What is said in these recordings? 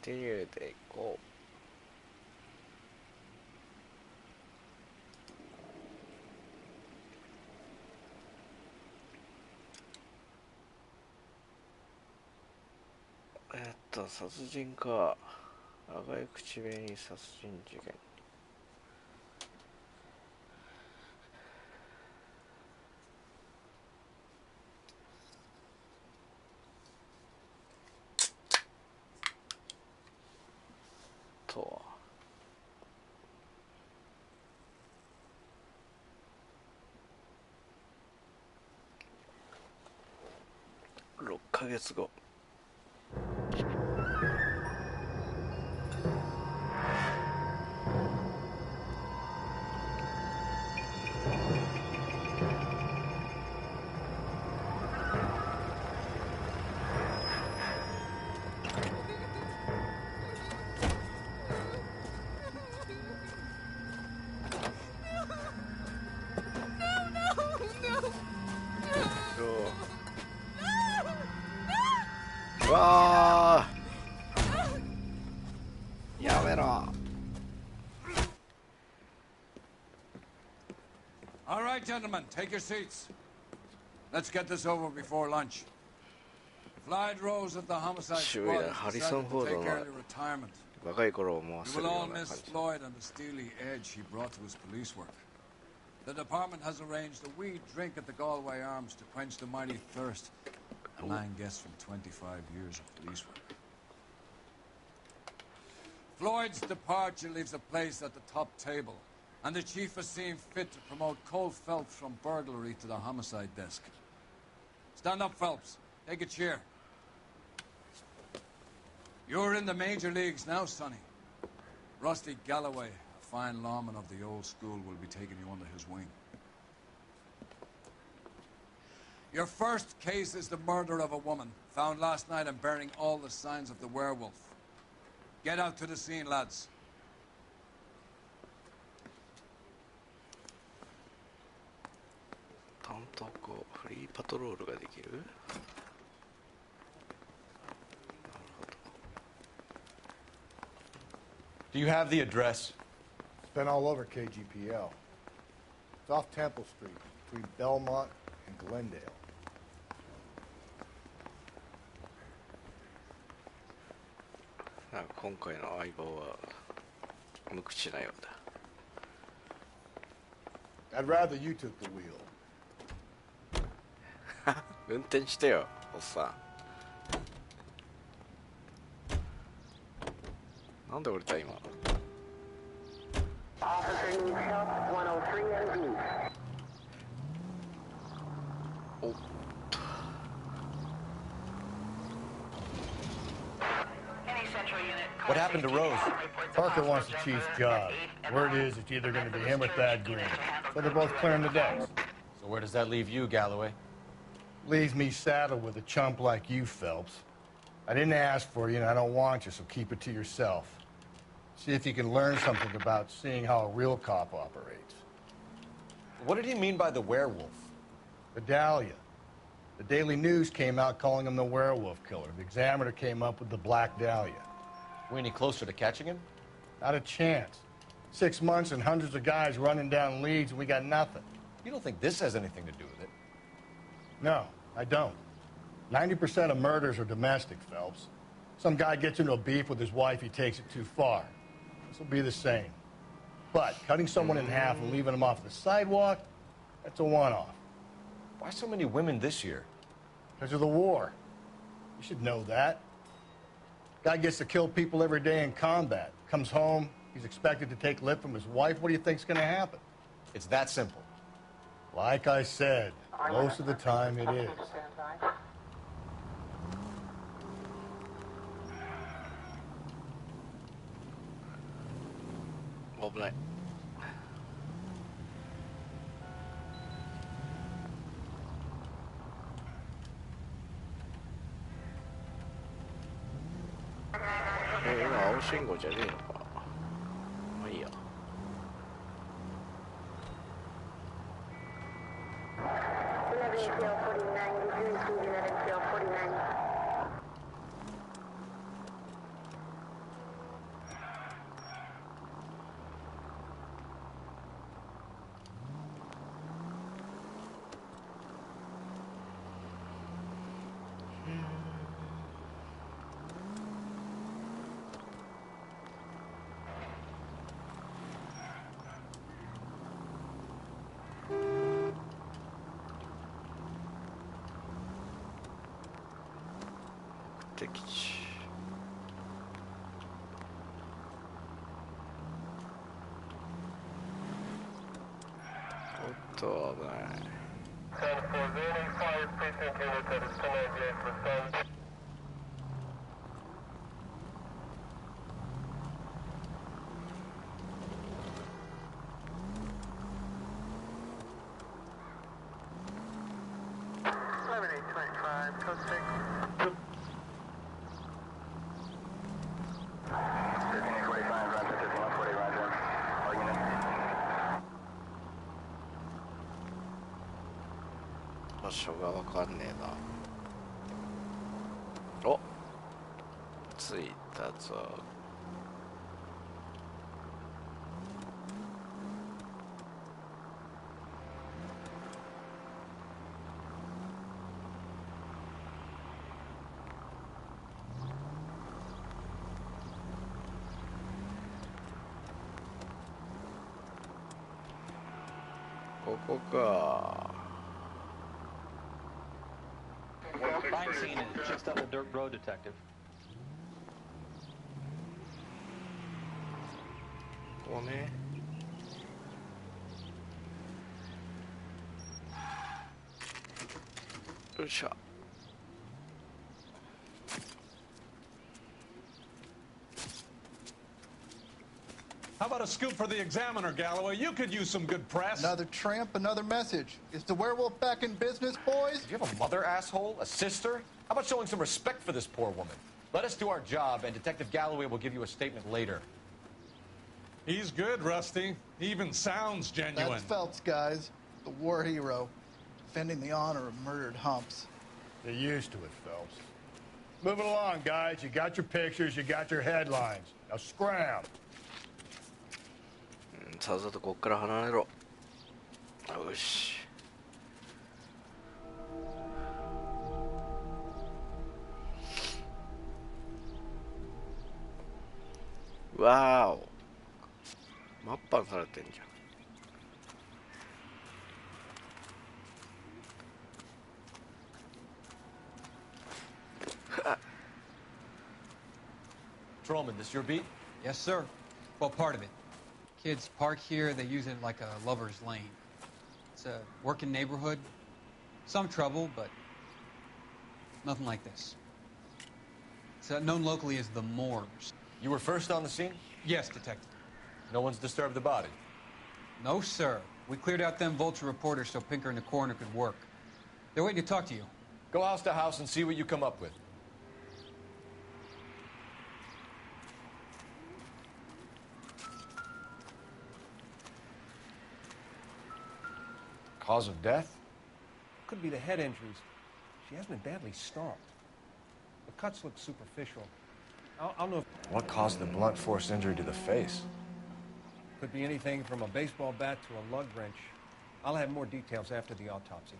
ティニューでいこう。殺人か。あがい口紅殺人事件。6ヶ月後。わー、やめろ。All right, gentlemen, take your seats. Let's get this over before lunch. Floyd Rose of the homicide squad has decided to take early retirement. You will all miss Floyd and the steely edge he brought to his police work. The department has arranged a wee drink at the Galway Arms to quench the mighty thirst. A man gets from 25 years of police work. Floyd's departure leaves a place at the top table, and the chief has seen fit to promote Cole Phelps from burglary to the homicide desk. Stand up, Phelps. Take a cheer. You're in the major leagues now, Sonny. Rusty Galloway, a fine lawman of the old school, will be taking you under his wing. Your first case is the murder of a woman, found last night and bearing all the signs of the werewolf. Get out to the scene, lads. Free patrol ができる。Do you have the address? It's been all over KGPL. It's off Temple Street, between Belmont and Glendale. Now, 今回の相棒は無口なようだ。I'd rather you took the wheel. 運転してよ、おっさん。なんで降りた今。おっと。What happened to Rose? Parker wants the chief's job. Word is it's either going to be him or Thad Green. So they're both clearing the decks. So where does that leave you, Galloway? Leaves me saddled with a chump like you, Phelps. I didn't ask for you, and I don't want you, so keep it to yourself. See if you can learn something about seeing how a real cop operates. What did he mean by the werewolf? The Dahlia. The Daily News came out calling him the werewolf killer. The Examiner came up with the Black Dahlia. We any closer to catching him? Not a chance. 6 months and hundreds of guys running down leads, and we got nothing. You don't think this has anything to do with it? No, I don't. 90% of murders are domestic, Phelps. Some guy gets into a beef with his wife, he takes it too far. This will be the same. But cutting someone in half and leaving them off the sidewalk, that's a one-off. Why so many women this year? Because of the war. You should know that. Guy gets to kill people every day in combat. Comes home, he's expected to take lip from his wife. What do you think's going to happen? It's that simple. Like I said, most of the time it is.危ない。今青信号じゃねえのか。まあいいや。敵地。おっと危ない。場所がわかんねえな。お、着いたぞ。ここか。Crime scene is just up the dirt road, detective. ここね。よいしょ。How about a scoop for the Examiner, Galloway? You could use some good press. Another tramp, another message. Is the werewolf back in business, boys? Do you have a mother, asshole? A sister? How about showing some respect for this poor woman? Let us do our job, and Detective Galloway will give you a statement later. He's good, Rusty. He even sounds genuine. That's Phelps, guys. The war hero. Defending the honor of murdered humps. They're used to it, Phelps. Move it along, guys. You got your pictures, you got your headlines. Now scram. さっさとこっから離れろ。よし。わーお。マッパンされてんじゃん。Trollman, this your beat? Yes, sir. Well, part of it. Kids park here, they use it like a lover's lane. It's a working neighborhood. Some trouble, but nothing like this. It's known locally as the Moors. You were first on the scene? Yes, detective. No one's disturbed the body? No, sir. We cleared out them vulture reporters so Pinker and the coroner could work. They're waiting to talk to you. Go house to house and see what you come up with. Cause of death? Could be the head injuries. She hasn't been badly stomped. The cuts look superficial. I'll know. What caused the blunt force injury to the face? Could be anything from a baseball bat to a lug wrench. I'll have more details after the autopsy.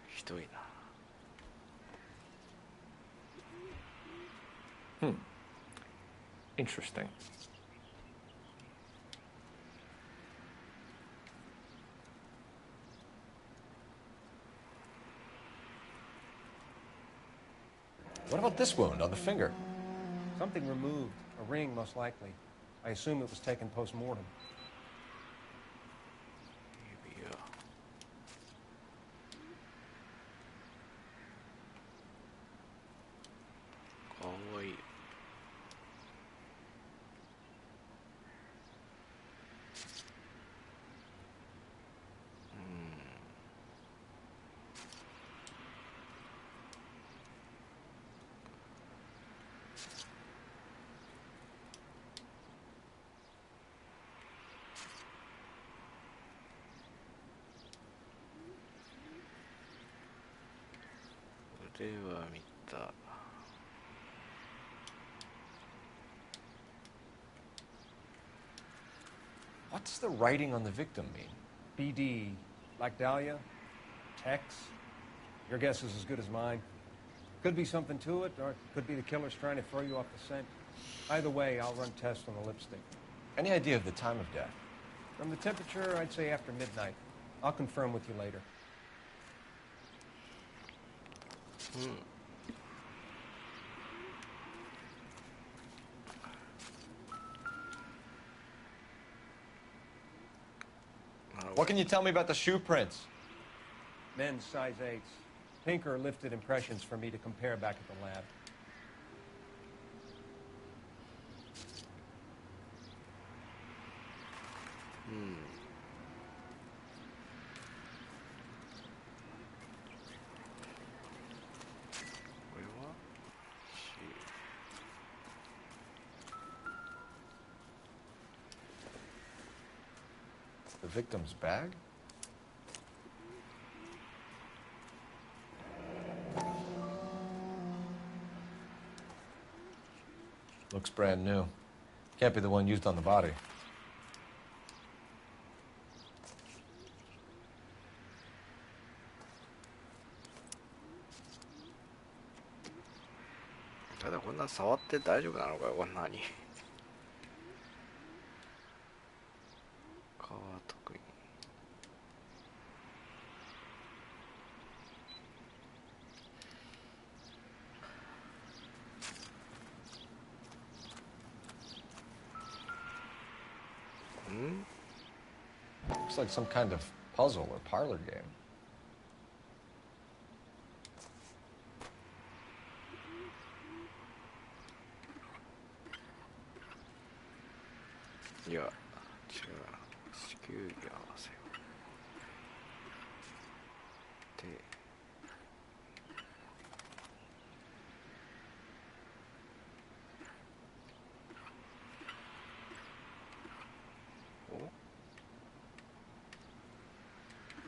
ひどいな。Interesting. What about this wound on the finger? Something removed. A ring, most likely. I assume it was taken post-mortem. 指輪。かわいい。これは見た。What's the writing on the victim mean? BD, like Dahlia? Tex? Your guess is as good as mine. Could be something to it, or it could be the killer's trying to throw you off the scent. Either way, I'll run tests on the lipstick. Any idea of the time of death? From the temperature, I'd say after midnight. I'll confirm with you later. What can you tell me about the shoe prints? Men's size 8s. Pinker lifted impressions for me to compare back at the lab. The victim's bag? Looks brand new. Can't be the one used on the body. Tada, こんなん触って大丈夫なのかよ、こんなに。革特に。Looks like some kind of puzzle or parlor game. Yeah, 違う。地球儀合わせよう。で、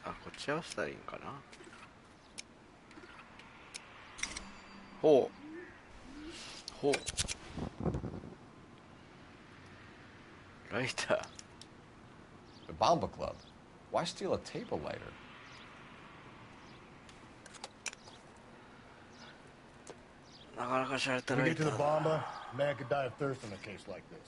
あ、こっち合わせたらいいんかな。ほう。ほう。ライター。The Bomba Club. Why steal a table lighter? When we get to the Bomba, a man could die of thirst in a case like this.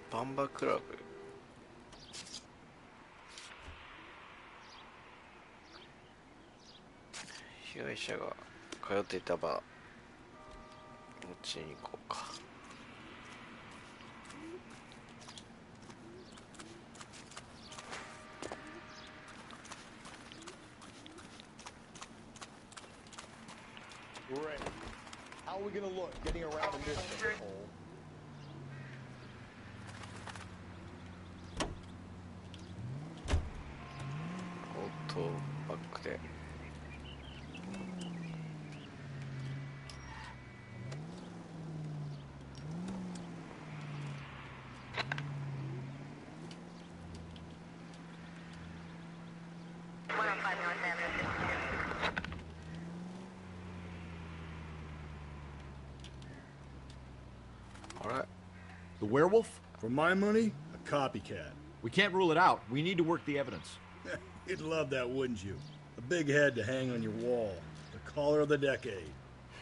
Bomba Club。被害者が通っていたバー、こっちに行こうか。Great. How are we gonna look getting around in this hole? バックで。The werewolf? For my money, a copycat. We can't rule it out. We need to work the evidence. You'd love that, wouldn't you? A big head to hang on your wall. The caller of the decade.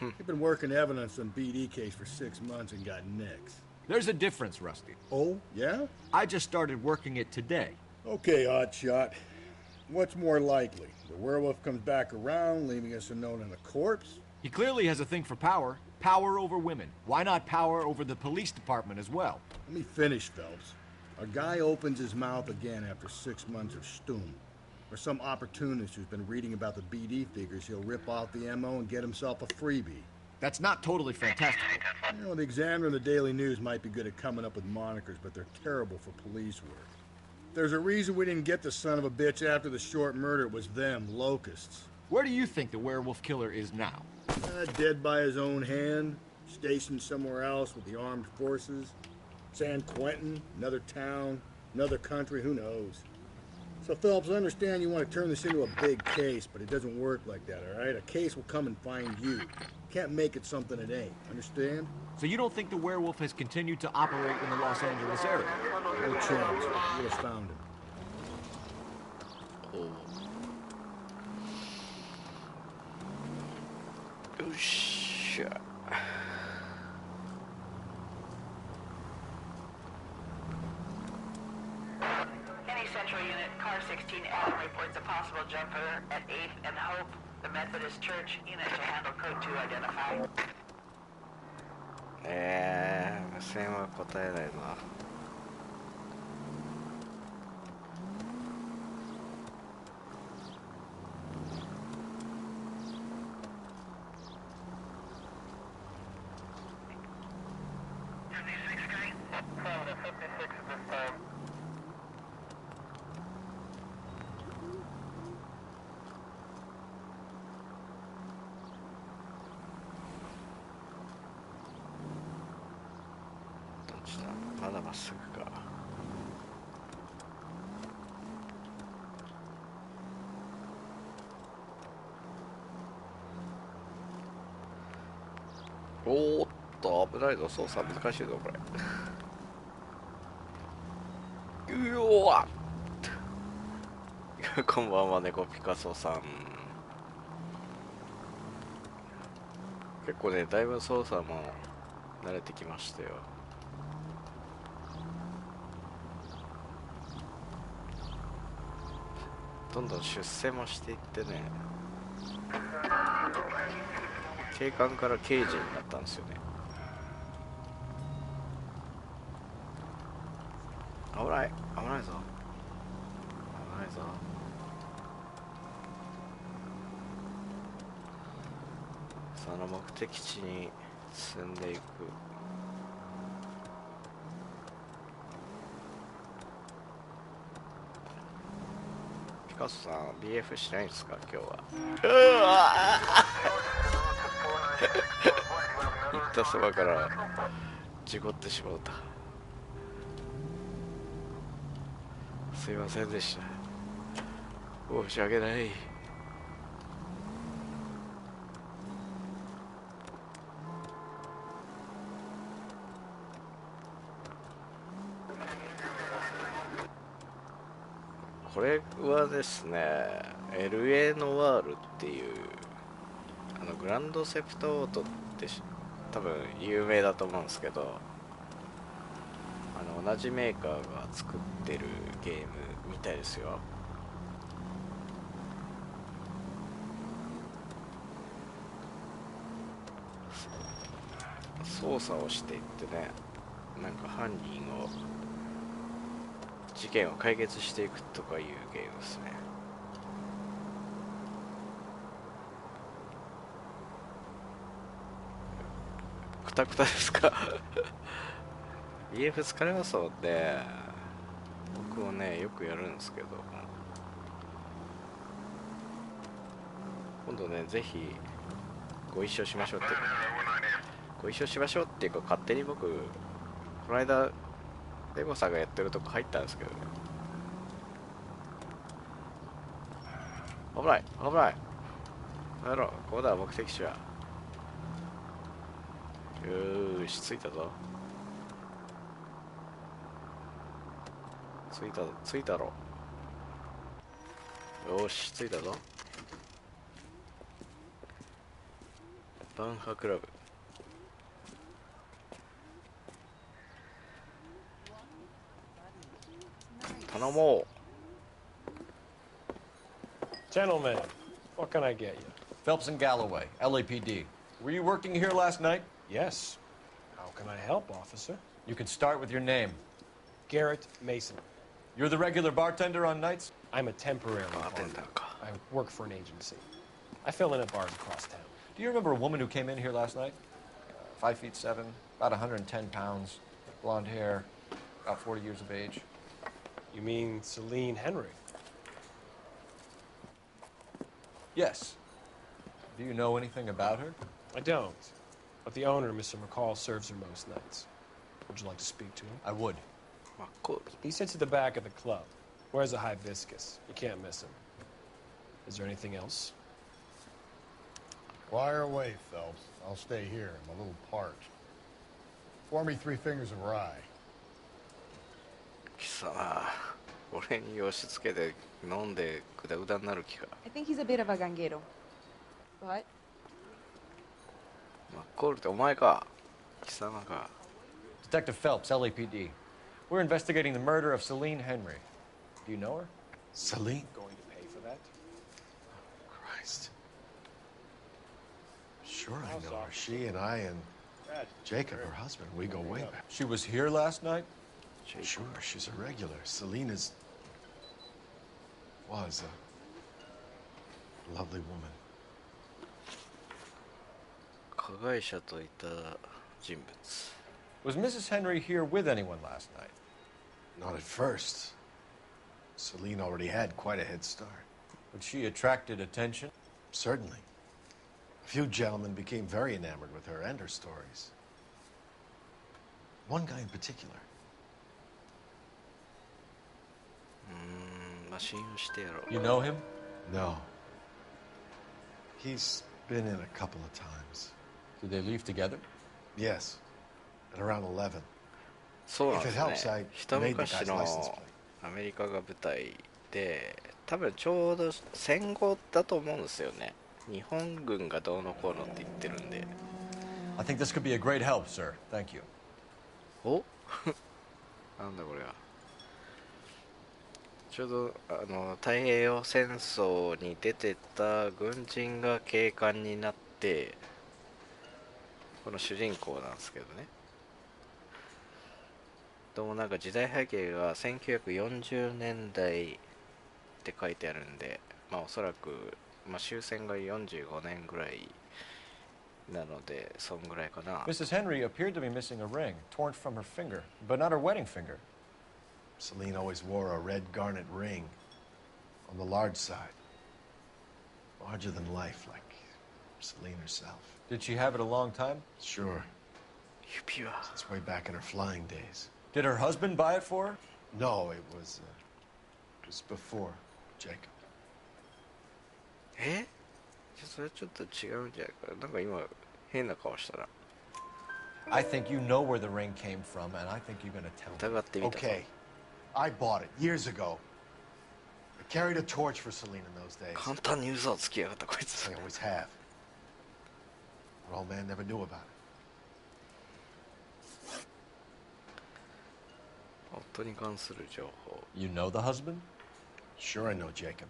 You've been working evidence on BD case for 6 months and got nicks. There's a difference, Rusty. Oh, yeah? I just started working it today. Okay, Oddshot. What's more likely? The werewolf comes back around, leaving us unknown in a corpse? He clearly has a thing for power. Power over women. Why not power over the police department as well? Let me finish, Phelps. A guy opens his mouth again after 6 months of stoom. Or some opportunist who's been reading about the BD figures, he'll rip off the MO and get himself a freebie. That's not totally fantastical. You know, the Examiner and the Daily News might be good at coming up with monikers, but they're terrible for police work. There's a reason we didn't get the son of a bitch after the short murder. It was them, locusts. Where do you think the werewolf killer is now? Dead by his own hand, stationed somewhere else with the armed forces. San Quentin, another town, another country, who knows? So, Phelps, I understand you want to turn this into a big case, but it doesn't work like that, all right? A case will come and find you. Can't make it something it ain't. Understand? So you don't think the werewolf has continued to operate in the Los Angeles area? No chance. You would have found him. Oh shit. Any Central Unit, car 16 Adam reports a possible jumper at 8th and Hope. The Methodist Church unit to handle code 2 identified. 無線は答えないな。まだまっすぐか。おーっと危ないぞ。操作難しいぞこれ。うわっこんばんは猫ピカソさん。結構ねだいぶ操作も慣れてきましたよ。どんどん出世もしていってね、警官から刑事になったんですよね。危ない、危ないぞ、危ないぞ。その目的地に進んでいく。ピカソさん BF しないんですか今日は。うわ行ったそばから事故ってしまった。すいませんでした。申し訳ない。これはですね、LA ノワールっていうグランドセプトオートって多分有名だと思うんですけど、同じメーカーが作ってるゲームみたいですよ。操作をしていってね、なんか犯人を事件を解決していくとかいうゲームですね。クタクタですかBF 疲れますもんね。僕もねよくやるんですけど、今度ねぜひご一緒しましょうって、ご一緒しましょうっていうか、勝手に僕この間レゴさんがやってるとこ入ったんですけどね。危ない危ない。やろう、ここだ目的地は。よーし着いたぞ。着いたろ。よーし着いたぞ。バンハクラブ。頼もう。 Gentlemen, what can I get you? Phelps and Galloway, LAPD. Were you working here last night? Yes. How can I help, officer? You can start with your name. Garrett Mason. You're the regular bartender on nights? I'm a temporary bartender. I work for an agency. I fill in at bars across town. Do you remember a woman who came in here last night? 5'7", about 110 pounds, blonde hair, about 40 years of age. You mean Celine Henry? Yes. Do you know anything about her? I don't. But the owner, Mr. McCall, serves her most nights. Would you like to speak to him? I would. He sits at the back of the club. Where's the hibiscus? You can't miss him. Is there anything else? Fire away, Phelps. I'll stay here. I'm a little parched. Pour me 3 fingers of rye. 貴様、俺に押し付けて飲んでグダグダになる気か。I think he's a bit of a ganguero. But マッコールってお前か。貴様か。Detective Phelps, LAPD. We're investigating the murder of Celine Henry. Do you know her? Celine? Going to pay for that? Christ. Sure, I know her. She and I and Jacob, her husband, we go way back. She was here last night? Sure, she's a regular. Celine was a lovely woman. 加害者といた人物。Was Mrs. Henry here with anyone last night? Not at first. Celine already had quite a head start. But she attracted attention? Certainly. A few gentlemen became very enamored with her and her stories. One guy in particular. まあ信用してやろう。 You know him? No. He's been in a couple of times. Did they leave together? Yes. At around 11. そうなんで If す it ね helps, I。 一 made the 昔 guy's の license plate. アメリカが舞台で、多分ちょうど戦後だと思うんですよね。日本軍がどうのこうのって言ってるんで。I think this could be a great help, sir. Thank you. おなんだこれは。ちょうど太平洋戦争に出てた軍人が警官になってこの主人公なんですけどね。どうもなんか時代背景が1940年代って書いてあるんで、まあおそらく、まあ、終戦が45年ぐらいなのでそんぐらいかな。 Mrs. Henry appeared to be missing a ring, torn from her finger, but not her wedding finger. Celine always wore a red garnet ring on the large side. Larger than life, like Celine herself. Did she have it a long time? Sure. 指輪。 Since way back in her flying days. Did her husband buy it for her? No, it was before Jacob. え？それちょっと違うんじゃないか。なんか今変な顔したな。 I think you know where the ring came from, and I think you're going to tell me. 疑ってみた。 Okay. I bought it years ago. I carried a torch for Celine in those days. 簡単に嘘をつきやがったこいつ。 I always have. But old man never knew about it. 夫に関する情報。 You know the husband? Sure, I know Jacob.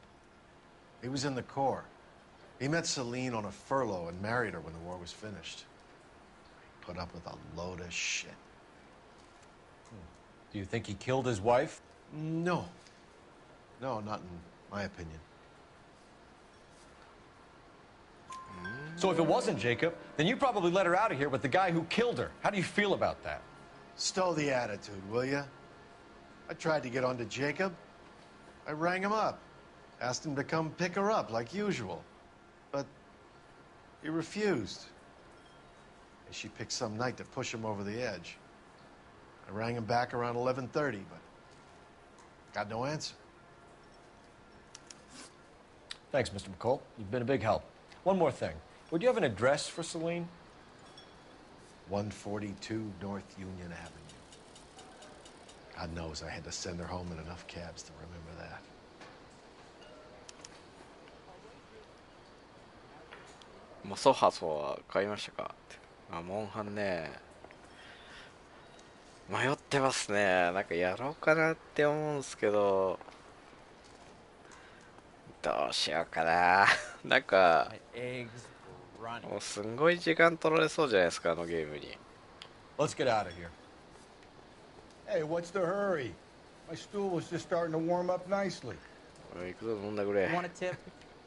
He was in the Corps. He met Celine on a furlough and married her when the war was finished. He put up with a load of shit. Do you think he killed his wife? No. No, not in my opinion. So if it wasn't Jacob, then you probably let her out of here with the guy who killed her. How do you feel about that? Stow the attitude, will ya? I tried to get onto Jacob. I rang him up. Asked him to come pick her up like usual. But he refused. And she picked some night to push him over the edge. I rang him back around 11:30, but got no answer. Thanks, Mr. McCall. You've been a big help. One more thing. Would you have an address for Celine? 142 North Union Avenue. God knows I had to send her home in enough cabs to remember that. もうソハソは買いましたか。あ、モンハンね。迷ってますね。なんかやろうかなって思うんですけど、どうしようかな。なんかもうすんごい時間取られそうじゃないですか、あのゲームに。 Let's get out of here. Hey, what's the hurry? My stool was just starting to warm up nicely. おい、行くぞ、飲んだくれ。 You want a tip?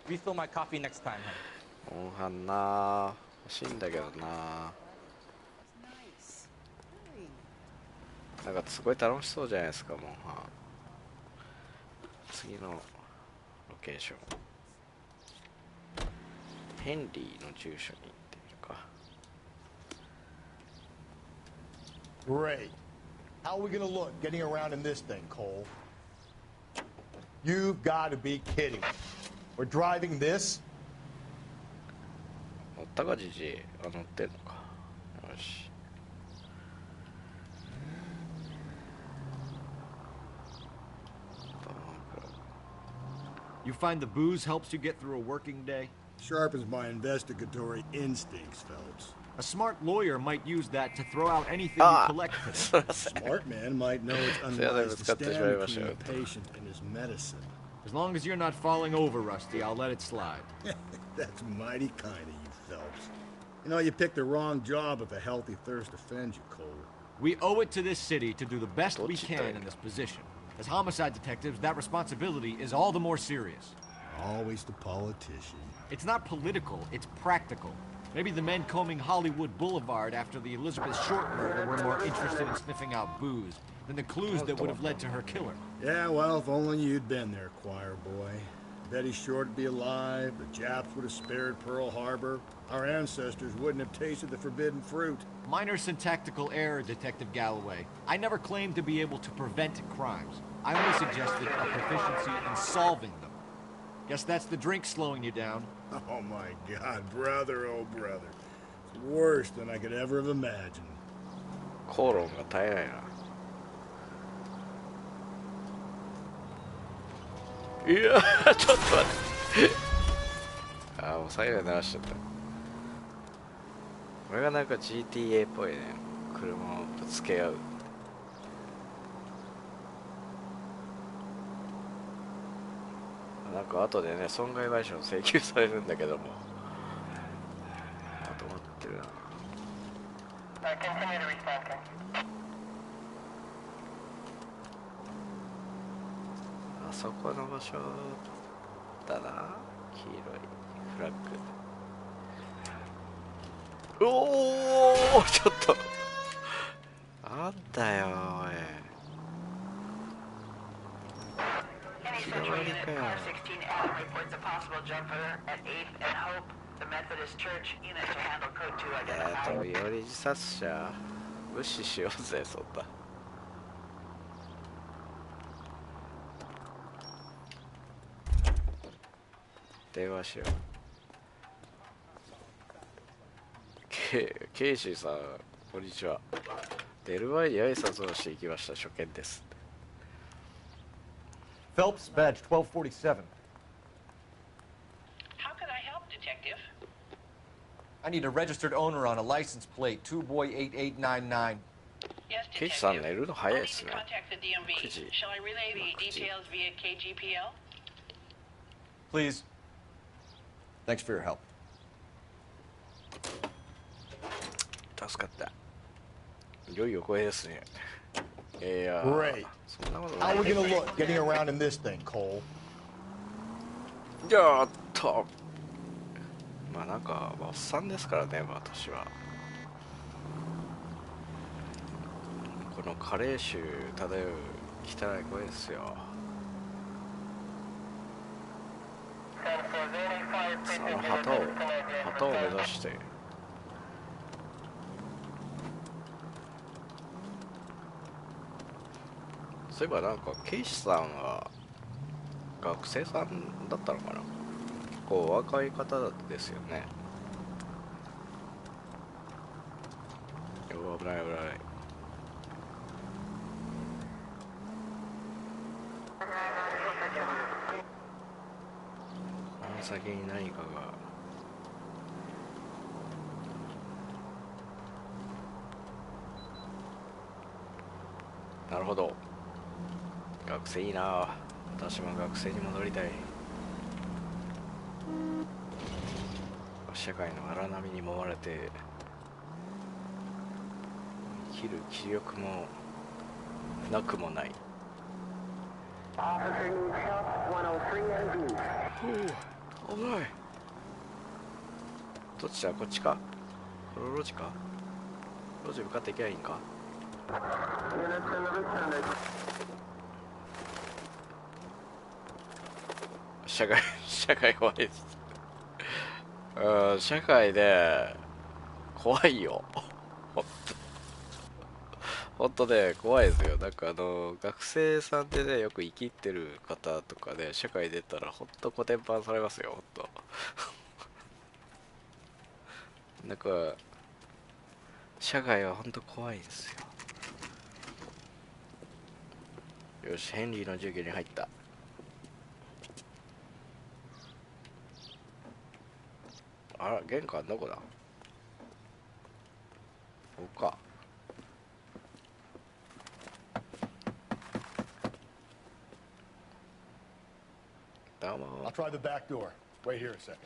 Refill my coffee next time, honey. モンハンな欲しいんだけどな。なんかすごい楽しそうじゃないですか、モンハン。次のロケーション。ヘンリーの住所に行ってみるか。 Great. How are we gonna look getting around in this thing, Cole? You've got to be kidding me. We're driving this? 乗ったかじじい。あ、乗ってんのか。よし。You find the booze helps you get through a working day? Sharpens my investigatory instincts, Phelps. A smart lawyer might use that to throw out anything you collect today. Smart man might know it's unwise to stand between a patient and his medicine. As long as you're not falling over, Rusty, I'll let it slide. That's mighty kind of you, Phelps. You know, you picked the wrong job if a healthy thirst offends you, Cole. We owe it to this city to do the best we can in this position. As homicide detectives, that responsibility is all the more serious. Always the politician. It's not political, it's practical. Maybe the men combing Hollywood Boulevard after the Elizabeth Short murder were more interested in sniffing out booze than the clues that would have led to her killer. Yeah, well, if only you'd been there, choir boy. Betty Short would be alive, the Japs would have spared Pearl Harbor, our ancestors wouldn't have tasted the forbidden fruit. Minor syntactical error, Detective Galloway. I never claimed to be able to prevent crimes. I only suggested a proficiency in solving them. Guess that's the drink slowing you down. Oh my God, brother, oh brother. It's worse than I could ever have imagined. 口論が絶えないな。いやー、ちょっと待って。ああ、もう最後に鳴らしちゃった。これがなんか GTA っぽいね。車をぶつけ合う。なんか後でね、損害賠償請求されるんだけども。あ、止まってるな。あそこの場所だな。黄色いフラッグ。おお、ちょっとなんだよおい。Central Unit, Car 16 Allen reports a possible jumper at 8th and Hope. The Methodist Church unit to handle code 2 identified. より自殺者無視しようぜ、そんな。電話しよう。ケイシーさん、こんにちは。出る前に挨拶をしていきました。初見です。Phelps, badge 1247. How can I help, Detective? I need a registered owner on a license plate, 2boy8899. Yes, ケイシーさん Detective. 寝るの I'll 早い need です to ね。 contact the DMV. Shall I relay the details via KGPL? Please. Thanks for your help. 助かった。いよいよこれですね。Great. How are we gonna look getting around in this thing, Cole? やった。まあなんか、おっさんですからね、私は。この加齢臭漂う汚い声ですよ。その旗を目指して。そういえばなんかケイシさんは学生さんだったのかな。結構若い方ですよね。危ない危ない。この先に何かが。なるほど。学生いいな。私も学生に戻りたい。社会の荒波に揉まれて生きる気力もなくもない。お危ない。どっちだ、こっちか。これ路地か。路地向かっていけばいいんか。社会怖いです。社会で怖いよ。本当ね、怖いですよ。なんか学生さんでね、よく生きってる方とかね、社会出たら本当コテンパンされますよ、本当。なんか、社会は本当怖いんですよ。よし、ヘンリーの授業に入った。あら、玄関どこだ？ここか。どうも。I'll try the back door. Wait here a second.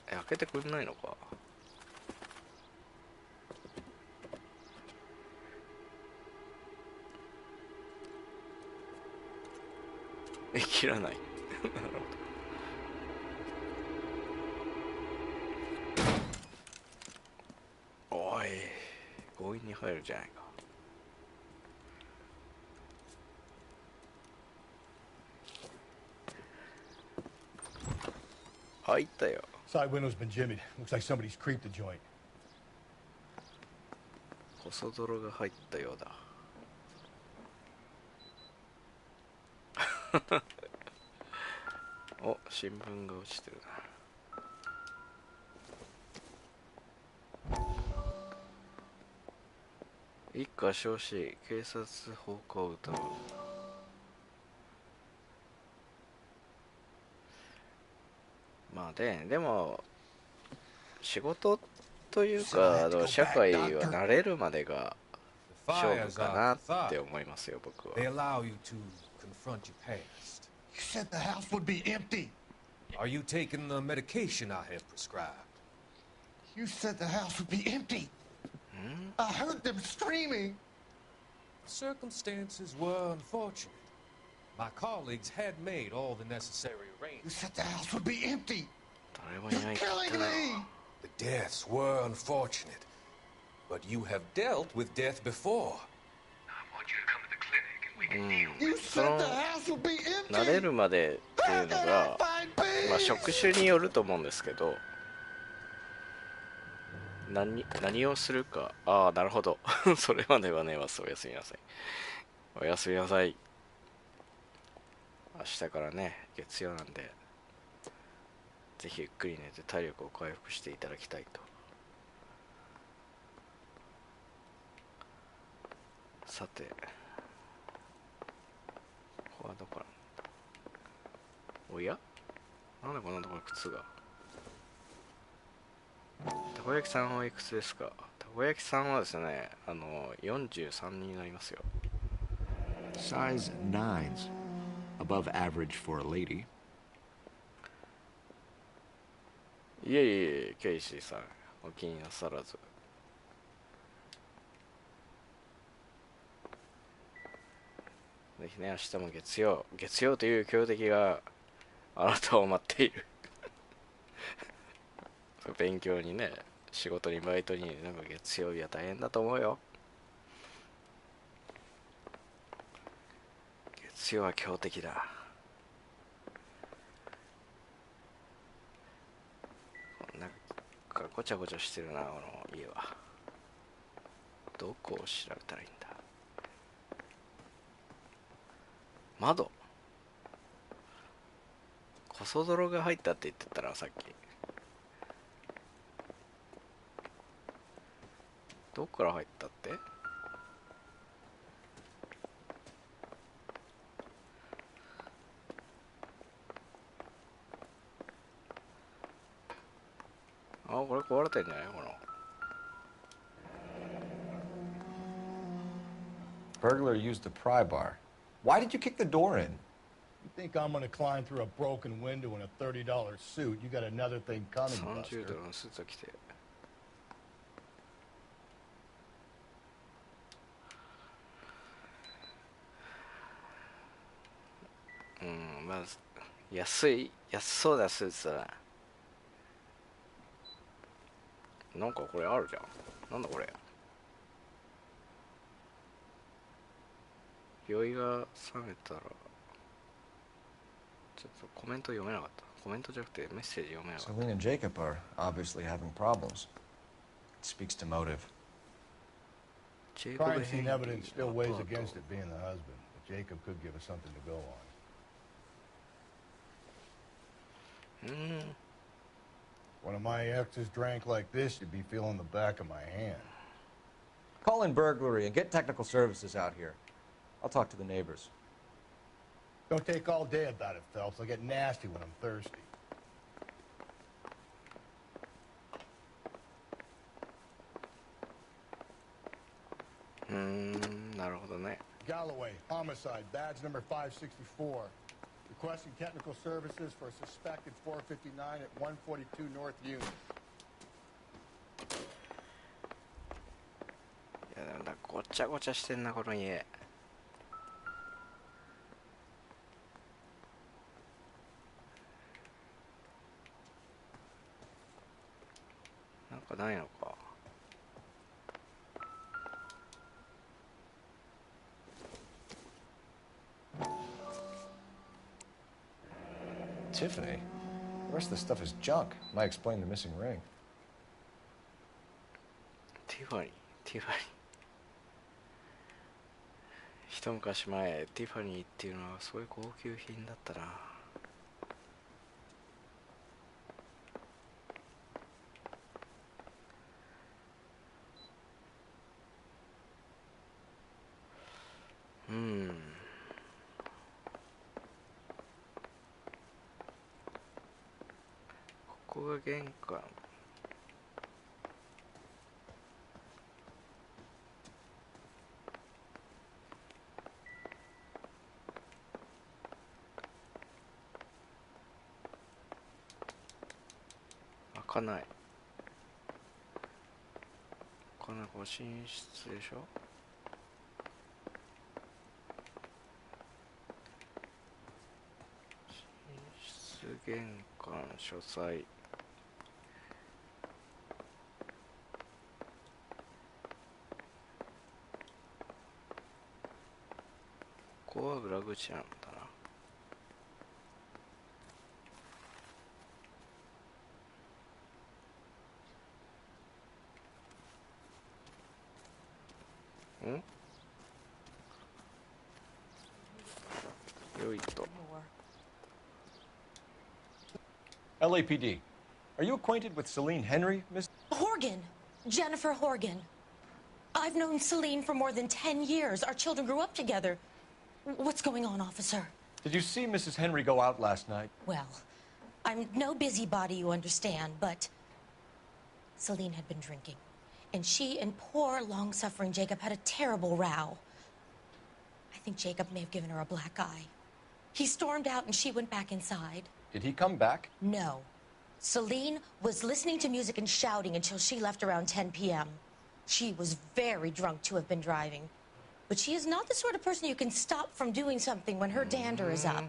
開けてくんないのか。切らない。なるほど。おい、強引に入るじゃないか。入ったよ。Side window's been jimmied. Looks like somebody's creeped the joint. こそ泥が入ったようだ。お、新聞が落ちてるな。一家焼死、警察放火を疑う。まあね、でも仕事というか社会は慣れるまでが勝負かなって思いますよ、僕は。They allow you to confront your past. You said the house would be empty. Are you taking the medication I have prescribed? You said the house would be empty. I heard them screaming. Circumstances were unfortunate. My colleagues had made all the necessary arrangements. You said the house would be empty. You're killing me. The deaths were unfortunate, but you have dealt with death before. I want you to come to the clinic and we can deal with it. You said the house would be empty. 慣れるまでっていうのが、まあ職種によると思うんですけど、何をするか。ああ、なるほど。それまでは寝ます。おやすみなさい。おやすみなさい。明日からね、月曜なんで、ぜひゆっくり寝て体力を回復していただきたいと。さて、ここはどこから。おや、なんでこんなところに靴が。たこ焼きさんはいくつですか？たこ焼きさんはですね、43になりますよ。Size 9s, above average for a lady. いえいえ、ケイシーさん、お気になさらず。ぜひね、明日も月曜という強敵があなたを待っている。勉強にね、仕事にバイトに、なんか月曜日は大変だと思うよ。月曜は強敵だ。なんかごちゃごちゃしてるな、この家は。どこを調べたらいいんだ。窓。こそ泥が入ったって言ってたな、さっき。どこから入ったって？あ、これ壊れてんじゃない？この。Burglar used the pry bar. Why did you kick the door in? You think I'm gonna climb through a broken window in a $30 suit? You got another thing coming, Buster. 30ドルのスーツを着て。まあ、安そうだスーツだな。なんかこれあるじゃん。なんだこれ。酔いが冷めたら、ちょっとコメント読めなかった。コメントじゃなくてメッセージ読めなかった。Celine and Jacob are obviously having problems. speaks to motive. Crime scene evidence still weighs against it being the husband, but Jacob could give us something to go on. When my exes drank like this, you'd be feeling the back of my hand. Call in burglary and get technical services out here. I'll talk to the neighbors. Don't take all day about it, Phelps. I'll get nasty when I'm thirsty. Galloway, homicide, badge number 564. Requesting technical services for a suspected 459 at 142 North Union. いやなんだごちゃごちゃしてんなこの家。なんかないのか。Tiffany? The rest of the stuff is junk. Might explain the missing ring. ティファニー。一昔前ティファニーっていうのはすごい高級品だったな。ここが玄関。開かない。この寝室でしょ。寝室、玄関、書斎。ここは裏口なんだな。よいと。LAPD. Are you acquainted with Celine Henry, Miss? Horgan. Jennifer Horgan. I've known Celine for more than 10 years. Our children grew up together. What's going on, officer? Did you see Mrs. Henry go out last night? Well, I'm no busybody, you understand, but Celine had been drinking. And she and poor, long-suffering Jacob had a terrible row. I think Jacob may have given her a black eye. He stormed out and she went back inside. Did he come back? No. Celine was listening to music and shouting until she left around 10 p.m. She was very drunk to have been driving. But she is not the sort of person you can stop from doing something when her dander is up.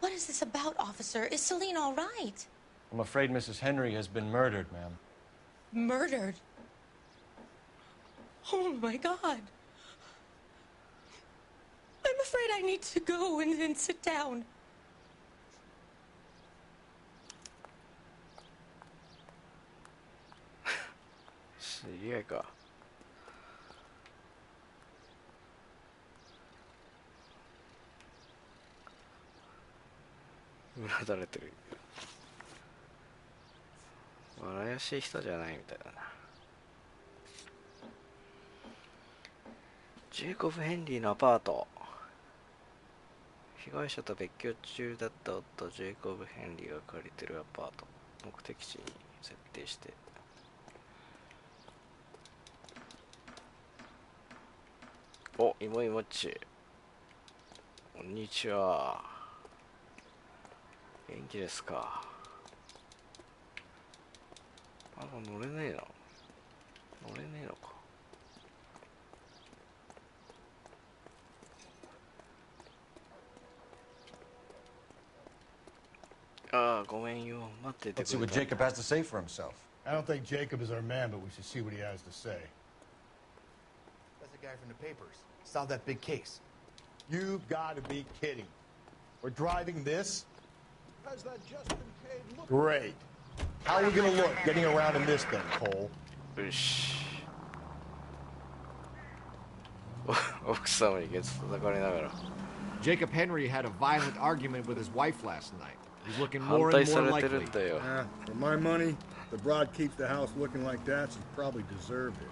What is this about, officer? Is Celine all right? I'm afraid Mrs. Henry has been murdered, ma'am. Murdered? Oh, my God. I'm afraid I need to go and sit down. Yeah, うなだれてる。怪しい人じゃないみたいだな。ジェイコブ・ヘンリーのアパート。被害者と別居中だった夫ジェイコブ・ヘンリーが借りてるアパート。目的地に設定して。お、いもいもっち。こんにちは。元気ですか。乗れねえな。乗れねえのか。ああ、ごめんよ。待っててくれ。 Let's see what Jacob has to say for himself. I don't think Jacob is our man, but we should see what he has to say. That's the guy from the papers. Solved that big case. You've got to be kidding. We're driving this? Has that just been paid? Look. Great. How are we going to look getting around in this thing, Cole? よし。奥様にケツ叩かれながら。Jacob Henry had a violent argument with his wife last night. He's looking more and more likely. For my money, the broad keeps the house looking like that. She probably deserved it.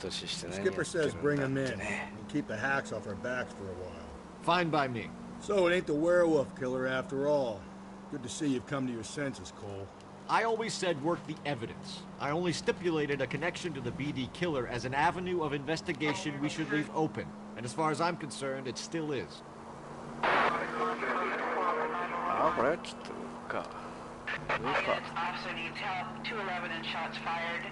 The skipper says bring him in and keep the hacks off our backs for a while. Fine by me. So it ain't the werewolf killer after all. Good to see you've come to your senses, Cole. I always said work the evidence. I only stipulated a connection to the BD killer as an avenue of investigation we should leave open. And as far as I'm concerned, it still is. あ、これちょっと上か。上か。Officer needs help. 211 and shots fired.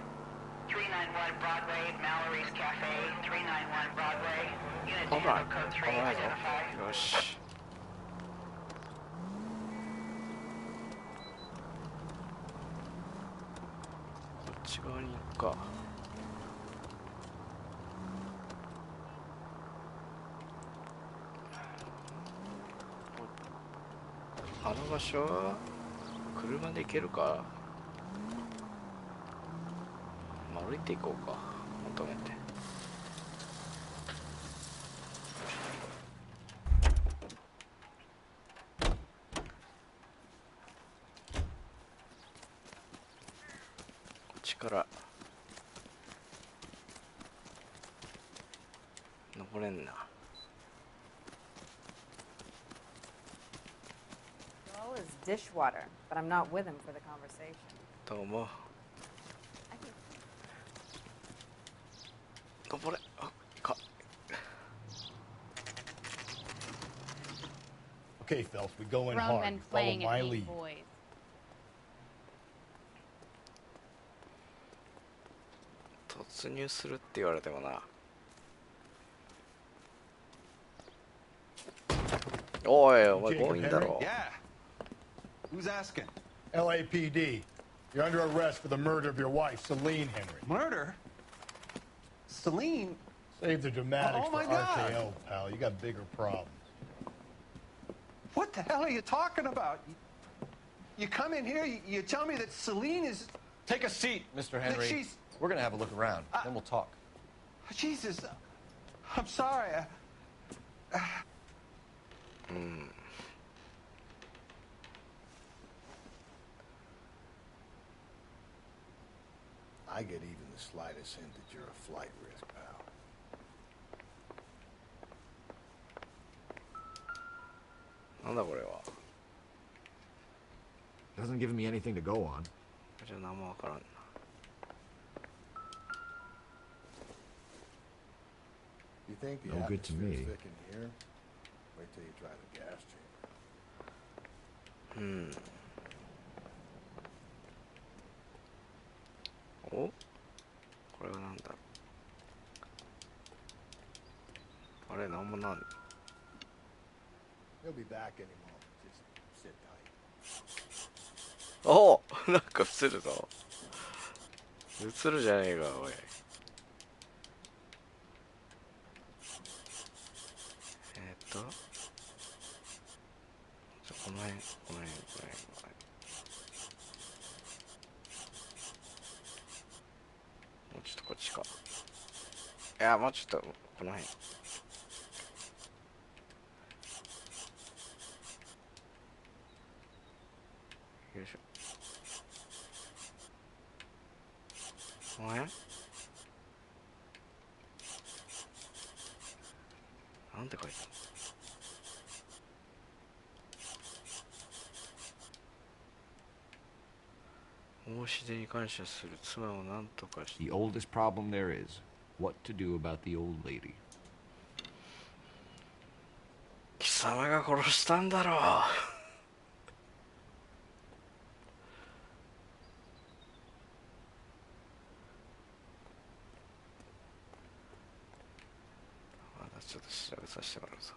391 Broadway, Mallory's Cafe. 391 Broadway. Unit to handle code 3 identify. よし。こっち側に行くか。あの場所は車で行けるか。まあ、歩いていこうか。求めて。こっちから登れんな。Is dishwater, but I'm not with him for the conversation. どうも。登れ。あ、か。Okay, Phelps, we go in hard. You follow my lead. 突入するって言われてもな。おい、お前強引だろ。Who's asking? LAPD. You're under arrest for the murder of your wife, Celine Henry. Murder? Celine? Save the dramatics for RKO, pal. You got bigger problems. What the hell are you talking about? You come in here, you tell me that Celine is... Take a seat, Mr. Henry. We're going to have a look around, then we'll talk. Jesus, I'm sorry. I get even the slightest hint that you're a flight risk, pal. Doesn't give me anything to go on. You think the No good to me. thick in here? Wait till you try the gas chamber. お、これはなんだろう。あれ、なんもなん。He'll be back any moment. Just sit tight. お、なんか映るぞ。映るじゃねえか、おい。この辺。もうちょっとこっちか。いや、もうちょっとこの辺。よいしょ。この辺？なんて書いてある？申し出に感謝する。妻を何とかして。 The oldest problem there is what to do about the old lady. 貴様が殺したんだろう。まだちょっと調べさせてもらうぞ。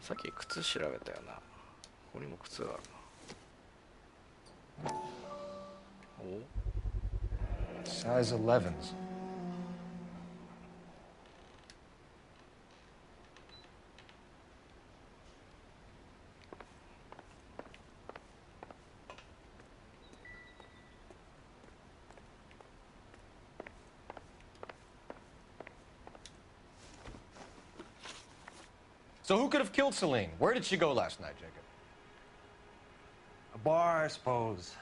さっき靴調べたよな。ここにも靴があるな。お Size 11s. So who could have killed Celine? Where did she go last night, Jacob? A bar, I suppose.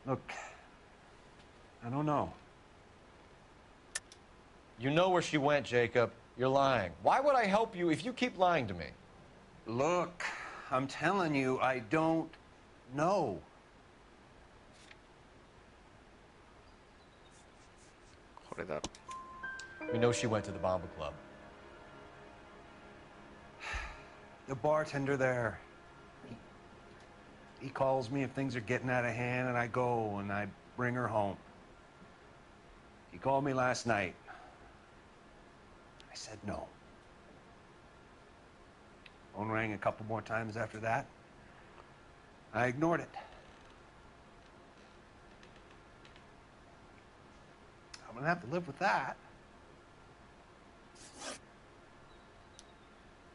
Look, I don't know. You know where she went, Jacob. You're lying. Why would I help you if you keep lying to me? Look, I'm telling you, I don't know. We know she went to the Bomba Club. The bartender there. He calls me if things are getting out of hand, and I go and I bring her home. He called me last night. I said no. Phone rang a couple more times after that. I ignored it. I'm gonna have to live with that.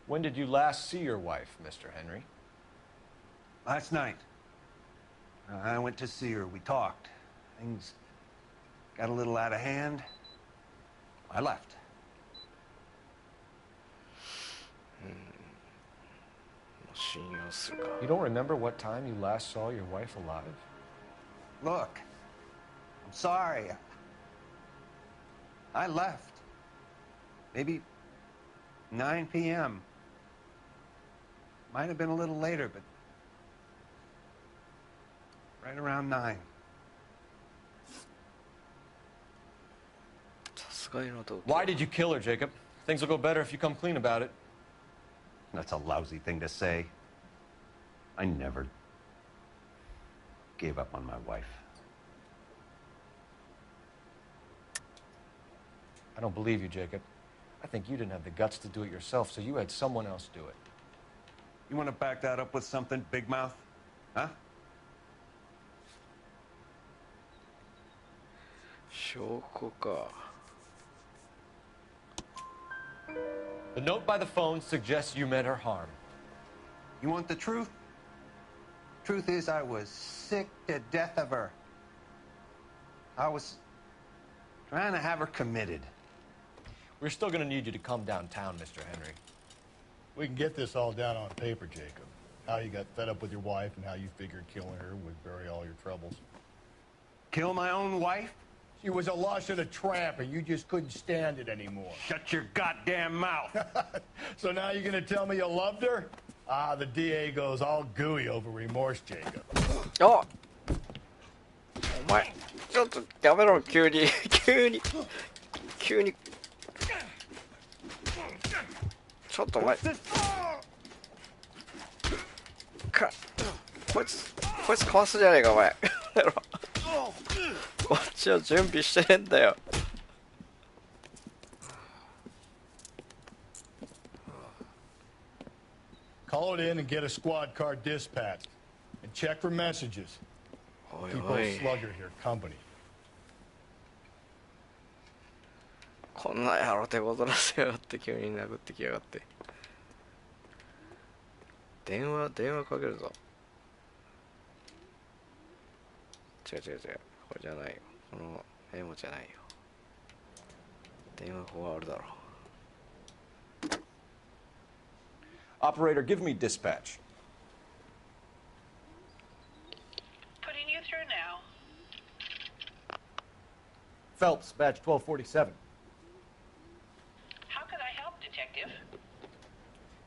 When did you last see your wife, Mr. Henry? Last night. I went to see her. We talked. Things got a little out of hand. I left. You don't remember what time you last saw your wife alive? Look, I'm sorry. I left. Maybe 9 p.m. Might have been a little later, but right around 9. Why did you kill her, Jacob? Things will go better if you come clean about it. That's a lousy thing to say. I never gave up on my wife. I don't believe you, Jacob. I think you didn't have the guts to do it yourself, so you had someone else do it. You want to back that up with something, Big Mouth? Huh? The note by the phone suggests you meant her harm. You want the truth? Truth is, I was sick to death of her. I was trying to have her committed. We're still going to need you to come downtown, Mr. Henry. We can get this all down on paper, Jacob. How you got fed up with your wife and how you figured killing her would bury all your troubles. Kill my own wife? She was a lush and a tramp, and you just couldn't stand it anymore. Shut your goddamn mouth. So now you're going to tell me you loved her? Ah, the DA goes all gooey over remorse, Jacob. Oh! お前、ちょっとやめろ、急に。ちょっとお前。こいつかわすじゃねえか、お前。こっちは準備してねえんだよ。Call it in and get a squad car dispatched. And check for messages. People slugger here, company. こんな野郎手ごとらせやがって急に殴ってきやがって。電話かけるぞ。違う。これじゃないよ。このメモじゃないよ。電話ここあるだろう。Operator, give me dispatch. Putting you through now. Phelps, badge 1247. How could I help, Detective?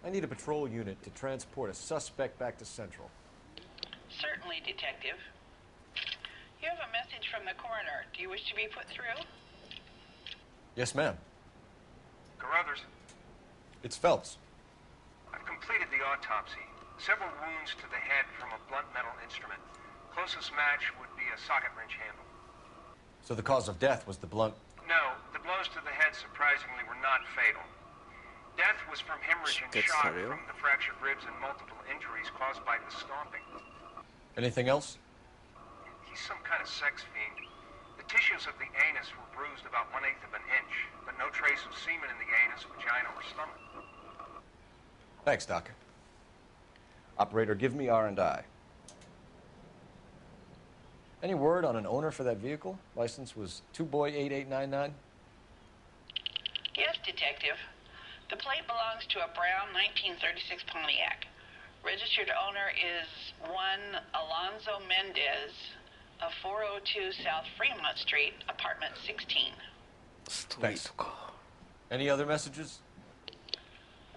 I need a patrol unit to transport a suspect back to Central. Certainly, Detective. You have a message from the coroner. Do you wish to be put through? Yes, ma'am. Carruthers. It's Phelps. I've completed the autopsy. Several wounds to the head from a blunt metal instrument. Closest match would be a socket wrench handle. So the cause of death was the blunt... No, the blows to the head surprisingly were not fatal. Death was from hemorrhage and shock from the fractured ribs and multiple injuries caused by the stomping. Anything else? He's some kind of sex fiend. The tissues of the anus were bruised about 1/8 of an inch, but no trace of semen in the anus, vagina, or stomach. Thanks, Doc. Operator, give me R&I. Any word on an owner for that vehicle? License was 2boy8899. Yes, Detective. The plate belongs to a brown 1936 Pontiac. Registered owner is one Alonzo Mendez of 402 South Fremont Street, apartment 16. Thanks. Any other messages?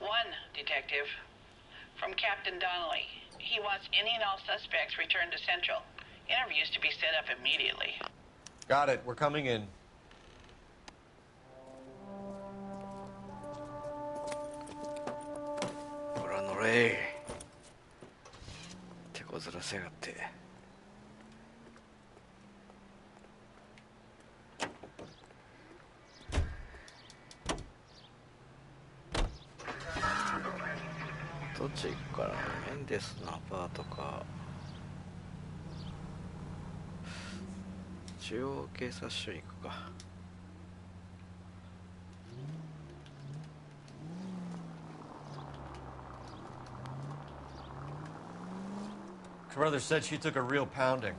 One, Detective. From Captain Donnelly. He wants any and all suspects returned to Central. Interviews to be set up immediately. Got it. We're coming in.どっち行くかな。メンデスのアパートか中央警察署に行くか。Carruthers said she took a real pounding.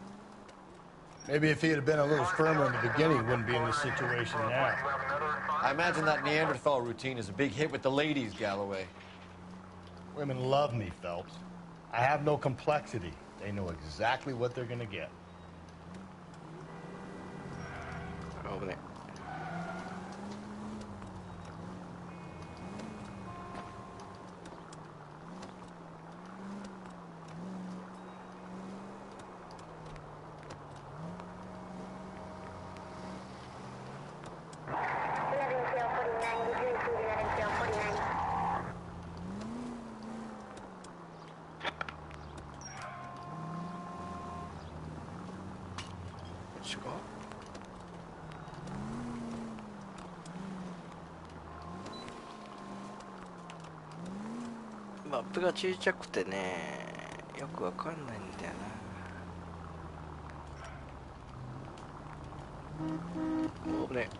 Maybe if he had been a little firmer in the beginning, he wouldn't be in this situation now. I imagine that Neanderthal routine is a big hit with the ladies, Galloway. Women love me, Phelps. I have no complexity. They know exactly what they're gonna get. Over there. Let's go. マップが小さくてね、よくわかんないんだよな。おね。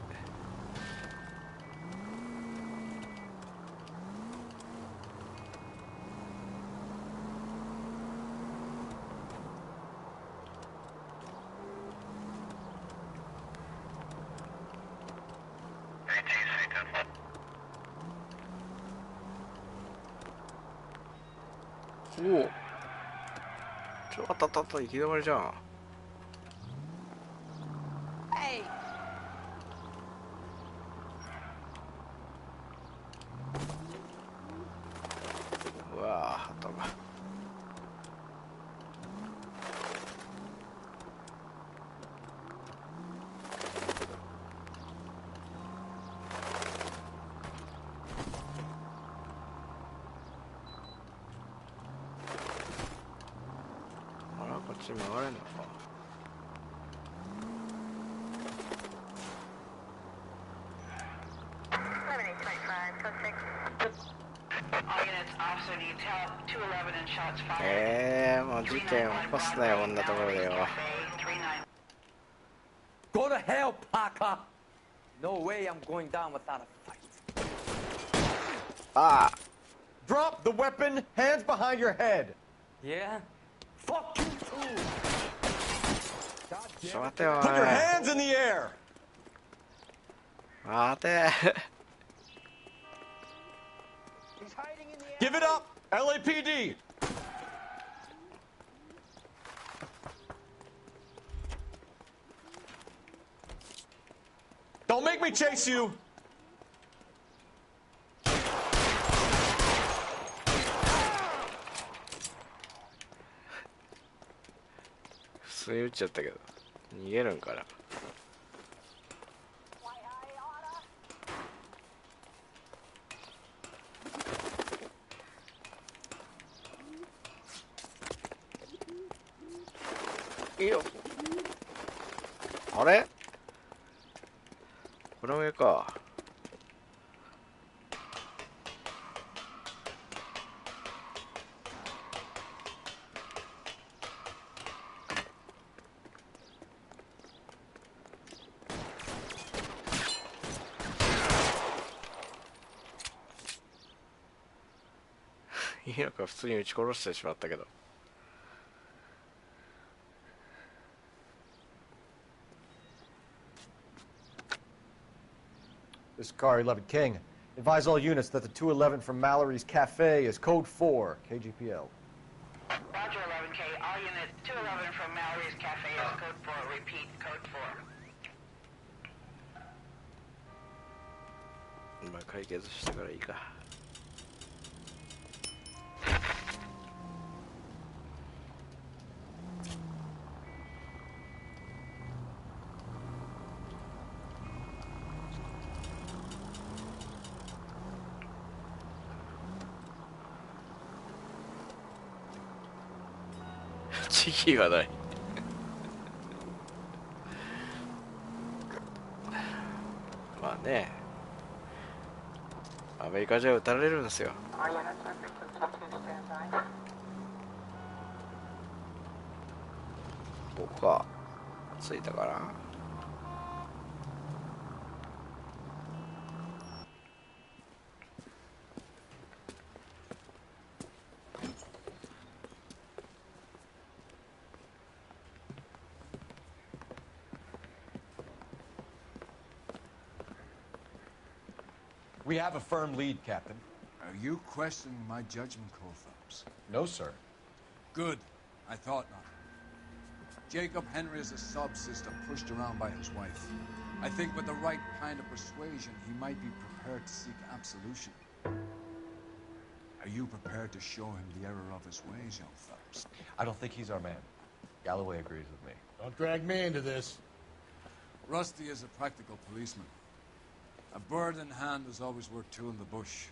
おお、あったあったあった、行き止まりじゃん。うわあ、旗が。こっち回れんのか。もう事件起こすなよ、こんなところでよ。Go to hell, Parker! No way I'm going down without a fight. Ah! Drop the weapon, hands behind your head. Yeah? Fuck you too! Put your hands in the air! 待て。Give it up, LAPD! Don't make me chase you! 普通に撃っちゃったけど逃げるんかな。いいよ。あれこの上か。いいのか、普通に撃ち殺してしまったけど。This car, 11 King. Advise all units that the 211 from Mallory's Cafe is code 4, KGPL. Roger, 11K. All units, 211 from Mallory's Cafe is code 4. Repeat, code 4. まあ解決してからいいか。時期がないまあね、アメリカじゃ撃たれるんですよ。僕は着いたかな。We have a firm lead, Captain. Are you questioning my judgment call, Phelps? No, sir. Good. I thought not. Jacob Henry is a sub-sister pushed around by his wife. I think with the right kind of persuasion, he might be prepared to seek absolution. Are you prepared to show him the error of his ways, young Phelps? I don't think he's our man. Galloway agrees with me. Don't drag me into this. Rusty is a practical policeman. A bird in hand is always worth two in the bush.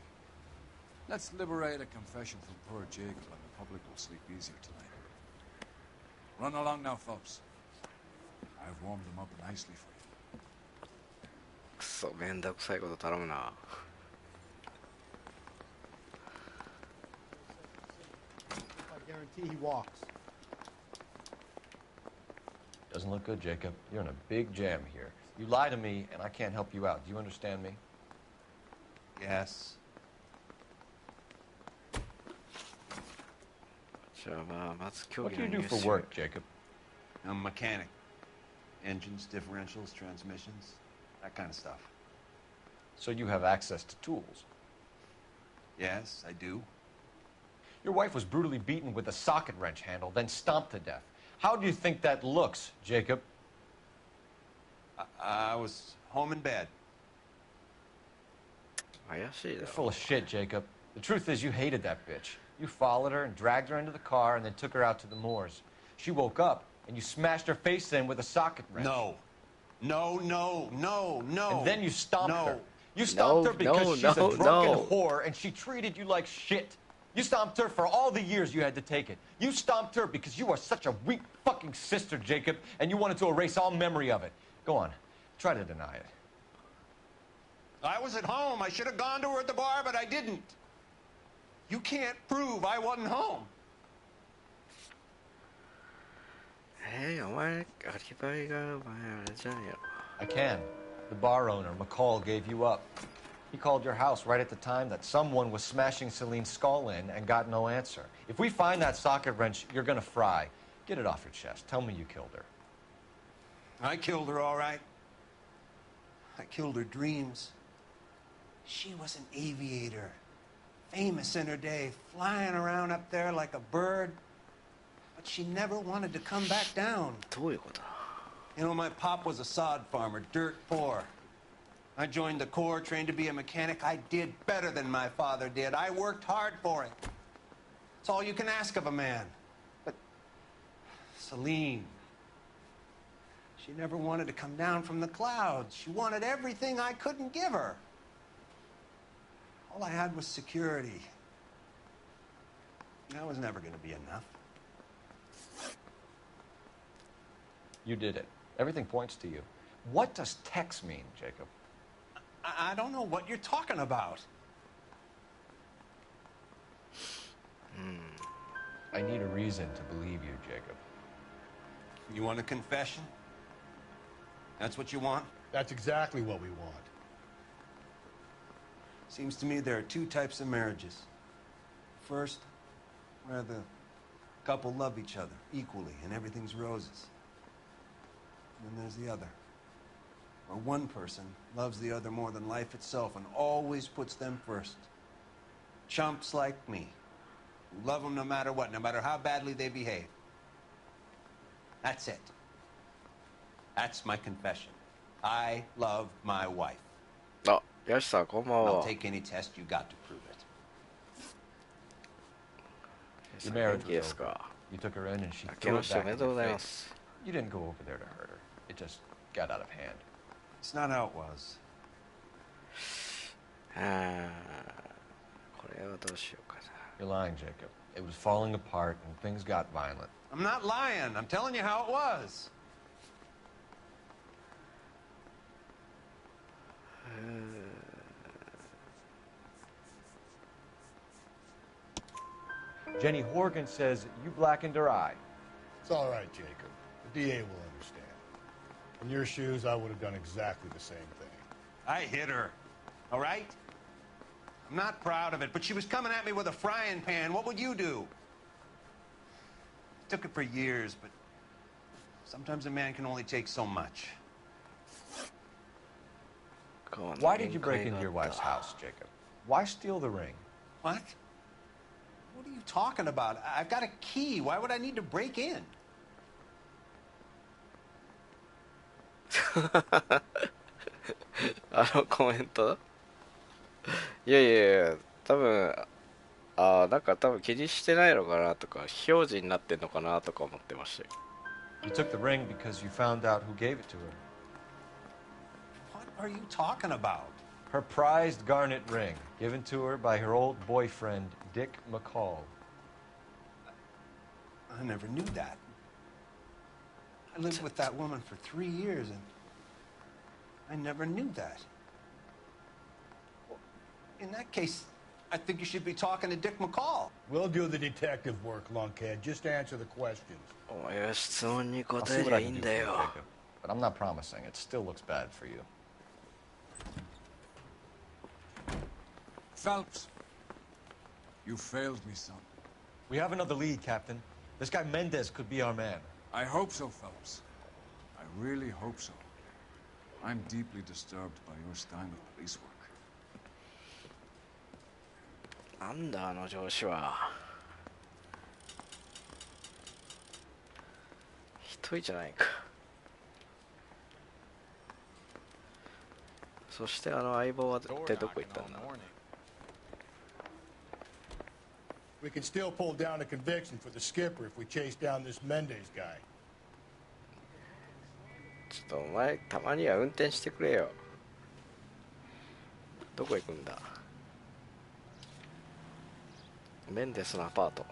Let's liberate a confession from poor Jacob, and the public will sleep easier tonight. Run along now, Phelps. I've warmed them up nicely for you. くそ、めんどくさいこと頼むな。I guarantee he walks. Doesn't look good, Jacob. You're in a big jam here. You lie to me, and I can't help you out. Do you understand me? Yes. じゃあまあまず競 What 技 do の you ニュ do ー for ス。 work, Jacob? I'm a mechanic. Engines, differentials, transmissions, that kind of stuff. So you have access to tools. Yes, I do. Your wife was brutally beaten with a socket wrench handle, then stomped to death. How do you think that looks, Jacob? I was home in bed. 怪しいだ You're ろ。 full of shit, Jacob. The truth is you hated that bitch. You followed her and dragged her into the car and then took her out to the moors. She woke up and you smashed her face in with a socket wrench. No. No, no, no, no. And then you stomped No. her. You stomped her because she's a drunken no. whore and she treated you like shit. You stomped her for all the years you had to take it. You stomped her because you are such a weak fucking sister, Jacob, and you wanted to erase all memory of it. Go on. Try to deny it. I was at home. I should have gone to her at the bar, but I didn't. You can't prove I wasn't home. お前、アリバイがお前あれじゃんよ。 I can. The bar owner, McCall, gave you up. He called your house right at the time that someone was smashing Celine's skull in and got no answer. If we find that socket wrench, you're gonna fry. Get it off your chest. Tell me you killed her. I killed her, all right. I killed her dreams. She was an aviator, famous in her day, flying around up there like a bird. But she never wanted to come back down. どういうことだ。 You know, my pop was a sod farmer, dirt poor. I joined the Corps, trained to be a mechanic. I did better than my father did. I worked hard for it. It's all you can ask of a man. But Celine, she never wanted to come down from the clouds. She wanted everything I couldn't give her. All I had was security. That was never going to be enough. You did it. Everything points to you. What does Tex mean, Jacob? I don't know what you're talking about. I need a reason to believe you, Jacob. You want a confession? That's what you want? That's exactly what we want. Seems to me there are two types of marriages. First, where the couple love each other equally and everything's roses. And then there's the other, where one person loves the other more than life itself and always puts them first. Chumps like me, who love them no matter what, no matter how badly they behave. That's it. That's my confession. I love my wife. あ、ヤシさんこんばん I'll は。 take any test you got to prove it. Your marriage 元気で was す over. か。 You took her in and she 明け threw ま it してお back め in でとうご your ざいま face. す。 You didn't go over there to hurt her. It just got out of hand. It's not how it was. ああ、これはどうしようかな。 You're lying, Jacob. It was falling apart and things got violent. I'm not lying. I'm telling you how it was. Jenny Horgan says you blackened her eye. It's all right, Jacob. The DA will understand. In your shoes, I would have done exactly the same thing. I hit her. All right? I'm not proud of it, but she was coming at me with a frying pan. What would you do? Took it for years, but sometimes a man can only take so much. Why did you break into your wife's house, Jacob? Why steal the ring? What? What are you talking about? I've got a key. Why would I need to break in? あのコメントいやいやいや、多分なんか多分気にしてないのかなとか、非表示になってんのかなとか思ってましたよ。 You took the ring because you found out who gave it to her. What are you talking about? Her prized garnet ring, given to her by her old boyfriend, Dick McCall. I never knew that. I lived with that woman for 3 years, and I never knew that. In that case, I think you should be talking to Dick McCall. We'll do the detective work, lunkhead. Just answer the questions. お前は質問に I'll 答 see え what りゃ I いい can ん do だ for you, よ。 Jacob. But I'm not promising. It still looks bad for you. Phelps, you failed me, son. We have another lead, Captain. This guy Mendez could be our man. I hope so, Phelps. I really hope so. I'm deeply disturbed by your style of police work. なんだあの上司は。一人じゃないか。そしてあの相棒はってどこ行ったんだ。 We can still pull down a conviction for the skipper if we chase down this Mendez guy. ちょっとお前たまには運転してくれよ。どこ行くんだ。メンデスのアパート。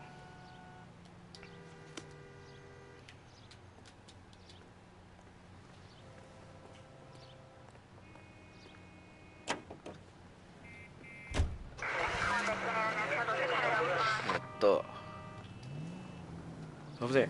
危ねえ。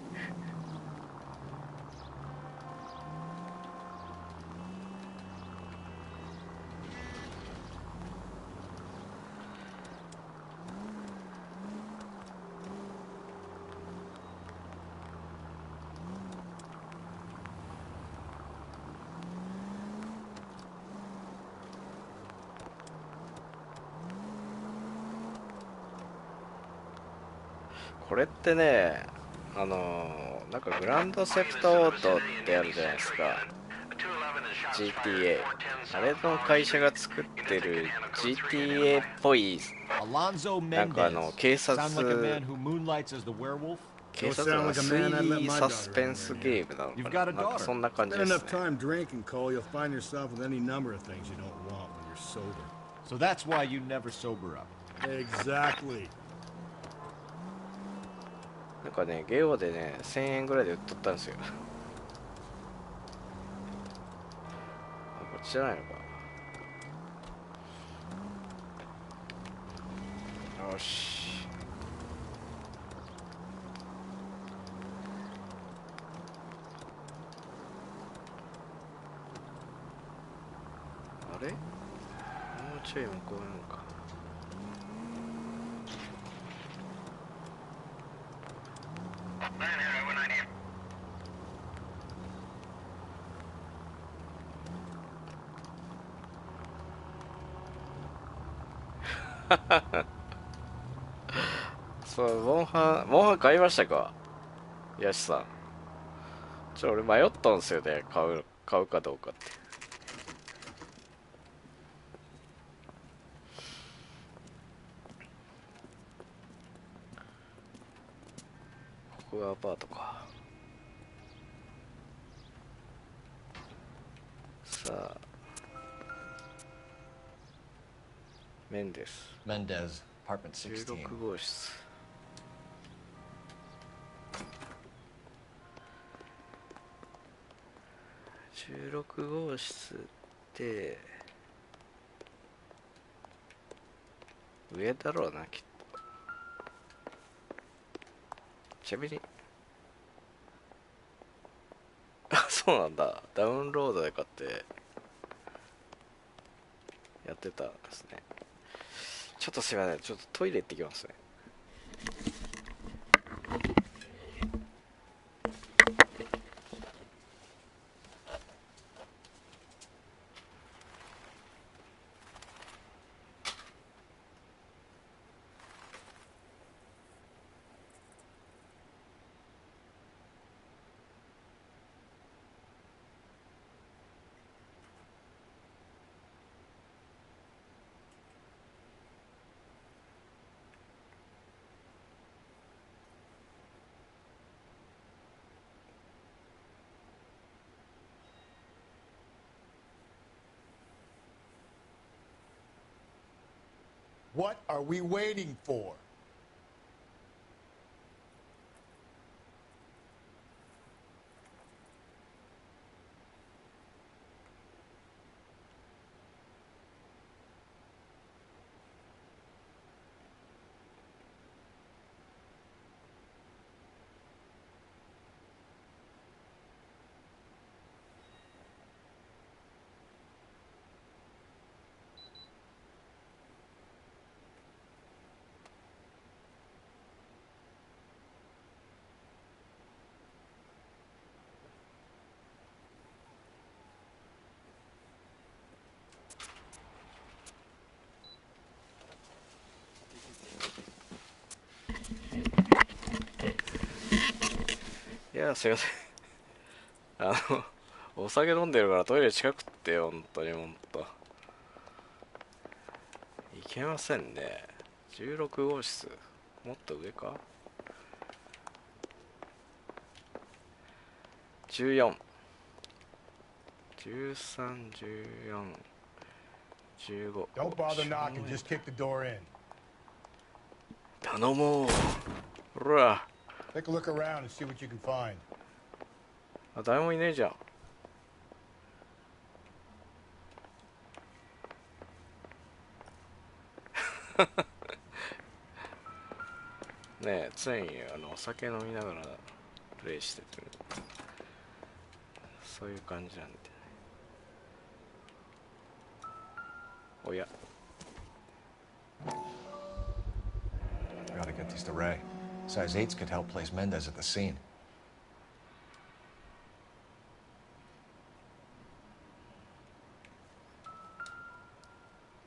これってね、なんかグランドセプトオートってあるじゃないですか。 GTA あれの会社が作ってる GTA っぽいなんか警察警察の推理サスペンスゲームなのかな、なんかそんな感じですね。 So that's why you never sober up. Exactly. なんかね、ゲオでね、1000円ぐらいで売っとったんですよ。あ、こっちじゃないのか。よし。あれ？もうちょい向こうなのか。そう、モンハン買いましたか、ヤシさん。俺迷ったんですよね、買うかどうかって。ここがアパートか。さあ、メンデス Mendez, apartment 16. 16号室。16号室って上だろうな、きっと。ちなみにそうなんだ、ダウンロードで買ってやってたんですね。ちょっとすいません、ちょっとトイレ行ってきますね。What are we waiting for?いや、すいません。お酒飲んでるからトイレ近くって本当にいけませんね。16号室もっと上か。14、13、14、15。 Don't bother knocking, just kick the door in. 頼もう。ほら。Take a look around and see what you can find. あ、誰もいねえじゃん。ねえ、常にお酒飲みながらプレイしてて、そういう感じなんで。おや。We ought to get these to Ray. Size 8s could help place Mendez at the scene.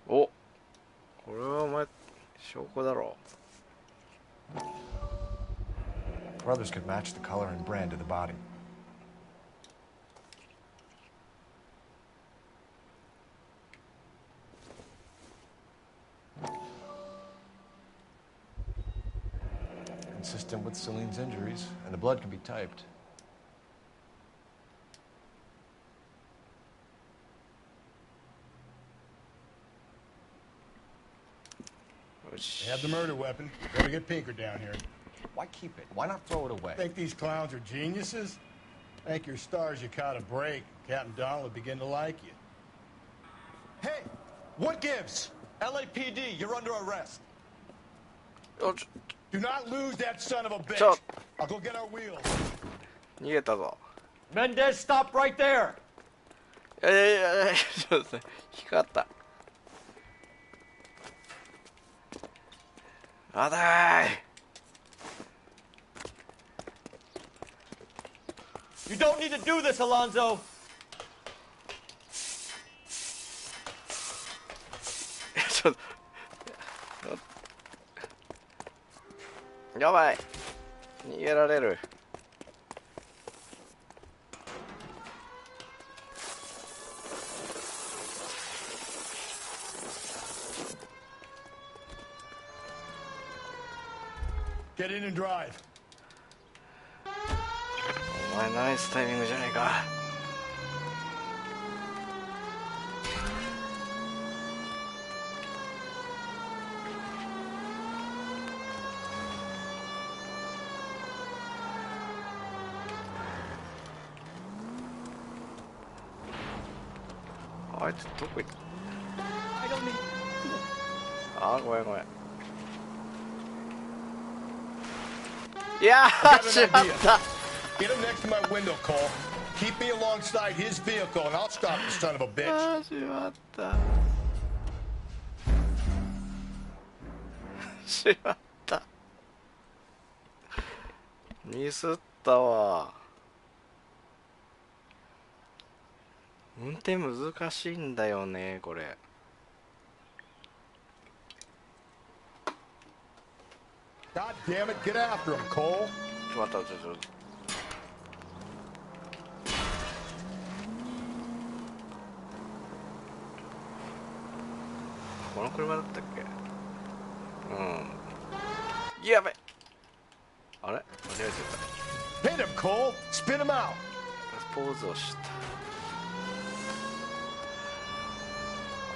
お、これはお前証拠だろ。 Brothers could match the color and brand of the body. Consistent with Celine's injuries, and the blood can be typed. They have the murder weapon. Better get Pinker down here. Why keep it? Why not throw it away? Think these clowns are geniuses? Thank your stars you caught a break. Captain Donald will begin to like you. Hey, what gives? LAPD, you're under arrest. Do not lose that son of a bitch. I'll go get our wheels. 逃げたぞ。 Mendez, stop right there. ちょっと光った。あだーい。 You don't need to do this, Alonzo. ちょっとやばい、逃げられる。Get in and drive. お前ナイスタイミングじゃねえか。あいつどこ行った？あ、ごめんごめん。いやー、しまった。Get him next to my window, Cole. Keep me alongside his vehicle, and I'll stop the son of a bitch. あー、しまった。しまった。ミスったわ。運転難しいんだよね、これ。God damn it, get after him, Cole. ちょっと待った、ちょっと。この車だったっけ？うん。やべ。あれ？間違えちゃった。Hit him, Cole. Spin him out. ポーズをした。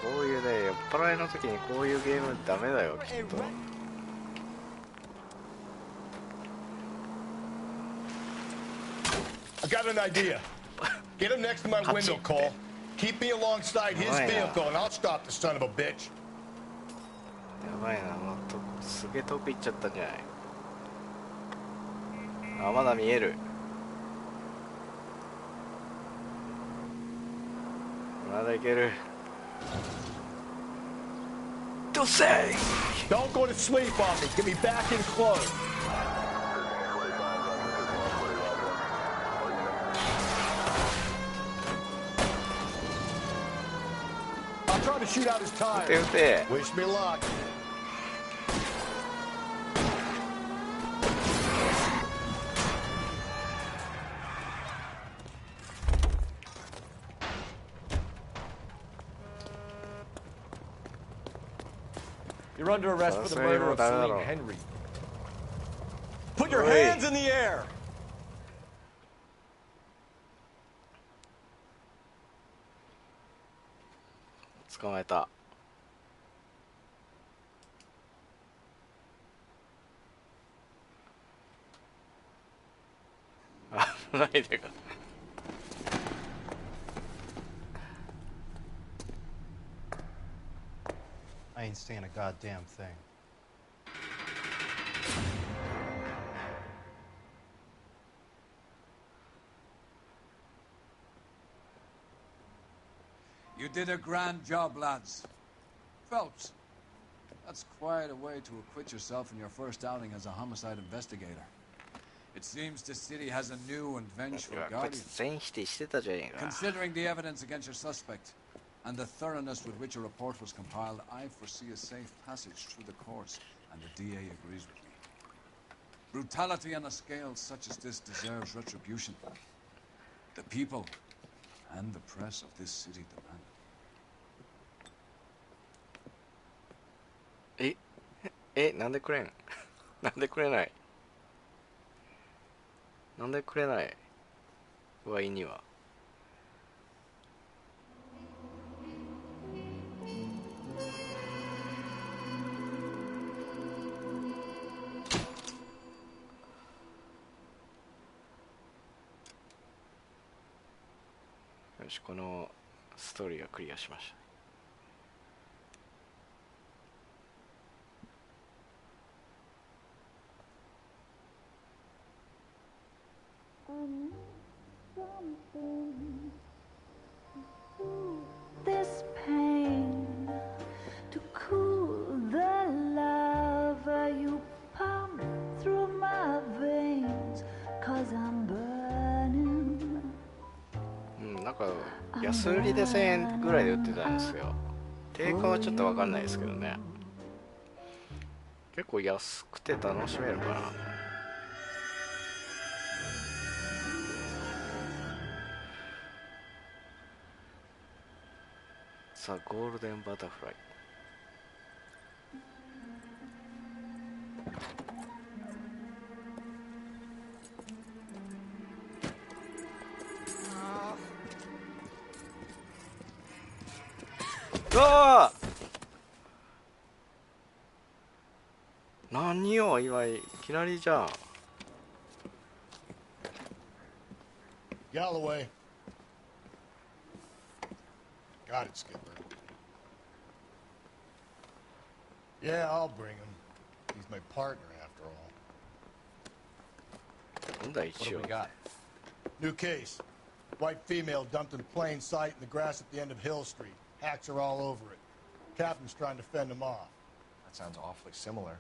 こういうね、酔っ払いの時にこういうゲームダメだよ、きっと。I got an idea. Get him next to my window, Cole. Keep me alongside his vehicle, and I'll stop the son of a bitch. やばいな、もっとすげえ遠く行っちゃったんじゃない？あ、まだ見える。まだいける。どうせ Don't go to sleep on me. Get me back in close. I'll try to shoot out his tires. Wish me luck. You're under arrest for the murder of Celine Henry. Put your hands in the air! 捕まえた。あ、ないでか。I ain't seeing a goddamn thing. You did a grand job, lads. Phelps, that's quite a way to acquit yourself in your first outing as a homicide investigator. It seems the city has a new and vengeful guardian. Considering the evidence against your suspect and the thoroughness with which a report was compiled, I foresee a safe passage through the courts, and the DA agrees with me. Brutality on a scale such as this deserves retribution. The people and the press of this city demand it. なんでくれんなんでくれないなんでくれないワイには。よし、このストーリーがクリアしました。This pain to cool the lava you pump through my veins, 'cause I'm burning. なんか安売りで1000円ぐらいで売ってたんですよ。定価はちょっと分かんないですけどね。結構安くて楽しめるかな。さあ、ゴールデンバタフライ。うわー、何よ今いきなりじゃん。Galloway. Got it, Skipper. Yeah, I'll bring him. He's my partner after all. What do we got? New case. White female dumped in plain sight in the grass at the end of Hill Street. Hacks are all over it. Captain's trying to fend him off. That sounds awfully similar.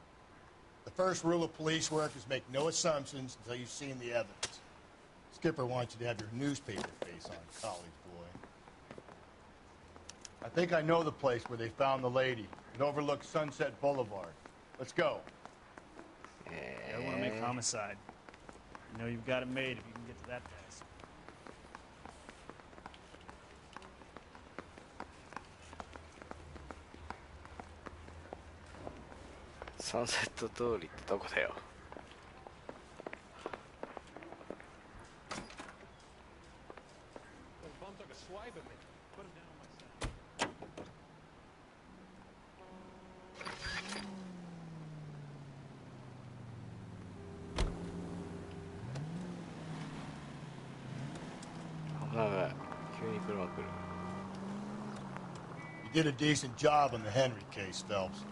The first rule of police work is make no assumptions until you've seen the evidence. Skipper wants you to have your newspaper face on, college boy. I think I know the place where they found the lady. It overlooks Sunset Boulevard. Let's go. I want to make homicide. You know you've got it made if you can get to that task. Sunset 通りってどこだよ。You did a decent job on the Henry case, Phelps.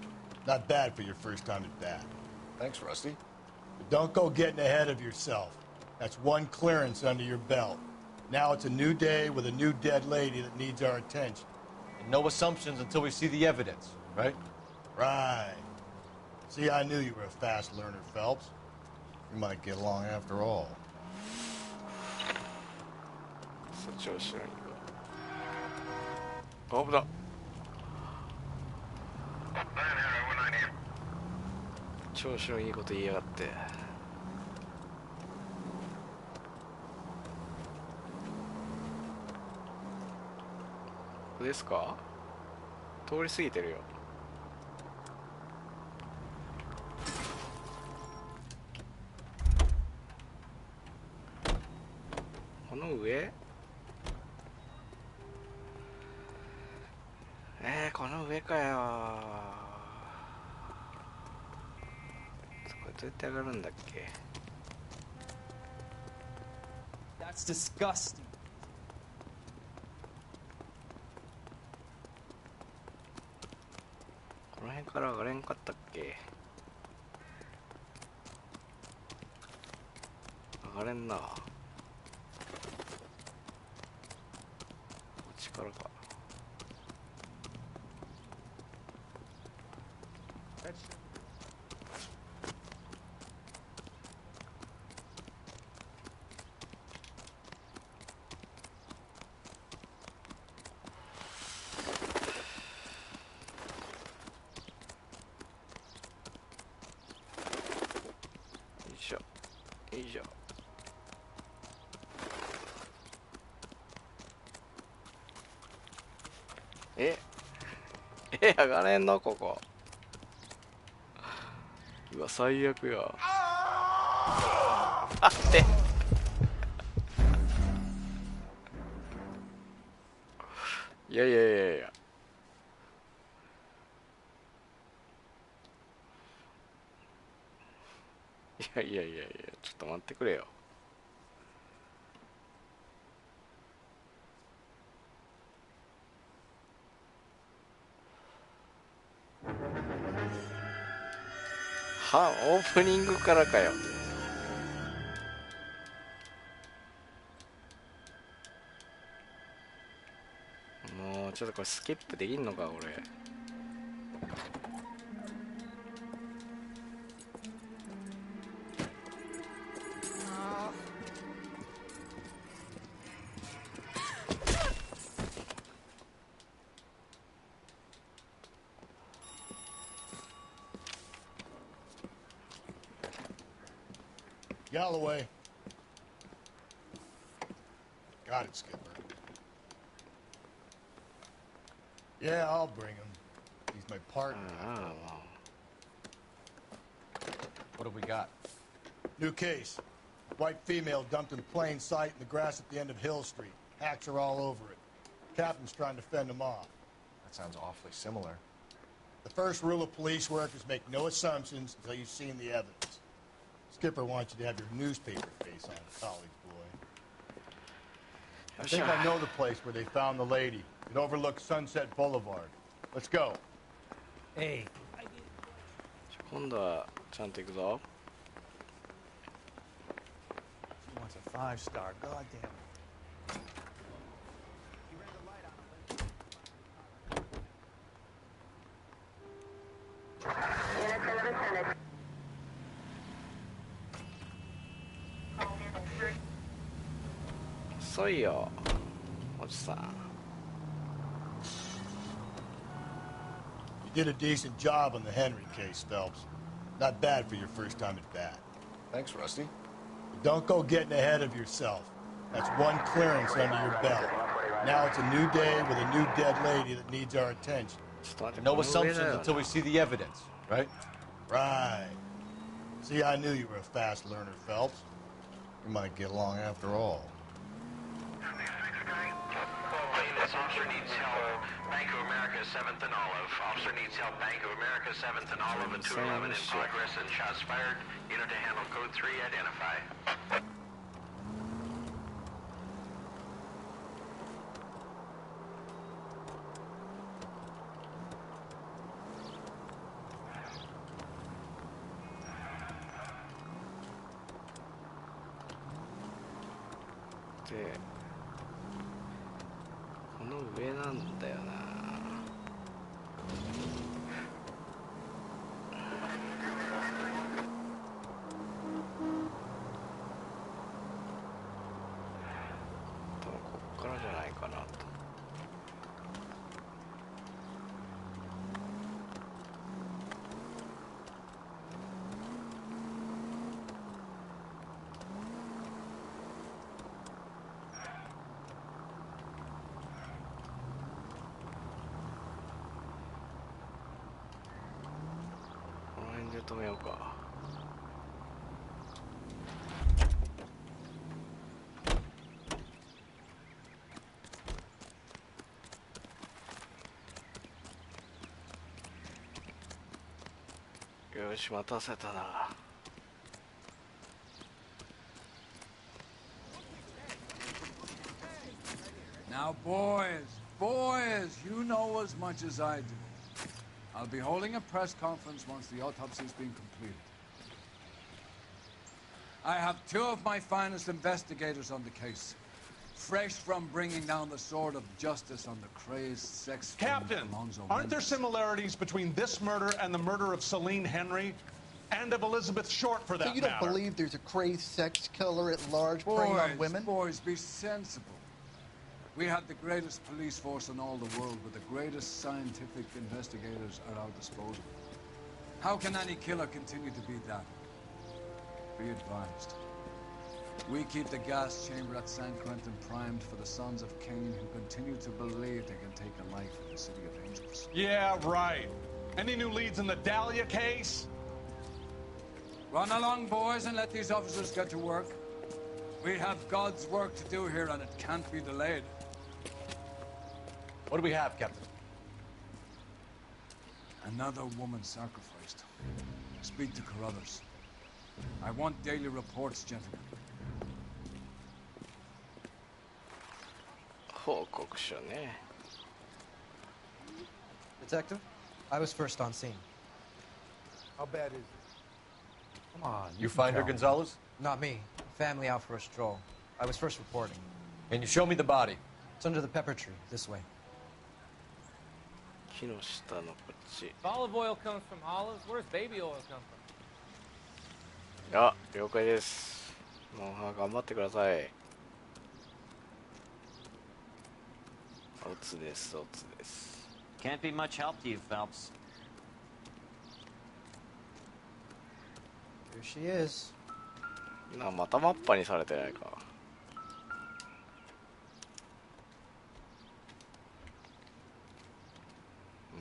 Not bad for your first time at bat. Thanks, Rusty. But don't go getting ahead of yourself. That's one clearance under your belt. Now it's a new day with a new dead lady that needs our attention. And no assumptions until we see the evidence, right? Right. See, I knew you were a fast learner, Phelps. We might get along after all. Hold up. 調子のいいこと言いやがって。ここですか？通り過ぎてるよ。この上？この上かよ。どうやって上がるんだっけ？ That's disgusting. この辺から上がれんかったっけ？上がれんな。こっちからか。上がれんのここ。うわ最悪や。あっていやいやいやいやいやいやいやいやちょっと待ってくれよ。はオープニングからかよ。もうちょっとこれスキップできんのか俺。Galloway. Got it, Skipper. Yeah, I'll bring him. He's my partner. What do we got? New case. White female dumped in plain sight in the grass at the end of Hill Street. Hacks are all over it. Captain's trying to fend him off. That sounds awfully similar. The first rule of police work is make no assumptions until you've seen the evidence. Skipper wants you to have your newspaper face on, college boy. I think I know the place where they found the lady. It overlooks Sunset Boulevard. Let's go. Hey. 今度はちゃんと行くぞ。She wants a 5-star. God damn it.遅いよ、おじさん。You did a decent job on the Henry case, Phelps. Not bad for your first time at bat. Thanks, Rusty. But don't go getting ahead of yourself. That's one clearance under your belt. Now it's a new day with a new dead lady that needs our attention. No assumptions until we see the evidence, right? Right. See, I knew you were a fast learner, Phelps. We might get along after all. Officer needs help. Bank of America, 7th and Olive. Officer needs help. Bank of America, 7th and Olive. A 211 in progress and shots fired. Unit to handle code 3. Identify. Okay. この上なんだよな。多分こっからじゃないかなと。止めようか。よし、待たせたな。Now, boys, you know as much as I do. I'll be holding a press conference once the autopsy's been completed. I have 2 of my finest investigators on the case, fresh from bringing down the sword of justice on the crazed sex Captain, aren't there similarities between this murder and the murder of Celine Henry? And of Elizabeth Short, for that matter. So you don't believe there's a crazed sex killer at large preying on women? Boys, be sensible. We have the greatest police force in all the world, with the greatest scientific investigators at our disposal. How can any killer continue to be that? Be advised. We keep the gas chamber at San Quentin primed for the sons of Cain who continue to believe they can take a life in the City of Angels. Yeah, right. Any new leads in the Dahlia case? Run along, boys, and let these officers get to work. We have God's work to do here, and it can't be delayed. What do we have, Captain? Another woman sacrificed. Speak to Carruthers. I want daily reports, gentlemen. 報告書ね。Detective, I was first on scene. How bad is it? Come on. You find her, Gonzalez? Not me. Family out for a stroll. I was first reporting. Can you show me the body? It's under the pepper tree, this way. 木の下のこっち。Olive oil comes from olives. Where does baby oil come from? あ、了解です。もう頑張ってください。オツです、オツです。Can't be much help to you, Phelps. Here she is. な、またマッパにされてないか。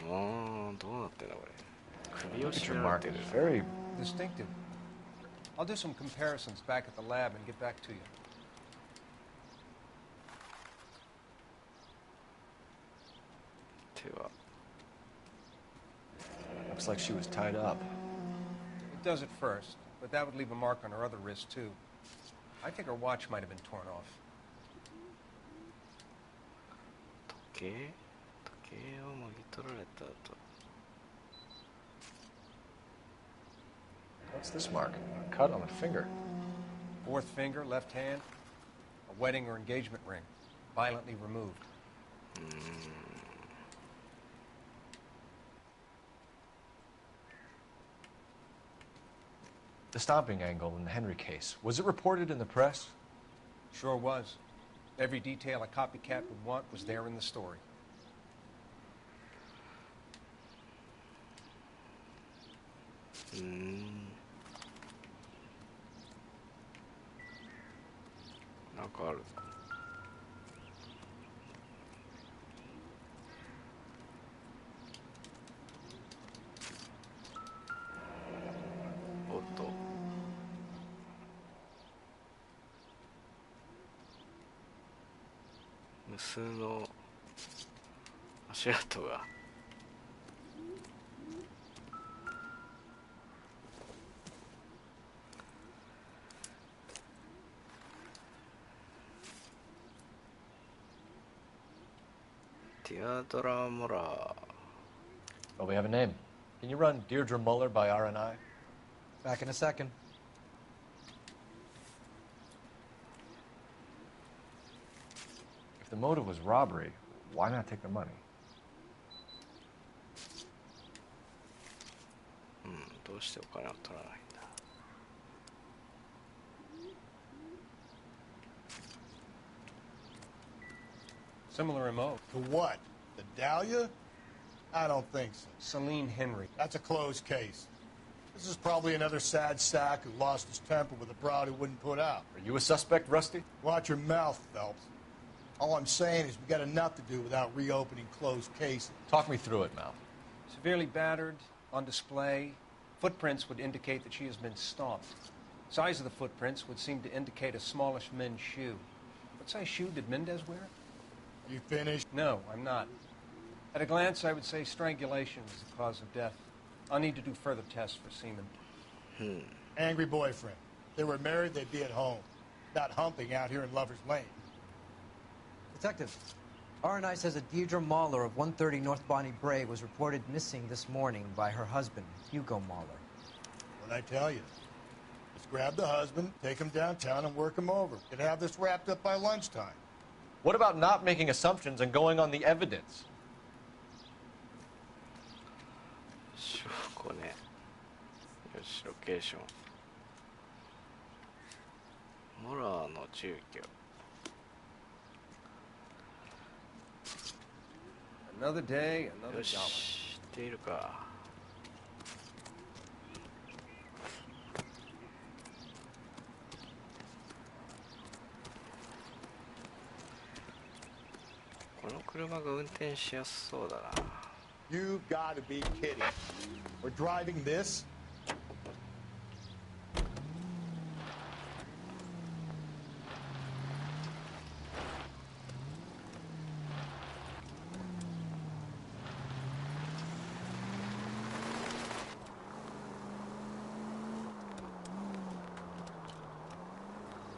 どうなってんだこれ。首を絞められてる。 Very distinctive. I'll do some comparisons back at the lab and get back to you. Looks like she was tied up. It does at first, but that would leave a mark on her other wrist, too. I think her watch might have been torn off. 時計をもぎ取られた後。 What's this mark? A cut on the finger. Fourth finger, left hand. A wedding or engagement ring. Violently removed. The stomping angle in the Henry case. Was it reported in the press? Sure was. Every detail a copycat would want was there in the story. Oh, 無数の足跡が。ティアドラ・モラー。 Oh, we have a name. Can you run Deirdre Muller by R&I? Back in a second. If the motive was robbery, why not take the money? どうしてお金を取らないんだ。 Similar MO. To what? The Dahlia? I don't think so. Celine Henry. That's a closed case. This is probably another sad sack who lost his temper with a broad who wouldn't put out. Are you a suspect, Rusty? Watch your mouth, Phelps. All I'm saying is we got enough to do without reopening closed cases. Talk me through it, Mal. Severely battered, on display. Footprints would indicate that she has been stomped. Size of the footprints would seem to indicate a smallish men's shoe. What size shoe did Mendez wear? You finished? No, I'm not. At a glance, I would say strangulation is the cause of death. I'll need to do further tests for semen. Angry boyfriend. If they were married, they'd be at home. Not humping out here in Lover's Lane. Detective, R&I says a Deirdre Mahler of 130 North Bonnie Bray was reported missing this morning by her husband, Hugo Mahler. What'd I tell you? Let's grab the husband, take him downtown, and work him over. Could have this wrapped up by lunchtime. What about not making assumptions and going on the evidence? 証拠ね。よし、ロケーション。モラーの住居。 Another day, another よし、 dollar. 知っているか。この車が運転しやすそうだな。 You've got to be kidding. We're driving this?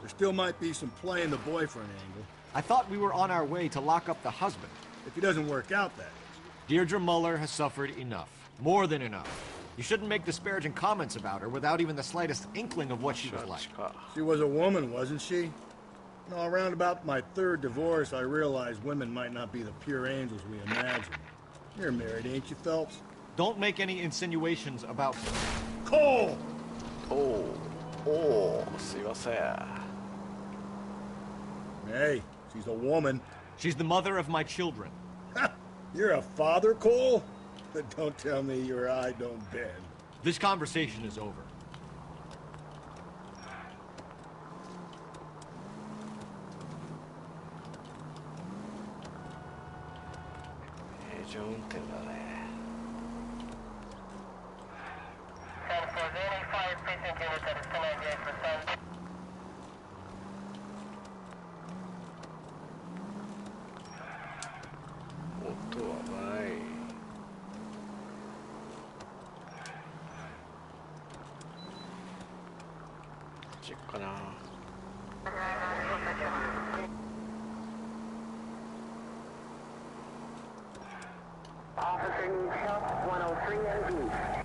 There still might be some play in the boyfriend angle. I thought we were on our way to lock up the husband. If he doesn't work out, that is. Deirdre Muller has suffered enough. More than enough. You shouldn't make disparaging comments about her without even the slightest inkling of what she was like. She was a woman, wasn't she? No, around about my third divorce, I realized women might not be the pure angels we imagine. You're married, ain't you, Phelps? Don't make any insinuations about... Cole! Oh, すいません。 Hey, she's a woman. She's the mother of my children. You're a father, Cole? Don't tell me your eye don't bend. This conversation is over. 常運転だね。音はない。こっちかな。Officer needs help, 103 and east.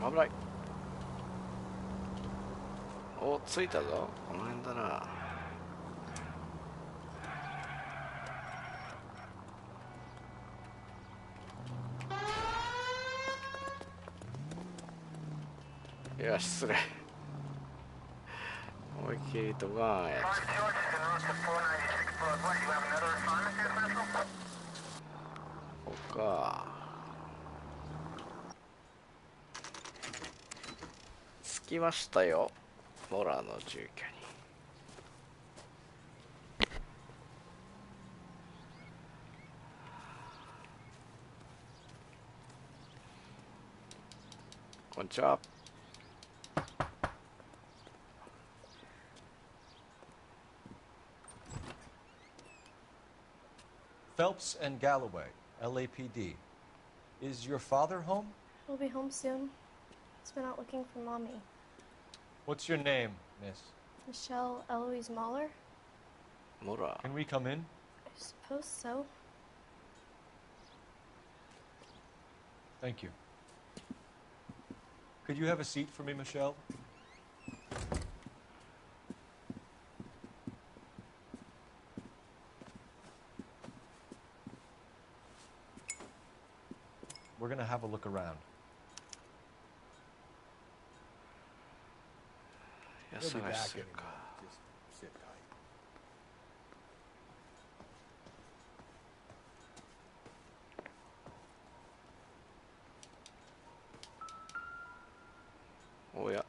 危ない。お、着いたぞ。この辺だな。いや、失礼。思いっきりとがやっちゃった。ここか。着きましたよ、モラの住居に。こんにちは。Phelps and Galloway, LAPD. Is your father home? He'll be home soon. He's been out looking for Mommy. What's your name, miss? Michelle Eloise Mahler? Mora. Can we come in? I suppose so. Thank you. Could you have a seat for me, Michelle? We're gonna have a look around. Yes, He'll be I back see. anyway. Just sit tight. Oh yeah.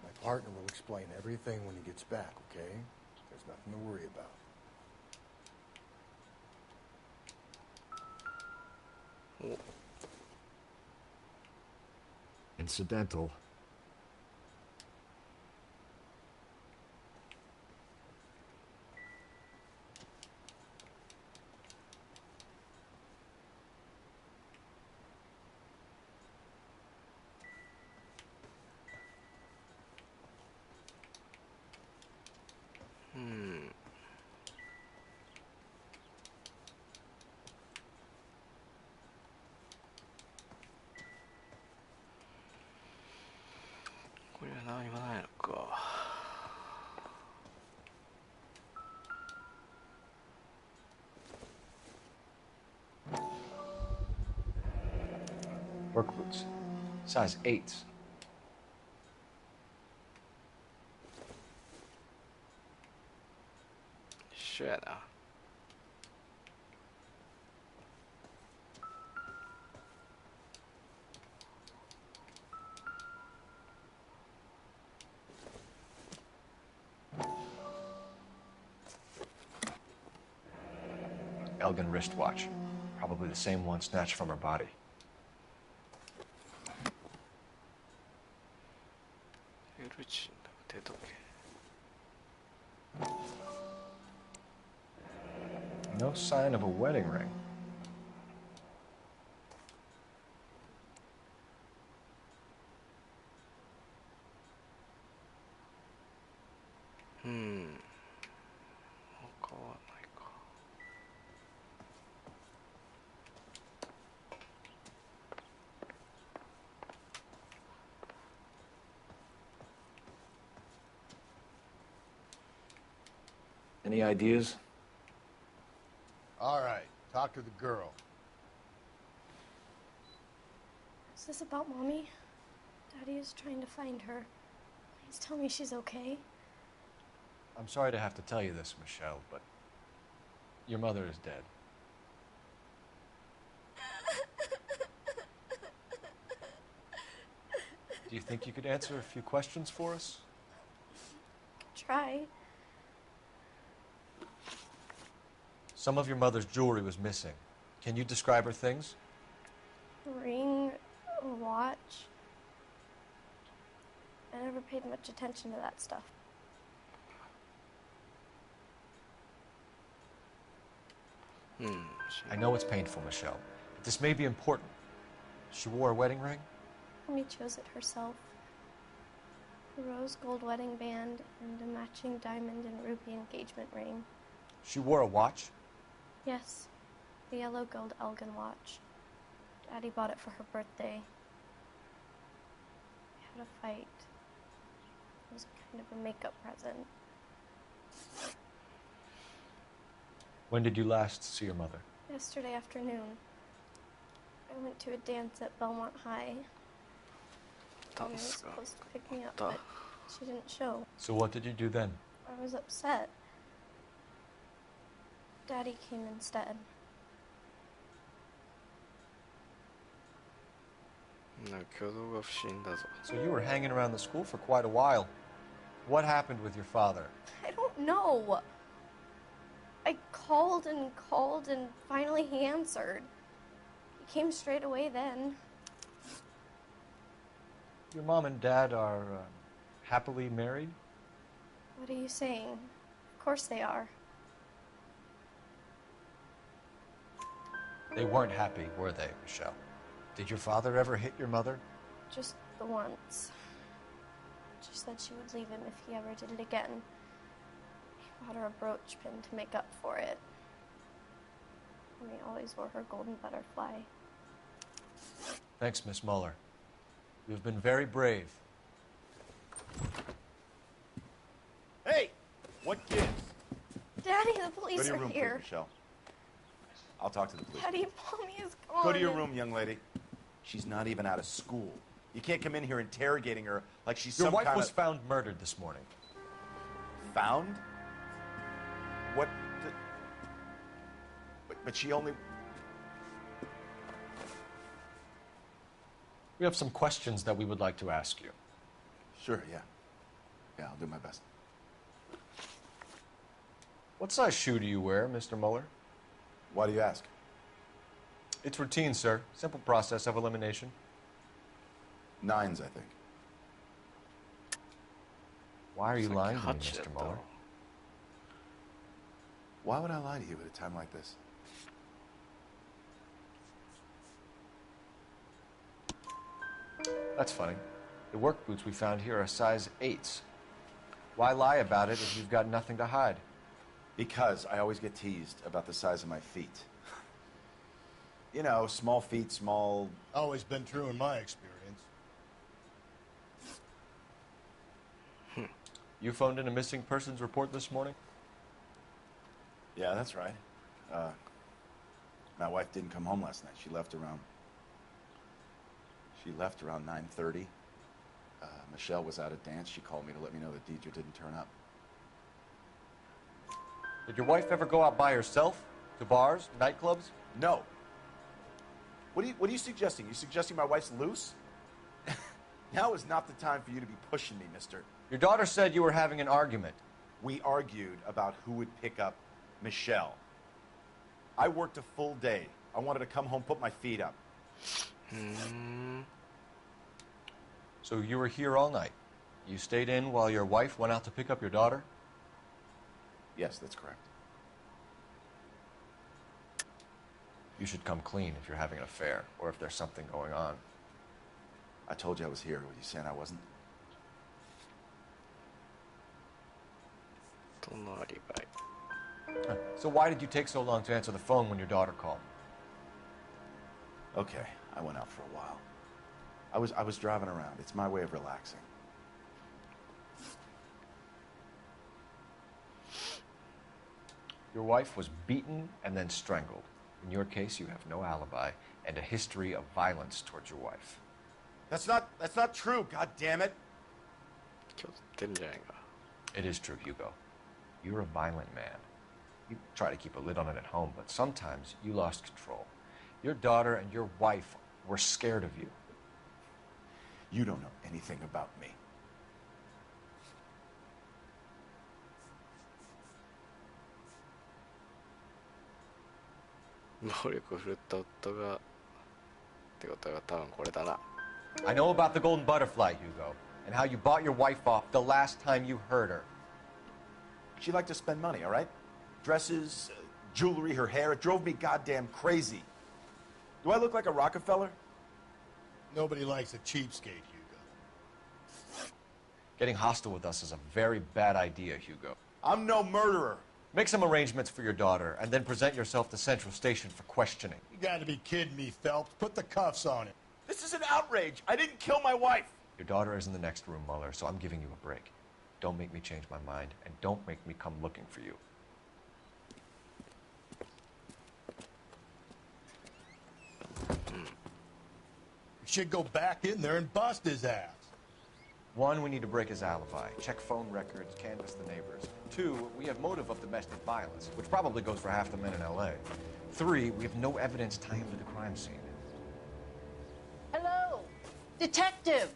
My partner will explain everything when he gets back, okay? There's nothing to worry about. Oh. Incidental. Hmm. これは何もないのか。Work boots. Size 8s. Sure. Elgin wristwatch. Probably the same one snatched from her body. No sign of a wedding ring. Any ideas? All right, talk to the girl. Is this about Mommy? Daddy is trying to find her. Please tell me she's okay. I'm sorry to have to tell you this, Michelle, but your mother is dead. Do you think you could answer a few questions for us? Try. Some of your mother's jewelry was missing. Can you describe her things? A ring, a watch. I never paid much attention to that stuff. I know it's painful, Michelle, but this may be important. She wore a wedding ring? Mommy chose it herself. A rose gold wedding band and a matching diamond and ruby engagement ring. She wore a watch? Yes, the yellow gold Elgin watch. Daddy bought it for her birthday. We had a fight. It was kind of a makeup present. When did you last see your mother? Yesterday afternoon. I went to a dance at Belmont High. Mommy was supposed to pick me up, but she didn't show. So what did you do then? I was upset. Daddy came instead. So you were hanging around the school for quite a while. What happened with your father? I don't know. I called and finally he answered. He came straight away then. Your mom and dad are happily married? What are you saying? Of course they are. They weren't happy, were they, Michelle? Did your father ever hit your mother? Just the once. She said she would leave him if he ever did it again. He bought her a brooch pin to make up for it. Mommy always wore her golden butterfly. Thanks, Miss Muller. You've been very brave. Hey! What gives? Daddy, the police Go to your are room, here. please, Michelle. I'll talk to the police. Daddy, Mommy is gone. Go to your room, young lady. She's not even out of school. You can't come in here interrogating her like she's Your some wife kind was of... found murdered this morning. Found? What the... But she only... We have some questions that we would like to ask you. Sure, yeah. Yeah, I'll do my best. What size shoe do you wear, Mr. Muller? Why do you ask? It's routine, sir. Simple process of elimination. 9s, I think. Why are you lying to me, Mr. Muller? Why would I lie to you at a time like this? That's funny. The work boots we found here are size 8s. Why lie about it if you've got nothing to hide? Because I always get teased about the size of my feet. You know, small feet, small... Always been true in my experience. You phoned in a missing persons report this morning? Yeah, that's right. My wife didn't come home last night. She left around 9:30. Michelle was out at dance. She called me to let me know that Deidre didn't turn up. Did your wife ever go out by herself? To bars, nightclubs? No. What are you suggesting? You suggesting my wife's loose? Now is not the time for you to be pushing me, mister. Your daughter said you were having an argument. We argued about who would pick up Michelle. I worked a full day. I wanted to come home, put my feet up. So you were here all night. You stayed in while your wife went out to pick up your daughter? Yes, that's correct. You should come clean if you're having an affair or if there's something going on. I told you I was here. Were you saying I wasn't? どのアリバイ So why did you take so long to answer the phone when your daughter called? Okay, I went out for a while. I was driving around. It's my way of relaxing. Your wife was beaten and then strangled. In your case, you have no alibi and a history of violence towards your wife. That's not true, god damn it. 今日出るんじゃないか It is true, Hugo. You're a violent man. You try to keep a lid on it at home, but sometimes you lost control. Your daughter and your wife were scared of you. You don't know anything about me. I know about the golden butterfly, Hugo, and how you bought your wife off the last time you heard her. She liked to spend money, all right? Dresses, jewelry, her hair. It drove me goddamn crazy. Do I look like a Rockefeller? Nobody likes a cheapskate, Hugo. Getting hostile with us is a very bad idea, Hugo. I'm no murderer. Make some arrangements for your daughter, and then present yourself to Central Station for questioning. You gotta be kidding me, Phelps. Put the cuffs on him. This is an outrage. I didn't kill my wife. Your daughter is in the next room, Muller, so I'm giving you a break. Don't make me change my mind, and don't make me come looking for you. We should go back in there and bust his ass. One, we need to break his alibi, check phone records, canvass the neighbors. Two, we have motive of domestic violence, which probably goes for half the men in L.A. Three, we have no evidence tying him to the crime scene. Hello, detective.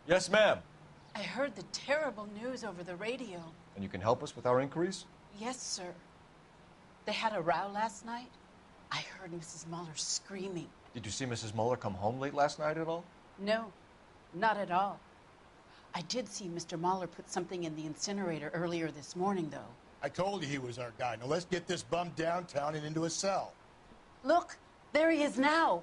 Yes, ma'am. I heard the terrible news over the radio. And you can help us with our inquiries? Yes, sir. They had a row last night. I heard Mrs. Muller screaming. Did you see Mrs. Muller come home late last night at all? No, not at all. I did see Mr. Muller put something in the incinerator earlier this morning, though. I told you he was our guy. Now let's get this bum downtown and into a cell. Look, there he is now.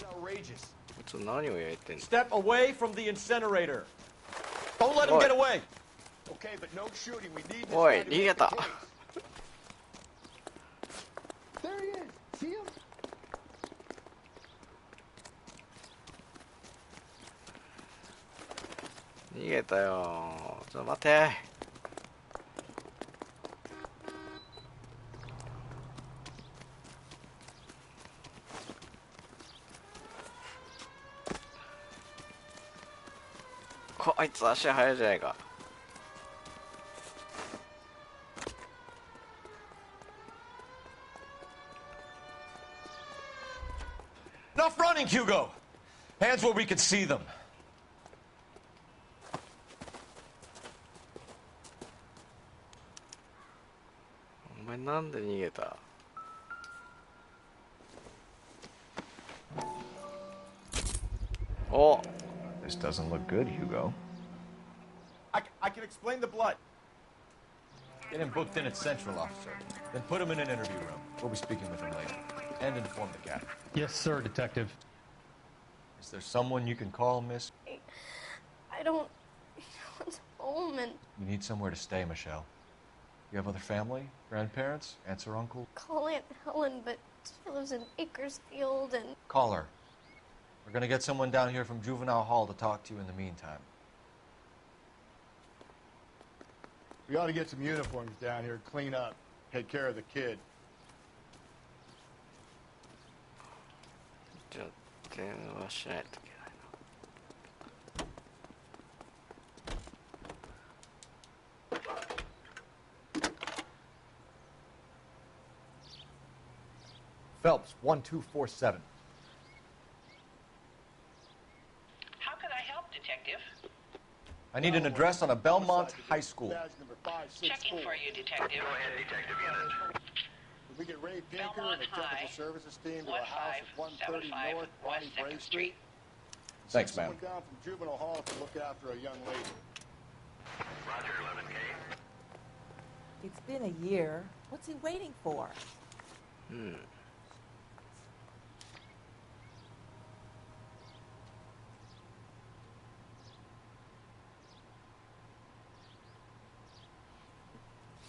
Outrageous. Step away from the incinerator. Don't let him get away. Okay, but no shooting. We need this. おい、逃げた There he is. See him? 逃げたよちょっと待てこいつ足速いじゃないか Enough running, Hugo! Hands where we can see them. お前なんで逃げた Oh, this doesn't look good, Hugo. I can explain the blood. Get him booked in at Central, officer. Then put him in an interview room. We'll be speaking with him later. And inform the captain. Yes, sir, detective. Is there someone you can call, miss? I don't want home and You need somewhere to stay, Michelle. You have other family? Grandparents? Aunts or uncle? call Aunt Helen, but she lives in Bakersfield and Call her. We're gonna get someone down here from Juvenile Hall to talk to you in the meantime. We ought to get some uniforms down here, clean up, take care of the kid. じゃあ電話しないといけないな Phelps, 1247. How can I help, Detective? I need an address on a Belmont High School. Checking for you, Detective. Go ahead, Detective Unit. we get Ray Pinker and the technical services team to a house at 130 North Bonnie Bray Street? Thanks, Send ma'am. someone down from juvenile hall to look after a young lady. Roger, 11K. It's been a year. What's he waiting for?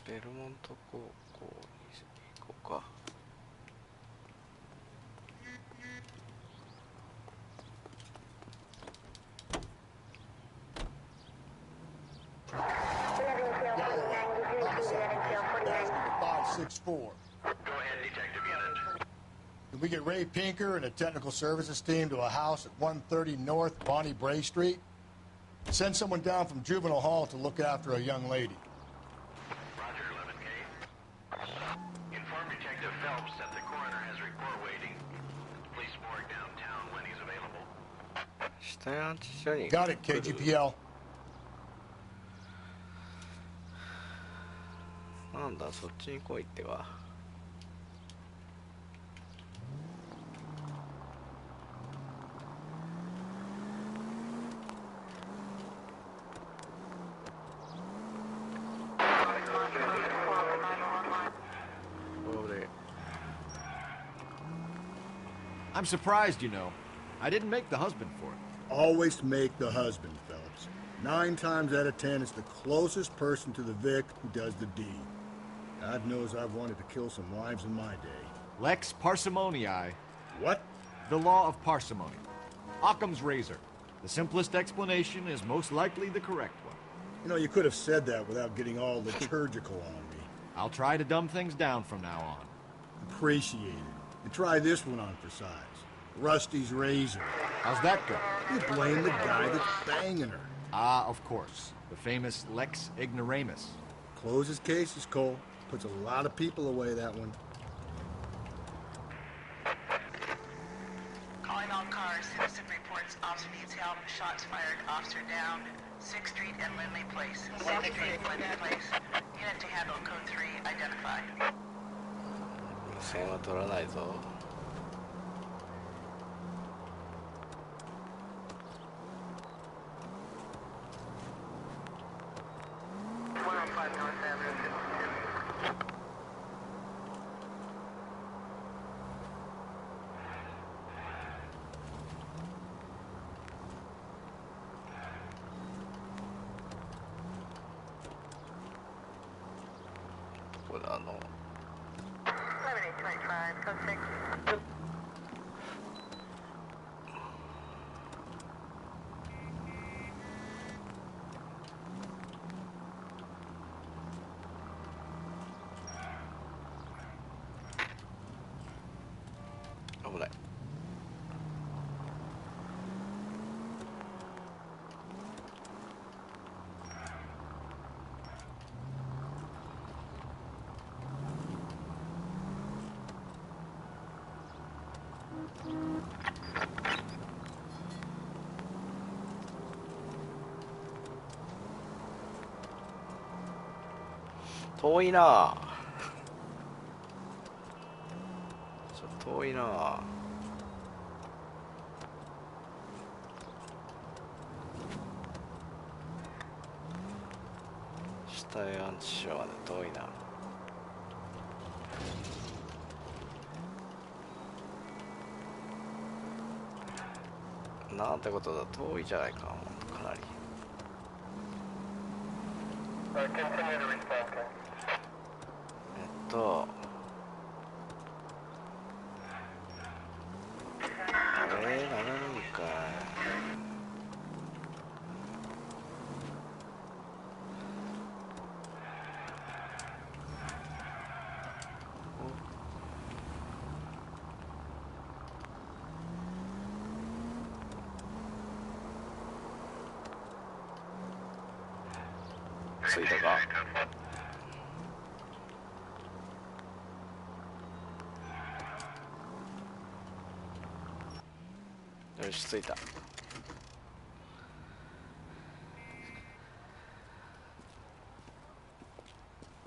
ベルモント高校に行こうか。Go ahead, Detective Unit. Can we get Ray Pinker and the technical services team to a house at 130 North Bonnie Bray Street? Send someone down from juvenile hall to look after a young lady. Roger, 11K. Inform Detective Phelps that the coroner has report waiting. Police morgue downtown when he's available. 死体安置所に Got it, KGPL. なんだ、そっちに来いってか。I'm surprised, you know. I didn't make the husband for it. Always make the husband, Phelps. 9 times out of 10, it's the closest person to the Vic who does the deed. God knows I've wanted to kill some wives in my day. Lex parsimoniae. What? The law of parsimony. Occam's razor. The simplest explanation is most likely the correct one. You know, you could have said that without getting all liturgical on me. I'll try to dumb things down from now on. Appreciate it. And try this one on for size. Rusty's razor. How's that go? You blame the guy that's banging her. Ah, of course. The famous Lex ignoramus. Closes cases, Cole. Puts a lot of people away, that one. Calling all cars. Citizen reports officer needs help. Shots fired. Officer down. 6th Street and Lindley Place. 6th Street, Lindley Place. Unit to handle. Code 3. Identify. 線は取らないぞ。これ危ない。遠いな。ちょっと遠いな。死体安置所まで遠いな。なんてことだ、遠いじゃないか、かなり。なれるんかい。着いたか。よし、着いた。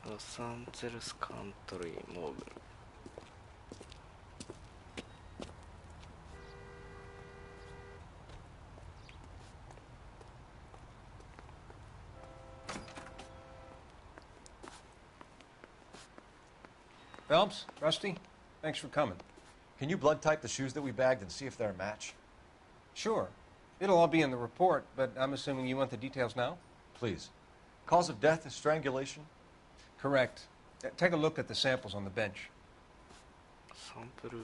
ロサンゼルスカントリーモーグル。Phelps, Rusty, thanks for coming. Can you blood type the shoes that we bagged and see if they're a match? Sure. It'll all be in the report, but I'm assuming you want the details now? Please. Cause of death is strangulation? Correct. Take a look at the samples on the bench. Sample.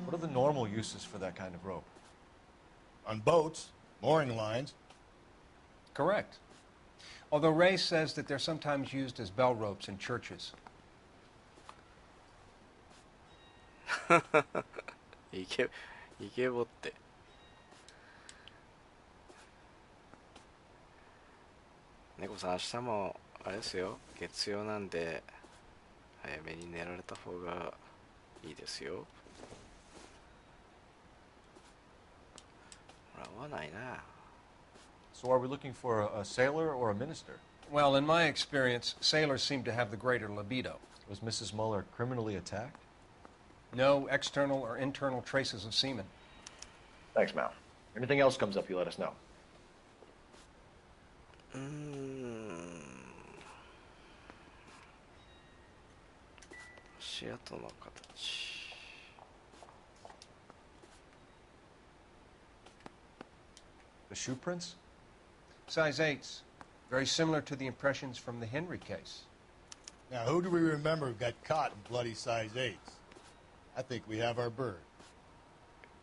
What are the normal uses for that kind of rope? On boats, mooring lines. Correct. Although Ray says that they're sometimes used as bell ropes in churches. イケボって。猫さん、明日もあれですよ、月曜なんで早めに寝られた方がいいですよ。ほら、合わないな。So are we looking for a sailor or a minister? Well, in my experience, sailors seem to have the greater libido. Was Mrs. Muller criminally attacked? No external or internal traces of semen. Thanks, Mal. Anything else comes up, you let us know. 足跡の形。The shoe prints? Size 8s. Very similar to the impressions from the Henry case. Now, who do we remember who got caught in bloody size 8s? I think we have our bird.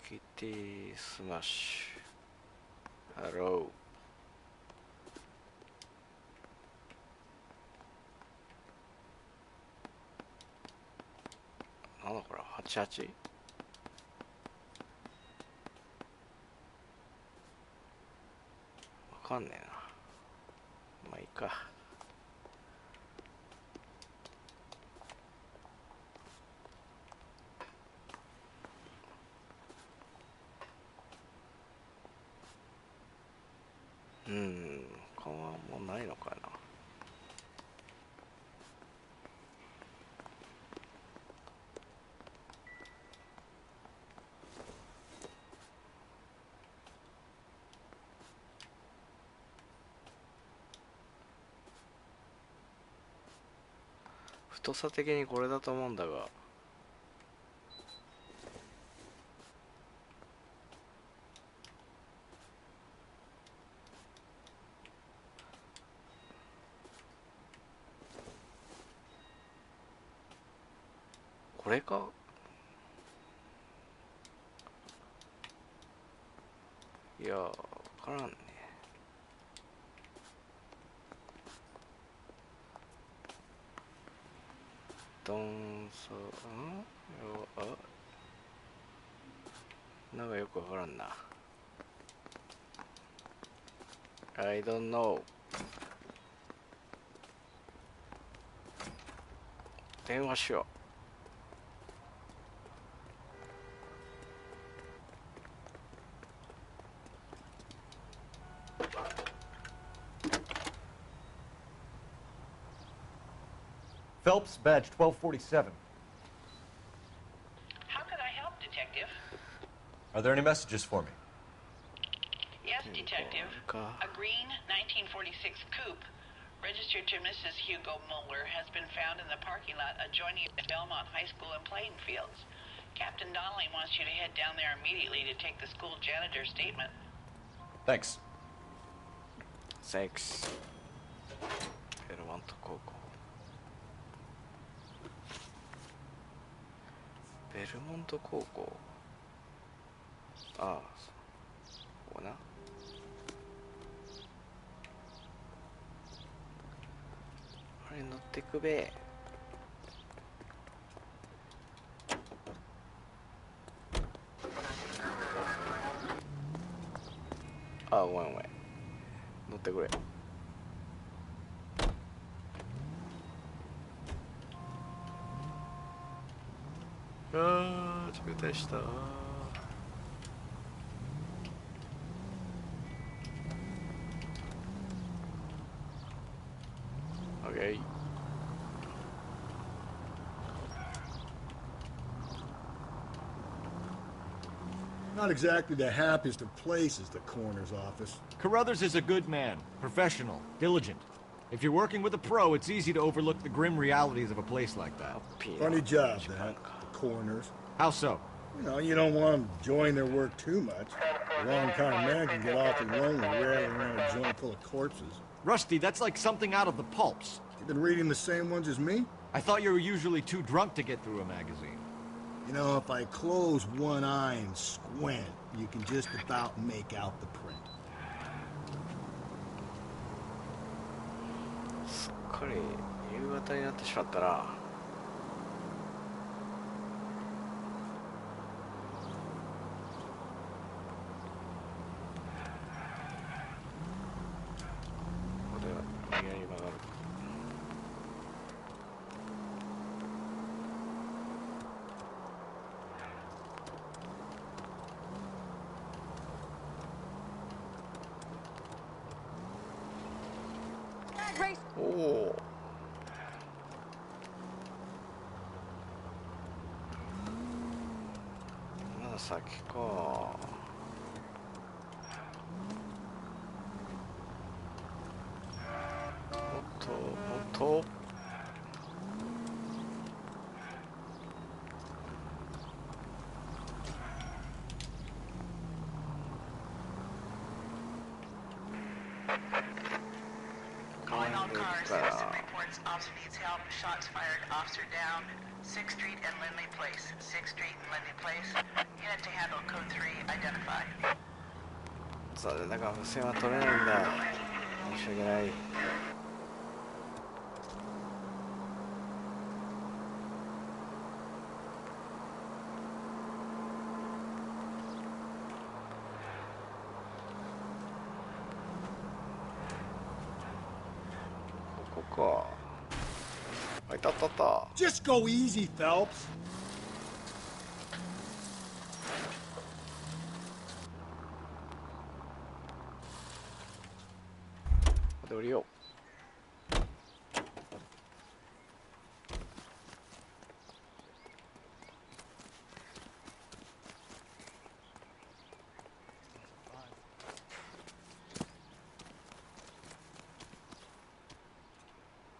Kitty Smash. Hello. What is this? 88? わかんねえな。まあいいか。他はもうないのかな。太さ的にこれだと思うんだが。これか。いや、わからんね。ドンソなんかよくわからんな。I don't know。電話しよう。Phelps, badge 1247. How could I help, Detective? Are there any messages for me? Yes, Detective. A green 1946 coupe registered to Mrs. Hugo Muller has been found in the parking lot adjoining Belmont High School and playing fields. Captain Donnelly wants you to head down there immediately to take the school janitor's statement. Thanks. Thanks. Belmont 高校。ベルモント高校。ああ、ここな。あれ乗ってくべ。あ、ごめんごめん。乗ってくれ。あでした。OK。Not exactly the happiest of places, the coroner's office. Carruthers is a good man, professional, diligent. If you're working with a pro, it's easy to overlook the grim realities of a place like that. Funny job, that. The coroner's. How so? You know, you don't want them enjoying their work too much. The wrong kind of man can get awfully lonely rattling around a joint full of corpses. Rusty, that's like something out of the pulps. You been reading the same ones as me? I thought you were usually too drunk to get through a magazine. You know, if I close one eye and squint, you can just about make out the print. すっかり夕方になってしまったな。ここでは右に曲がる。おお。まだ先か。おっとおっと。Calling all cars. Innocent reports. Officer needs help. Shots fired. Officer down. 6th Street and Lindley Place. 6th Street and Lindley Place. Unit to handle code 3. Identify. そうだ、だから無線は取れないんだ。申し訳ない。ここか。あ、いたったった。Just go easy, Phelps. ここで降りよう。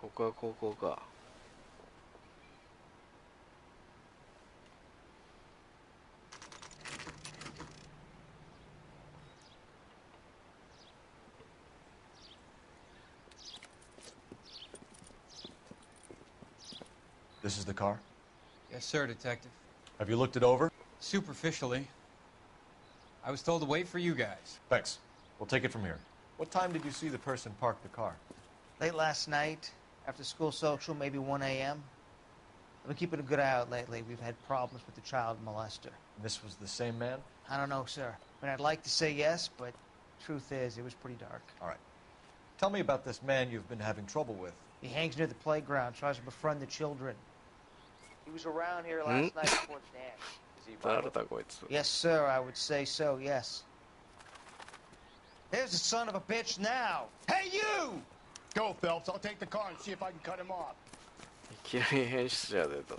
ここは高校か。This is the car? Yes, sir, Detective. Have you looked it over? Superficially. I was told to wait for you guys. Thanks. We'll take it from here. What time did you see the person park the car? Late last night, after school social, maybe 1 a.m. I've been keeping a good eye out lately. We've had problems with the child molester. This was the same man? I don't know, sir. I mean, I'd like to say yes, but truth is, it was pretty dark. All right. Tell me about this man you've been having trouble with. He hangs near the playground, tries to befriend the children. He was around here last night before the dance. Is he violent? Yes, sir, I would say so, yes. There's the son of a bitch now. Hey, you! Go, Phelps. I'll take the car and see if I can cut him off. いきなり変質者出た。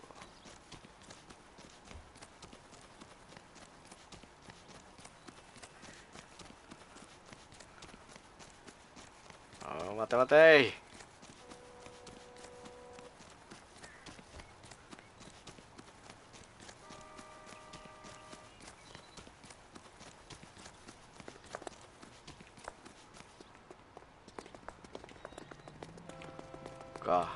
ああ、待て待て。か。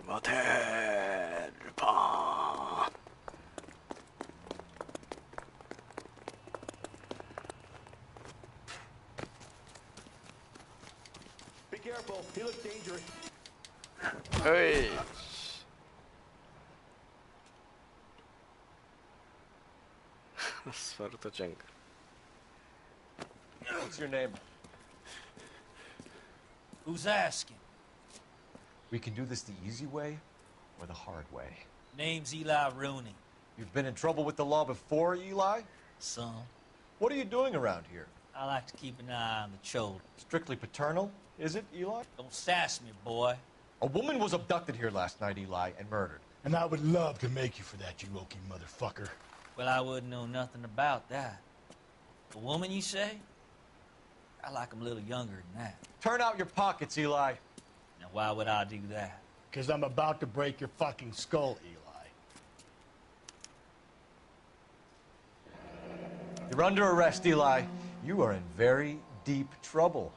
待てー、ルパーン。Be careful. He looks dangerous. はい。アスファルトジャングル。What's your name? Who's asking? We can do this the easy way or the hard way. Name's Eli Rooney. You've been in trouble with the law before, Eli? Some. What are you doing around here? I like to keep an eye on the children. Strictly paternal, is it, Eli? Don't sass me, boy. A woman was abducted here last night, Eli, and murdered. And I would love to make you for that, you Okie motherfucker. Well, I wouldn't know nothing about that. A woman, you say? I like 'em a little younger than that. Turn out your pockets, Eli. Now, why would I do that? Because I'm about to break your fucking skull, Eli. You're under arrest, Eli. You are in very deep trouble.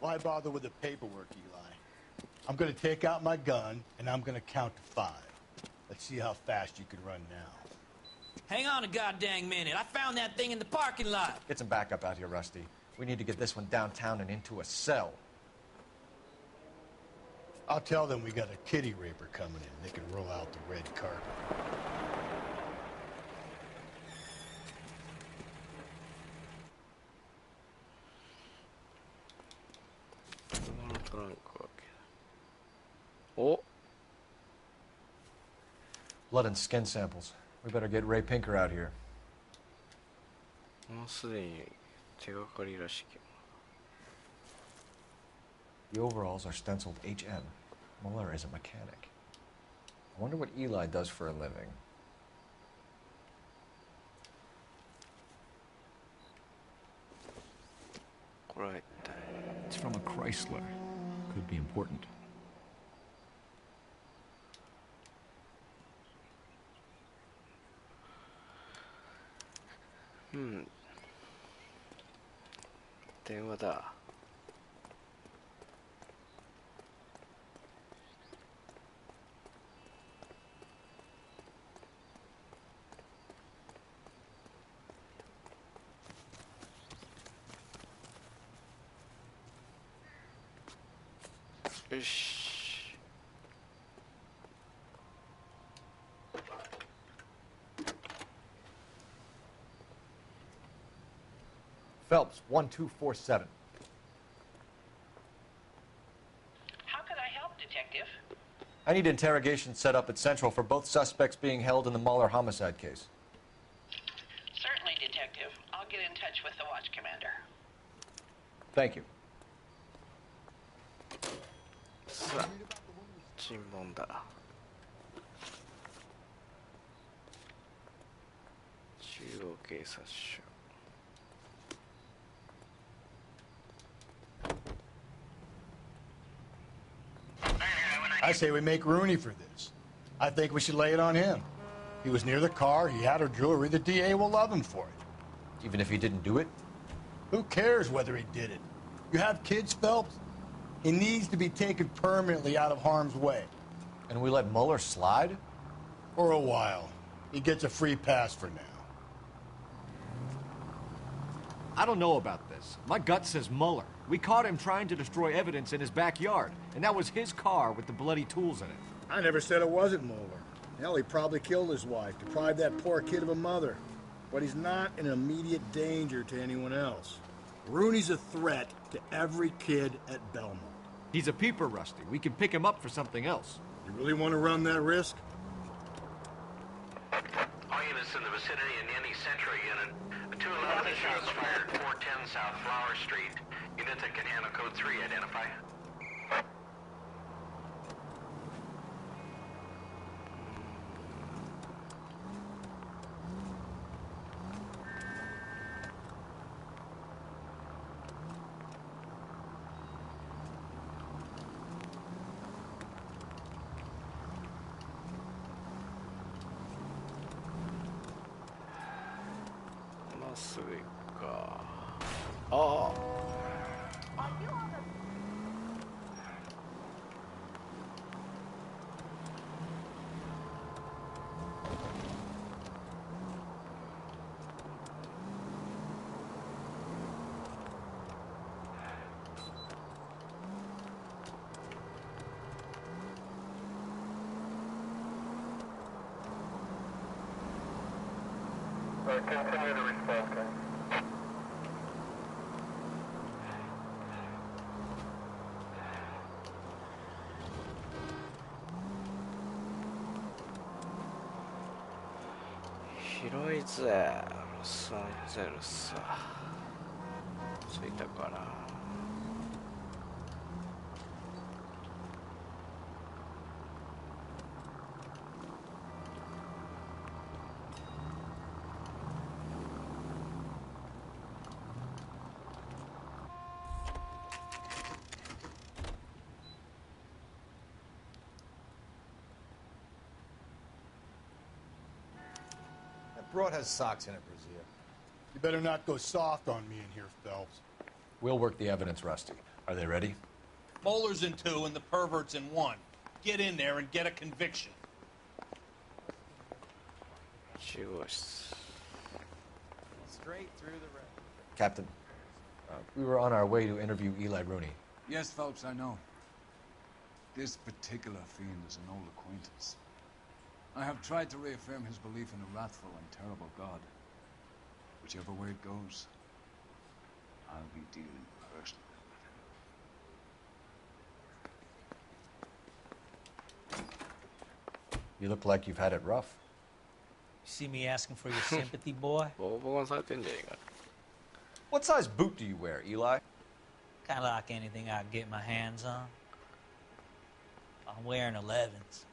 Why bother with the paperwork, Eli? I'm going to take out my gun, and I'm going to count to 5. Let's see how fast you can run now. Hang on a goddamn minute. I found that thing in the parking lot. Get some backup out here, Rusty. We need to get this one downtown and into a cell. I'll tell them we got a kitty raper coming in. They can roll out the red carpet. Oh. Blood and skin samples. We better get Ray Pinker out here. もうすでに手がかりらしき。 The overalls are stenciled HM. Mueller is a mechanic. I wonder what Eli does for a living. Right. It's from a Chrysler. Could be important. Hmm. 電話だ。よし。 Phelps, 1247. How can I help, Detective? I need interrogation set up at Central for both suspects being held in the Mueller homicide case. Certainly, Detective. I'll get in touch with the watch commander. Thank you. さあ、尋問だ。中央警察署。 I say we make Rooney for this. I think we should lay it on him. He was near the car, he had her jewelry, the DA will love him for it. Even if he didn't do it? Who cares whether he did it? You have kids, Phelps? He needs to be taken permanently out of harm's way. And we let Mueller slide? For a while. He gets a free pass for now. I don't know about this. My gut says Mueller. We caught him trying to destroy evidence in his backyard, and that was his car with the bloody tools in it. I never said it wasn't Mueller. Hell, he probably killed his wife, deprived that poor kid of a mother. But he's not an immediate danger to anyone else. Rooney's a threat to every kid at Belmont. He's a peeper, Rusty. We can pick him up for something else. You really want to run that risk? All units in the vicinity in any Central unit. 211 shots fired, 410 South Flower Street. Unit that can handle code 3, identify. Continue to respond, okay?広いぜロサンゼルス。着いたかな。Broad has socks in it, Brazier. You better not go soft on me in here, Phelps. We'll work the evidence, Rusty. Are they ready? Moeller's in 2 and the pervert's in 1. Get in there and get a conviction. Straight through the red. Captain, we were on our way to interview Eli Rooney. Yes, Phelps, I know. This particular fiend is an old acquaintance. I have tried to reaffirm his belief in a wrathful and terrible God. Whichever way it goes, I'll be dealing personally with him. You look like you've had it rough. You see me asking for your sympathy, boy? What size boot do you wear, Eli? Kind of like anything I can get my hands on. I'm wearing 11s.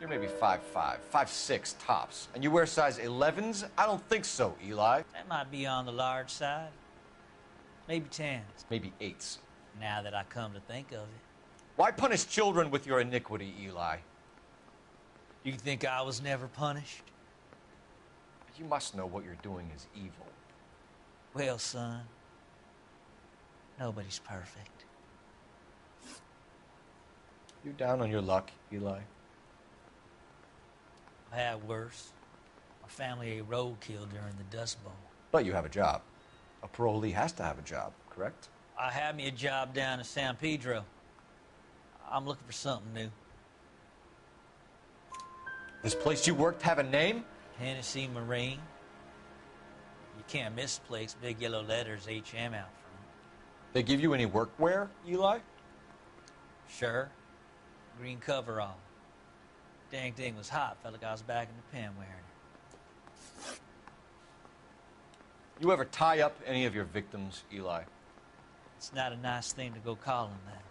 You're maybe 5'5", 5'6" tops. And you wear size 11s? I don't think so, Eli. That might be on the large side. Maybe 10s. Maybe 8s. Now that I come to think of it. Why punish children with your iniquity, Eli? You think I was never punished? You must know what you're doing is evil. Well, son, nobody's perfect. You down on your luck, Eli? I've had worse. My family ate roadkill during the Dust Bowl. But you have a job. A parolee has to have a job, correct? I had me a job down in San Pedro. I'm looking for something new. This place you worked have a name? Hennessy Marine. You can't misplace big yellow letters HM out front. They give you any workwear, Eli? Sure. Green coverall. Dang thing was hot. Felt like I was back in the pen wearing it. You ever tie up any of your victims, Eli? It's not a nice thing to go call them that.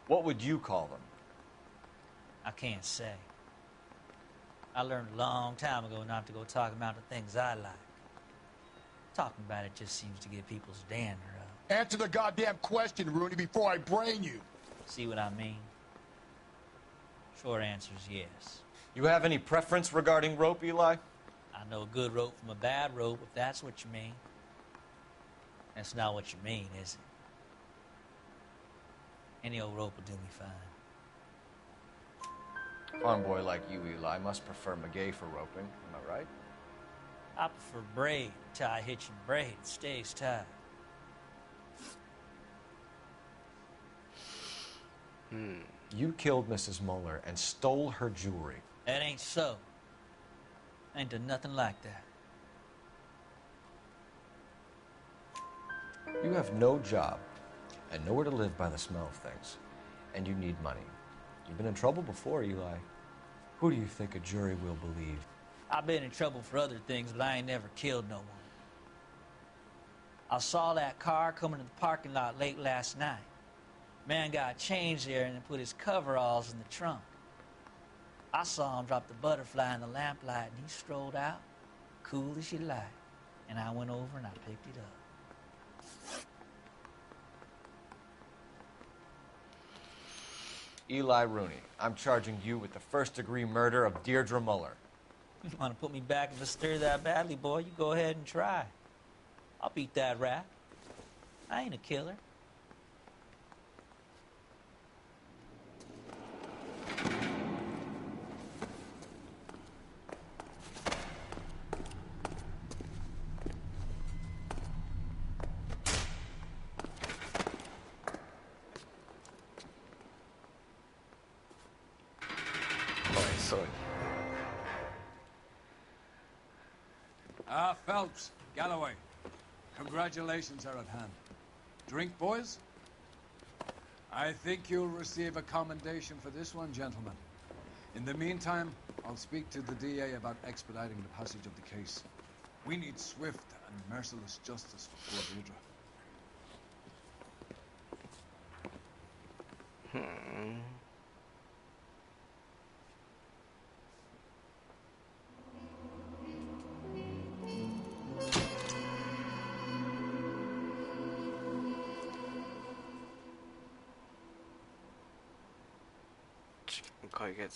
What would you call them? I can't say. I learned a long time ago not to go talking about the things I like. Talking about it just seems to get people's dander up. Answer the goddamn question, Rooney, before I brain you. See what I mean? Short answer is yes. You have any preference regarding rope, Eli? I know a good rope from a bad rope, if that's what you mean. That's not what you mean, is it? Any old rope will do me fine. Farm boy like you, Eli, must prefer Magay for roping. Am I right? I prefer braid, tie, hitch, and braid. It stays tied. You killed Mrs. Moeller and stole her jewelry. That ain't so. I ain't done nothing like that. You have no job and nowhere to live by the smell of things. And you need money. You've been in trouble before, Eli. Who do you think a jury will believe? I've been in trouble for other things, but I ain't never killed no one. I saw that car coming to the parking lot late last night. Man got changed there and then put his coveralls in the trunk. I saw him drop the butterfly in the lamplight and he strolled out, cool as you like. And I went over and I picked it up. Eli Rooney, I'm charging you with the first-degree murder of Deirdre Muller. You want to put me back in the stir that badly, boy? You go ahead and try. I'll beat that rap. I ain't a killer. Ah, Phelps, Galloway. Congratulations are at hand. Drink, boys? I think you'll receive a commendation for this one, gentlemen. In the meantime, I'll speak to the DA about expediting the passage of the case. We need swift and merciless justice for poor Deirdre.解決。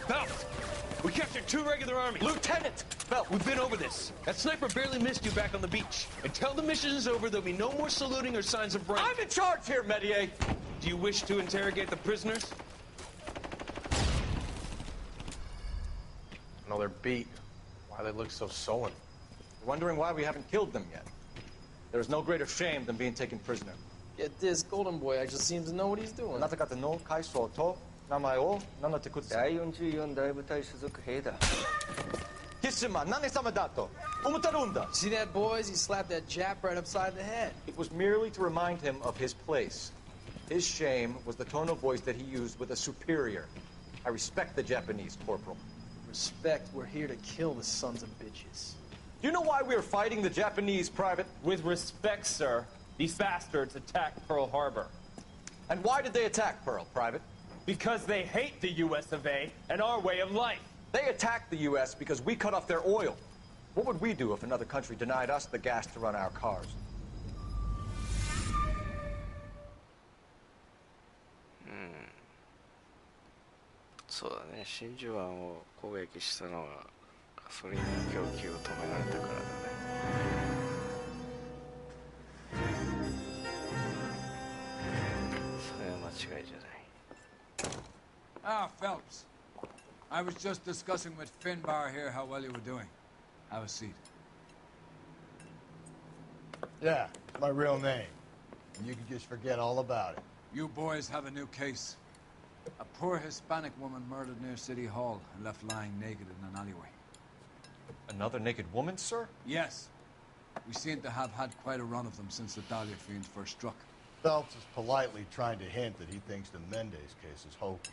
Phelps! We captured 2 regular armies. Lieutenant! Phelps, we've been over this. That sniper barely missed you back on the beach. Until the mission is over, there'll be no more saluting or signs of rank. I'm in charge here, Medier! Do you wish to interrogate the prisoners? No, they're beat. Why they look so sullen? Wondering why we haven't killed them yet. There's no greater shame than being taken prisoner. Get this, Golden Boy actually seems to know what he's doing. あなた方の階層と名前を名乗ってください。第44大部隊所属兵だ。キスマ何様だと思ってるんだ。See that, boys? He slapped that Jap right upside the head. It was merely to remind him of his place. His shame was the tone of voice that he used with a superior. I respect the Japanese, Corporal. Respect, we're here to kill the sons of bitches. Do you know why we're fighting the Japanese, Private? With respect, sir, these bastards attacked Pearl Harbor. And why did they attack Pearl, Private? Because they hate the US of A and our way of life. They attacked the US because we cut off their oil. What would we do if another country denied us the gas to run our cars? Hmm. そうだね、真珠湾を攻撃したのはガソリンの供給を止められたからだね。それは間違いじゃない。Ah, Phelps. I was just discussing with Finbar here how well you were doing. Have a seat. Yeah, it's my real name. And you can just forget all about it. You boys have a new case. A poor Hispanic woman murdered near City Hall and left lying naked in an alleyway. Another naked woman, sir? Yes. We seem to have had quite a run of them since the Dahlia fiends first struck. Phelps is politely trying to hint that he thinks the Mendez case is hokey.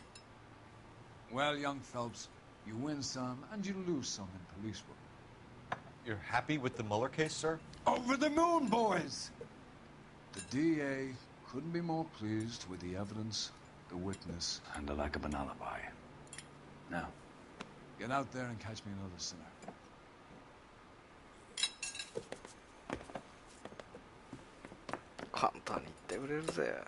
Well, young Phelps, you win some and you lose some in police work. You're happy with the Mueller case, sir? Over the moon, boys! The DA couldn't be more pleased with the evidence, the witness, and the lack of an alibi. Now, get out there and catch me another sinner. 簡単に言ってくれるぜ。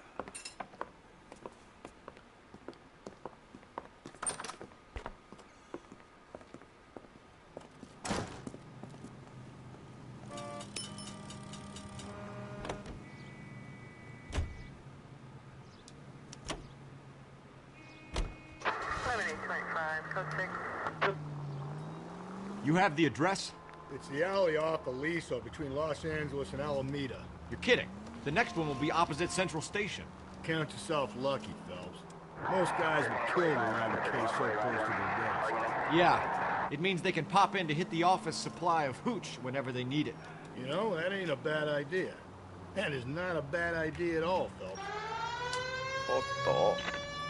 You have the address? It's the alley off Aliso between Los Angeles and Alameda. You're kidding. The next one will be opposite Central Station. Count yourself lucky, Phelps. Most guys would kill you around a case so close to their desk. Yeah, it means they can pop in to hit the office supply of hooch whenever they need it. You know, that ain't a bad idea. That is not a bad idea at all, Phelps. Otto.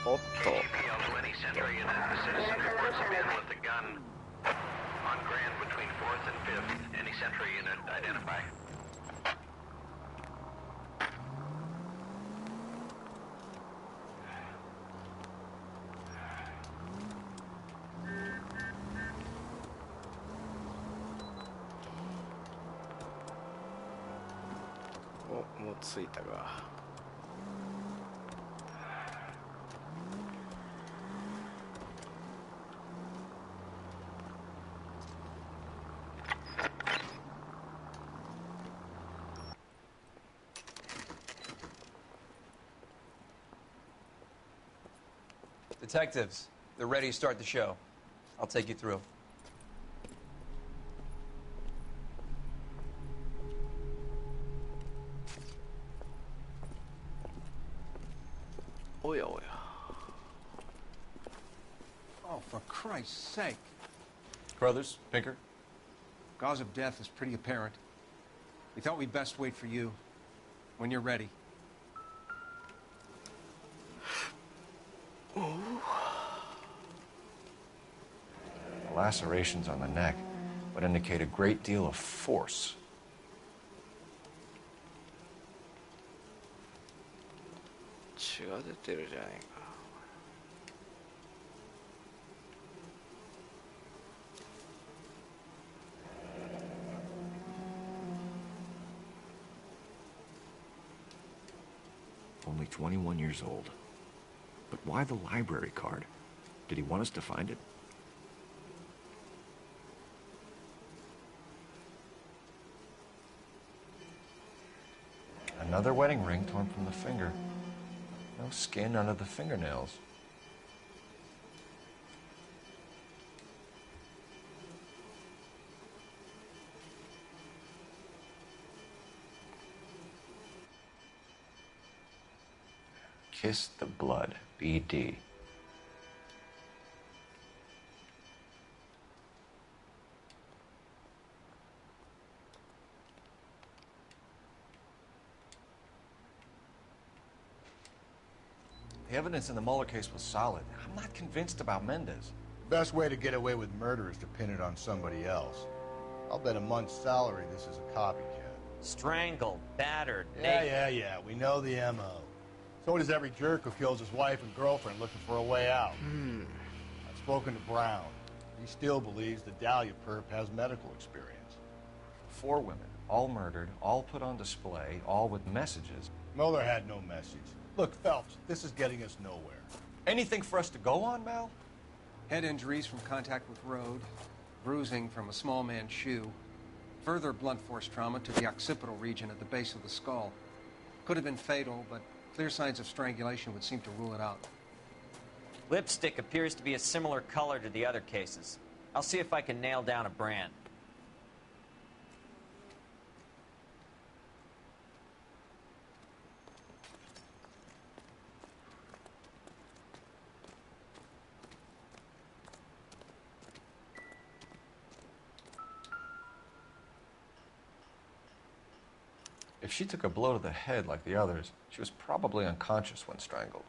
APL 20 Central Unit. The citizen reports a man with a gun on Grand between 4th and 5th. Any Central Unit identify? Oh, もう着いたが。Detectives, they're ready to start the show. I'll take you through. おやおや。 Oh, for Christ's sake. Brothers, Pinker? Cause of death is pretty apparent. We thought we'd best wait for you. When you're ready. The lacerations on the neck would indicate a great deal of force. Only 21 years old. But why the library card? Did he want us to find it? Another wedding ring torn from the finger. No skin under the fingernails. Kiss the blood, BD. The evidence in the Mueller case was solid. I'm not convinced about Mendez. Best way to get away with murder is to pin it on somebody else. I'll bet a month's salary this is a copycat. Strangled, battered, Yeah. We know the M.O. So does every jerk who kills his wife and girlfriend looking for a way out. I've spoken to Brown. He still believes the Dahlia perp has medical experience. 4 women, all murdered, all put on display, all with messages. Mueller had no message. Look, Phelps, this is getting us nowhere. Anything for us to go on, Mal? Head injuries from contact with road, bruising from a small man's shoe, further blunt force trauma to the occipital region at the base of the skull. Could have been fatal, but clear signs of strangulation would seem to rule it out. Lipstick appears to be a similar color to the other cases. I'll see if I can nail down a brand. If she took a blow to the head like the others, she was probably unconscious when strangled.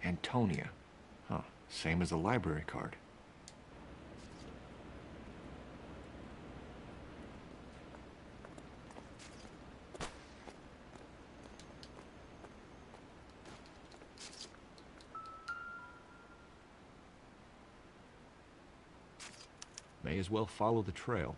Antonia. Huh. Same as the library card. May as well follow the trail.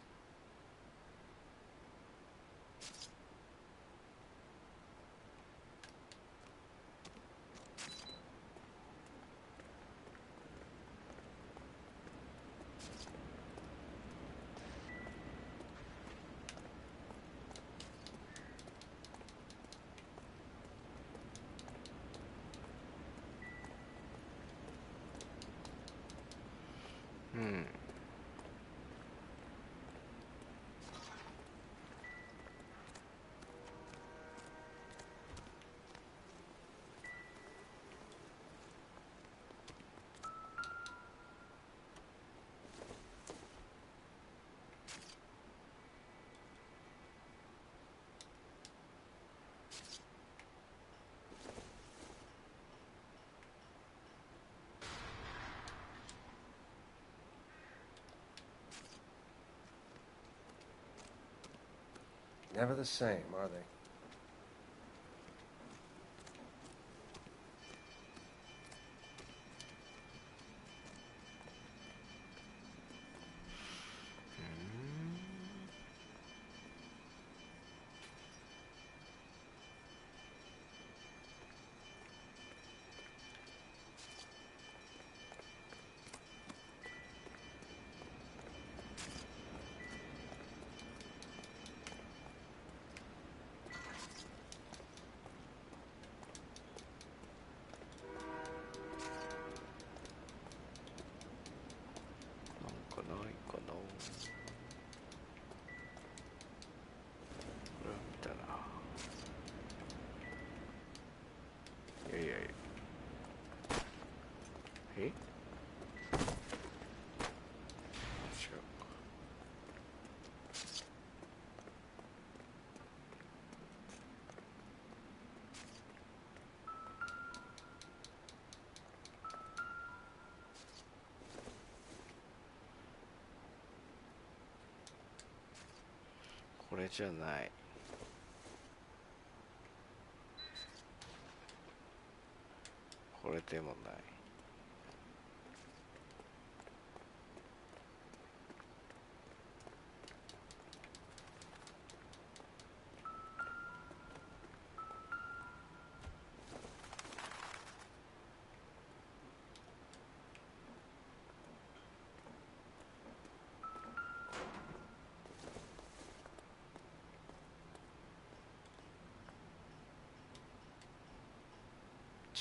Never the same, are they? え、違う。これじゃない。これでもない。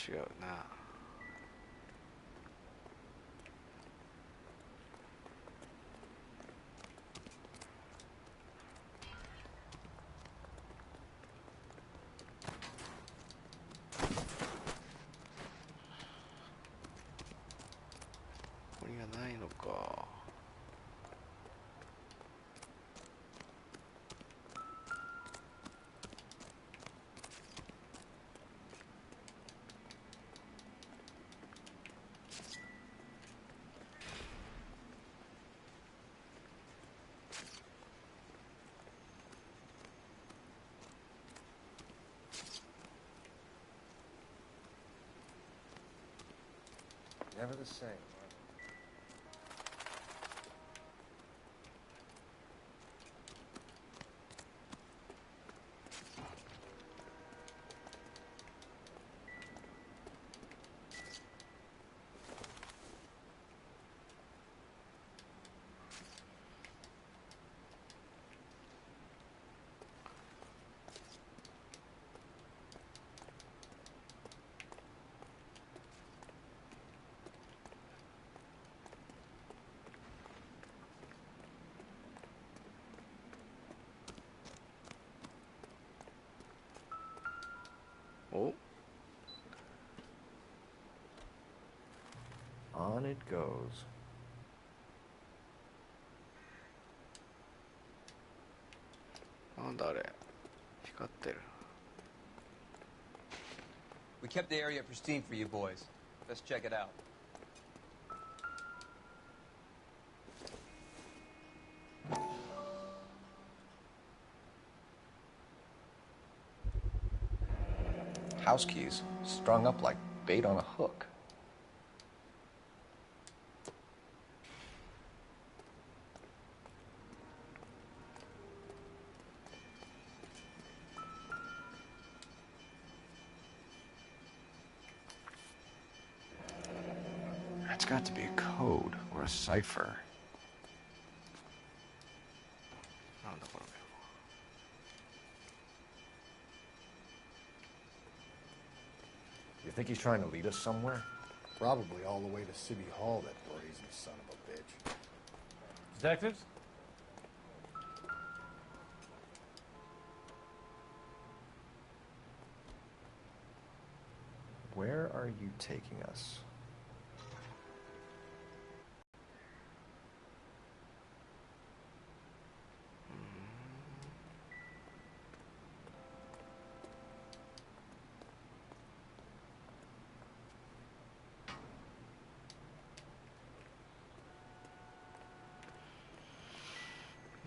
違うな。これがないのか。Never the same.お、On it goes. なんだあれ、光ってる。We kept the area pristine for you boys. Let's check it out. House keys strung up like bait on a hook. That's got to be a code or a cipher. なんだこれ。You think he's trying to lead us somewhere? Probably all the way to City Hall, that brazen son of a bitch. Detectives? Where are you taking us? Hmm.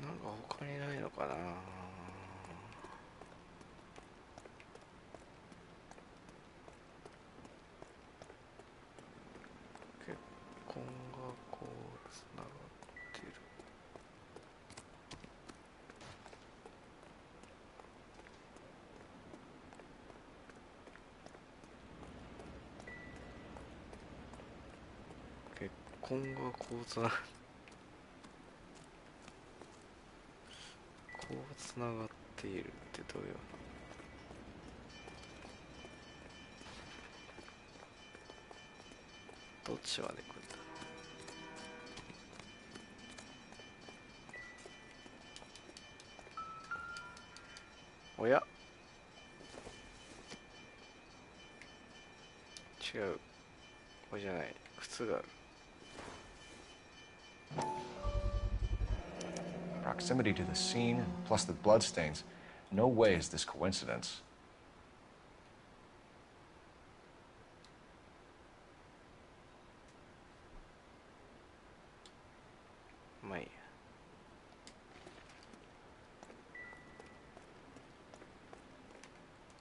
なんか他にないのかな。結婚がこうつながってる。結婚がこうつながってこうつながっているってどういう。どっちまで来るんだ。おや、違う。これじゃない。靴がある。Proximity to the scene, plus the bloodstains. No way is this coincidence. まあいいや。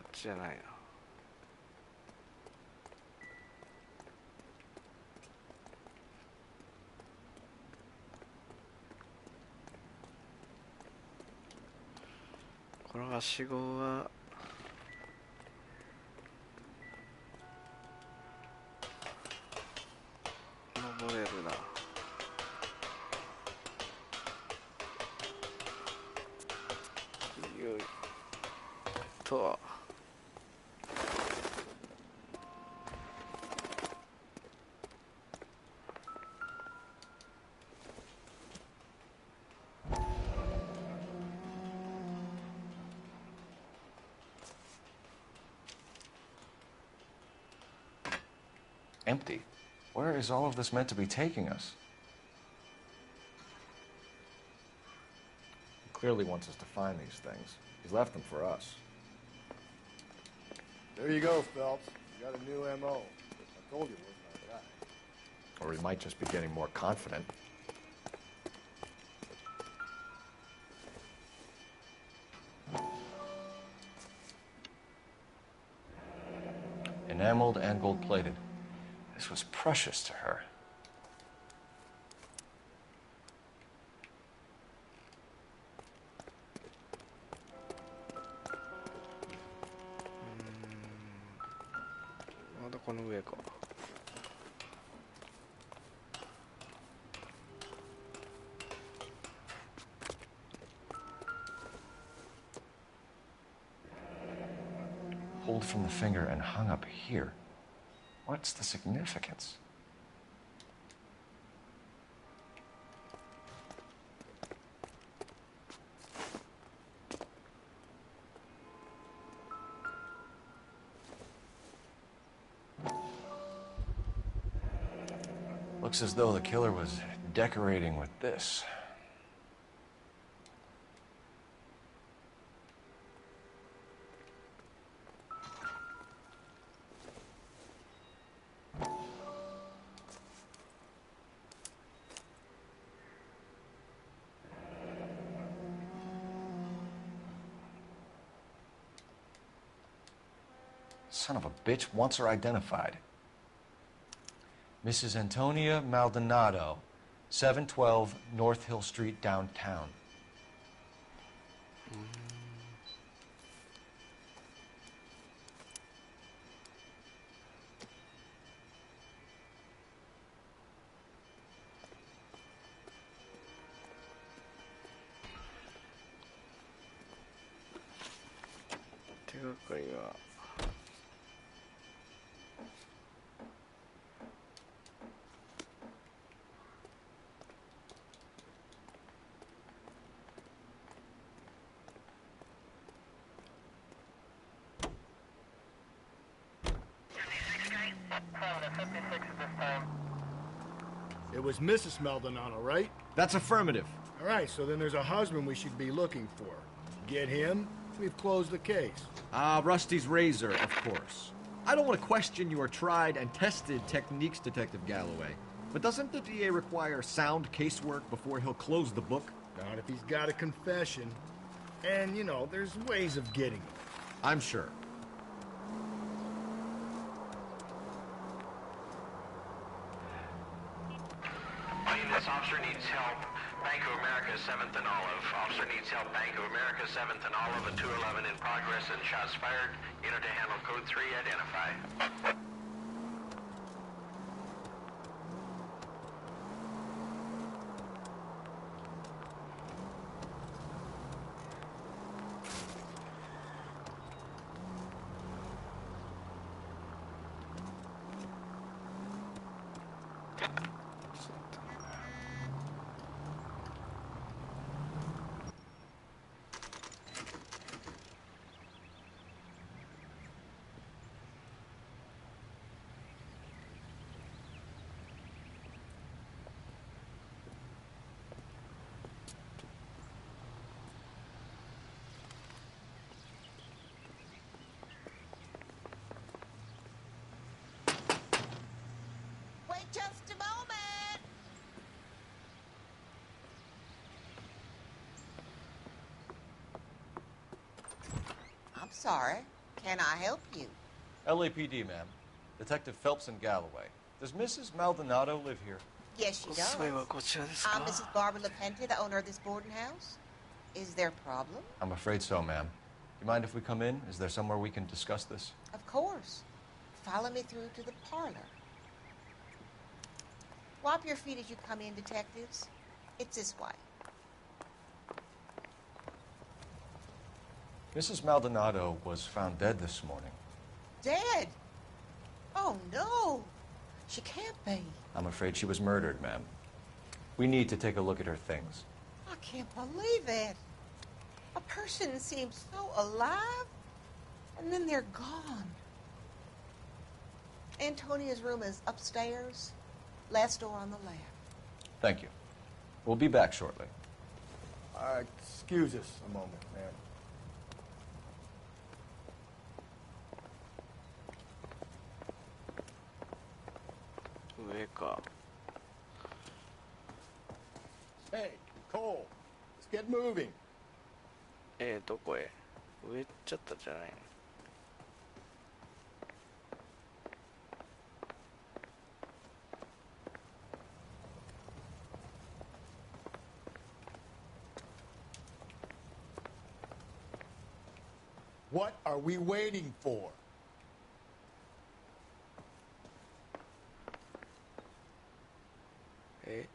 こっちじゃないな。このはしごは登れるな。よいと。Empty. Where is all of this meant to be taking us? He clearly wants us to find these things. He's left them for us. There you go, Phelps. You got a new M.O. I told you it wasn't our guy. Or he might just be getting more confident. Enameled and gold-plated. This was precious to her. Pulled from the finger and hung up here. What's the significance? Looks as though the killer was decorating with this. Son of a bitch wants her identified. Mrs. Antonia Maldonado, 712 North Hill Street, downtown. It was Mrs. Maldonado, right? That's affirmative. All right, so then there's a husband we should be looking for. Get him, we've closed the case. Rusty's razor, of course. I don't want to question your tried and tested techniques, Detective Galloway. But doesn't the DA require sound casework before he'll close the book? Not if he's got a confession. And, you know, there's ways of getting them. I'm sure. This officer needs help. Bank of America, 7th and Olive. Officer needs help. Bank of America, 7th and Olive. A 211 in progress and shots fired. Unit to handle code 3. Identify. Sorry. Can I help you? LAPD, ma'am. Detective Phelps and Galloway. Does Mrs. Maldonado live here? Yes, she does. I'm Mrs. Barbara LaPente, the owner of this boarding house. Is there a problem? I'm afraid so, ma'am. You mind if we come in? Is there somewhere we can discuss this? Of course. Follow me through to the parlor. Wipe your feet as you come in, detectives. It's this way. Mrs. Maldonado was found dead this morning. Dead? Oh, no. She can't be. I'm afraid she was murdered, ma'am. We need to take a look at her things. I can't believe it. A person seems so alive, and then they're gone. Antonia's room is upstairs, last door on the left. Thank you. We'll be back shortly. Excuse us a moment, ma'am. Hey, Cole, let's get moving. どこへ？上行っちゃったじゃないの。What are we waiting for? Eh?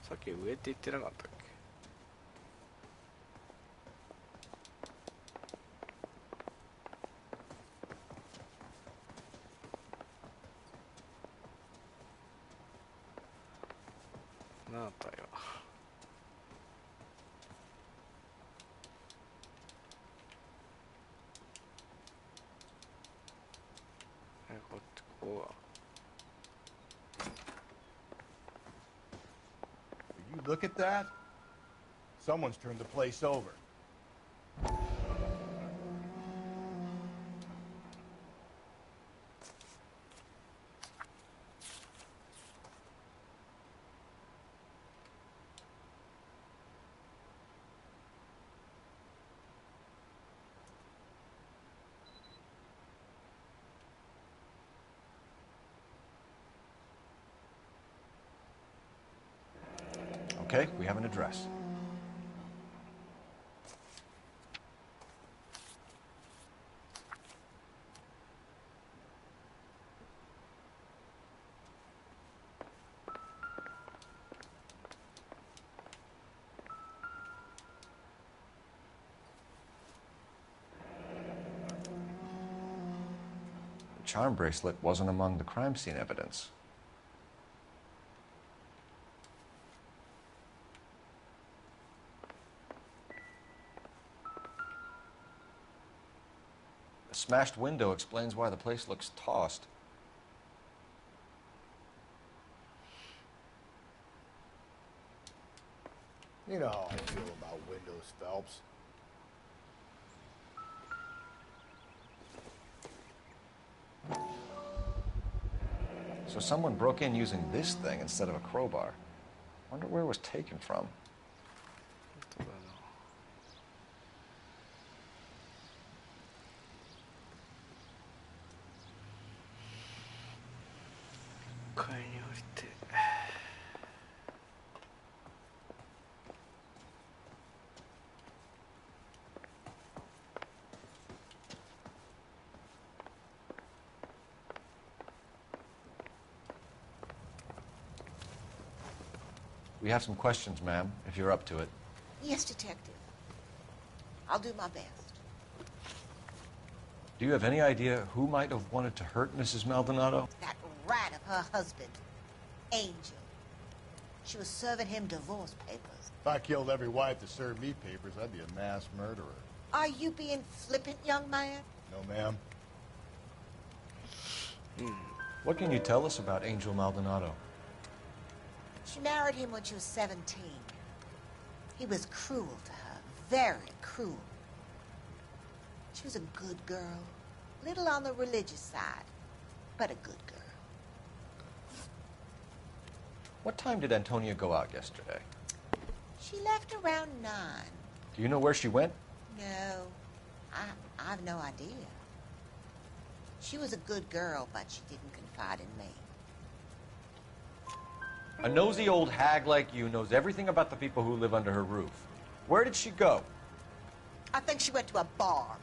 さっき上って言ってなかったっけ？なんだよ。ここは。You look at that? Someone's turned the place over. Okay, we have an address. The charm bracelet wasn't among the crime scene evidence. The smashed window explains why the place looks tossed. You know how I feel about windows, Phelps. So someone broke in using this thing instead of a crowbar. Wonder where it was taken from. We have some questions, ma'am, if you're up to it. Yes, detective. I'll do my best. Do you have any idea who might have wanted to hurt Mrs. Maldonado? That rat of her husband, Angel. She was serving him divorce papers. If I killed every wife to serve me papers, I'd be a mass murderer. Are you being flippant, young man? No, ma'am. What can you tell us about Angel Maldonado? She married him when she was 17. He was cruel to her, very cruel. She was a good girl, little on the religious side, but a good girl. What time did Antonia go out yesterday? She left around 9. Do you know where she went? No, I have no idea. She was a good girl, but she didn't confide in me. A nosy old hag like you knows everything about the people who live under her roof. Where did she go? I think she went to a bar.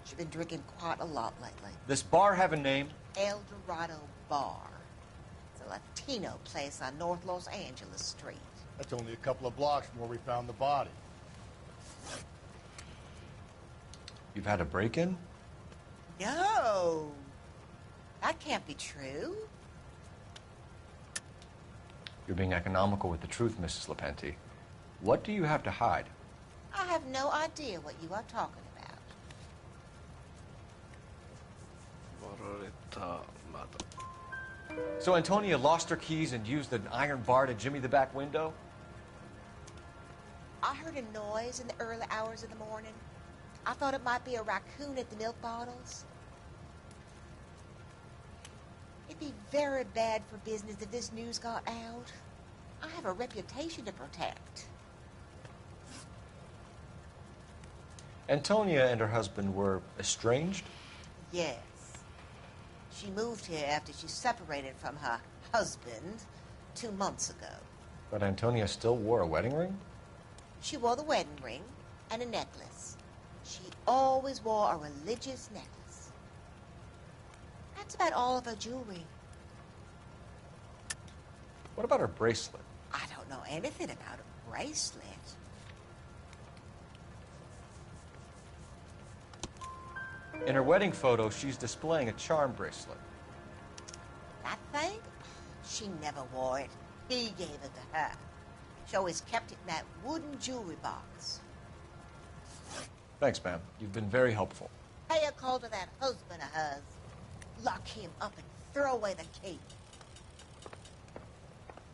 She's been drinking quite a lot lately. This bar have a name? El Dorado Bar. It's a Latino place on North Los Angeles Street. That's only a couple of blocks from where we found the body. You've had a break-in? No. That can't be true. You're being economical with the truth, Mrs. Lepenti. What do you have to hide? I have no idea what you are talking about. So Antonia lost her keys and used an iron bar to jimmy the back window? I heard a noise in the early hours of the morning. I thought it might be a raccoon at the milk bottles. It'd be very bad for business if this news got out. I have a reputation to protect. Antonia and her husband were estranged? Yes. She moved here after she separated from her husband 2 months ago. But Antonia still wore a wedding ring? She wore the wedding ring and a necklace. She always wore a religious necklace. That's about all of her jewelry. What about her bracelet? I don't know anything about a bracelet. In her wedding photo, she's displaying a charm bracelet. That thing? She never wore it. He gave it to her. She always kept it in that wooden jewelry box. Thanks, ma'am. You've been very helpful. Pay a call to that husband of hers. Lock him up and throw away the key.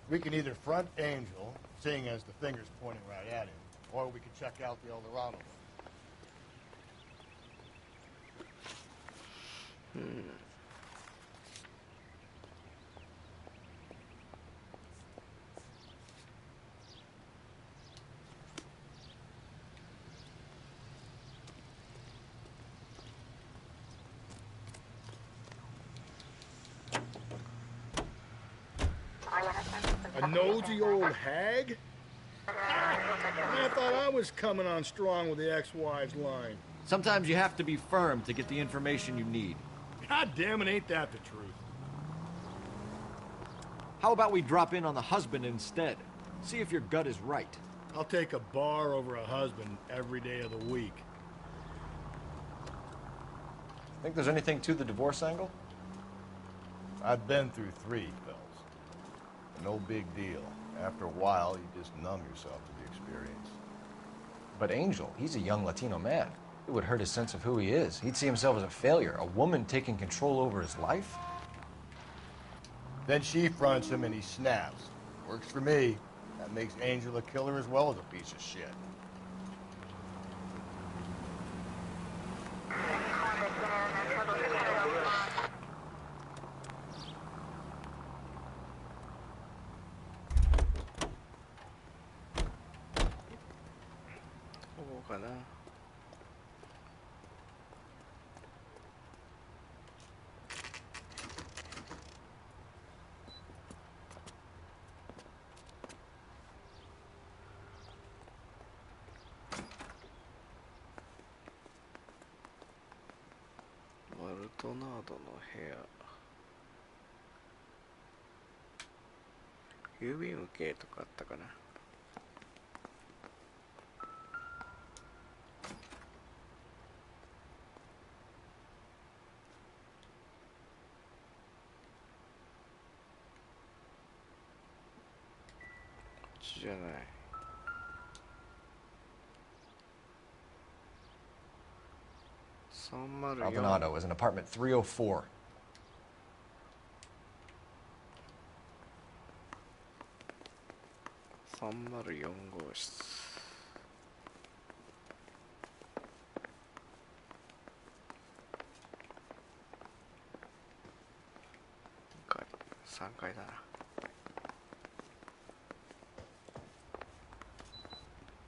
We can either front Angel, seeing as the finger's pointing right at him, or we can check out the El Dorado. A nosy old hag? I thought I was coming on strong with the ex-wives line. Sometimes you have to be firm to get the information you need. God damn it, ain't that the truth? How about we drop in on the husband instead? See if your gut is right. I'll take a bar over a husband every day of the week. Think there's anything to the divorce angle? I've been through 3, Phelps. No big deal. After a while, you just numb yourself to the experience. But Angel, he's a young Latino man. It would hurt his sense of who he is. He'd see himself as a failure, a woman taking control over his life. Then she fronts him and he snaps. Works for me. That makes Angel a killer as well as a piece of shit.トナードの部屋、郵便受けとかあったかな。こっちじゃない。Maldonado is in apartment 304. 304号室。3階だな。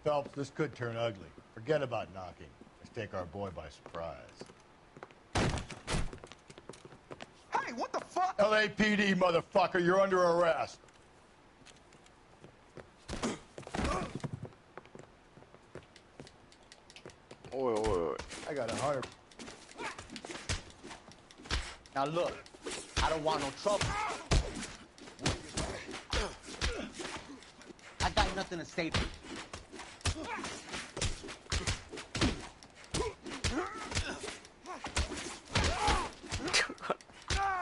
Phelps, this could turn ugly. Forget about knocking. Let's take our boy by surprise. Hey, what the fuck? LAPD, motherfucker, you're under arrest. Oi. I got 100. Now look, I don't want no trouble. I got nothing to say to you.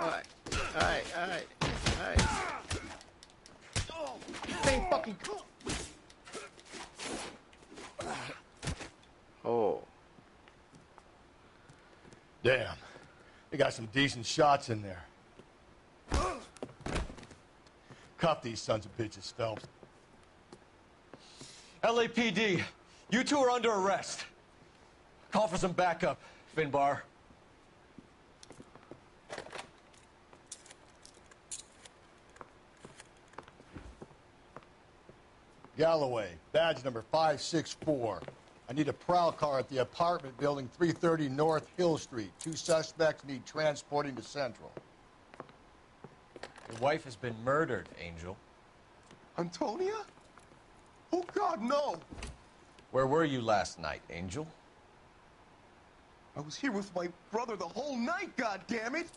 Alright. Same fucking. Oh. Damn. They got some decent shots in there. Cuff these sons of bitches, Phelps. LAPD, you two are under arrest. Call for some backup, Finbar. Galloway, badge number 564. I need a prowl car at the apartment building 330 North Hill Street. 2 suspects need transporting to Central. Your wife has been murdered, Angel. Antonia? Oh, God, no. Where were you last night, Angel? I was here with my brother the whole night, goddammit!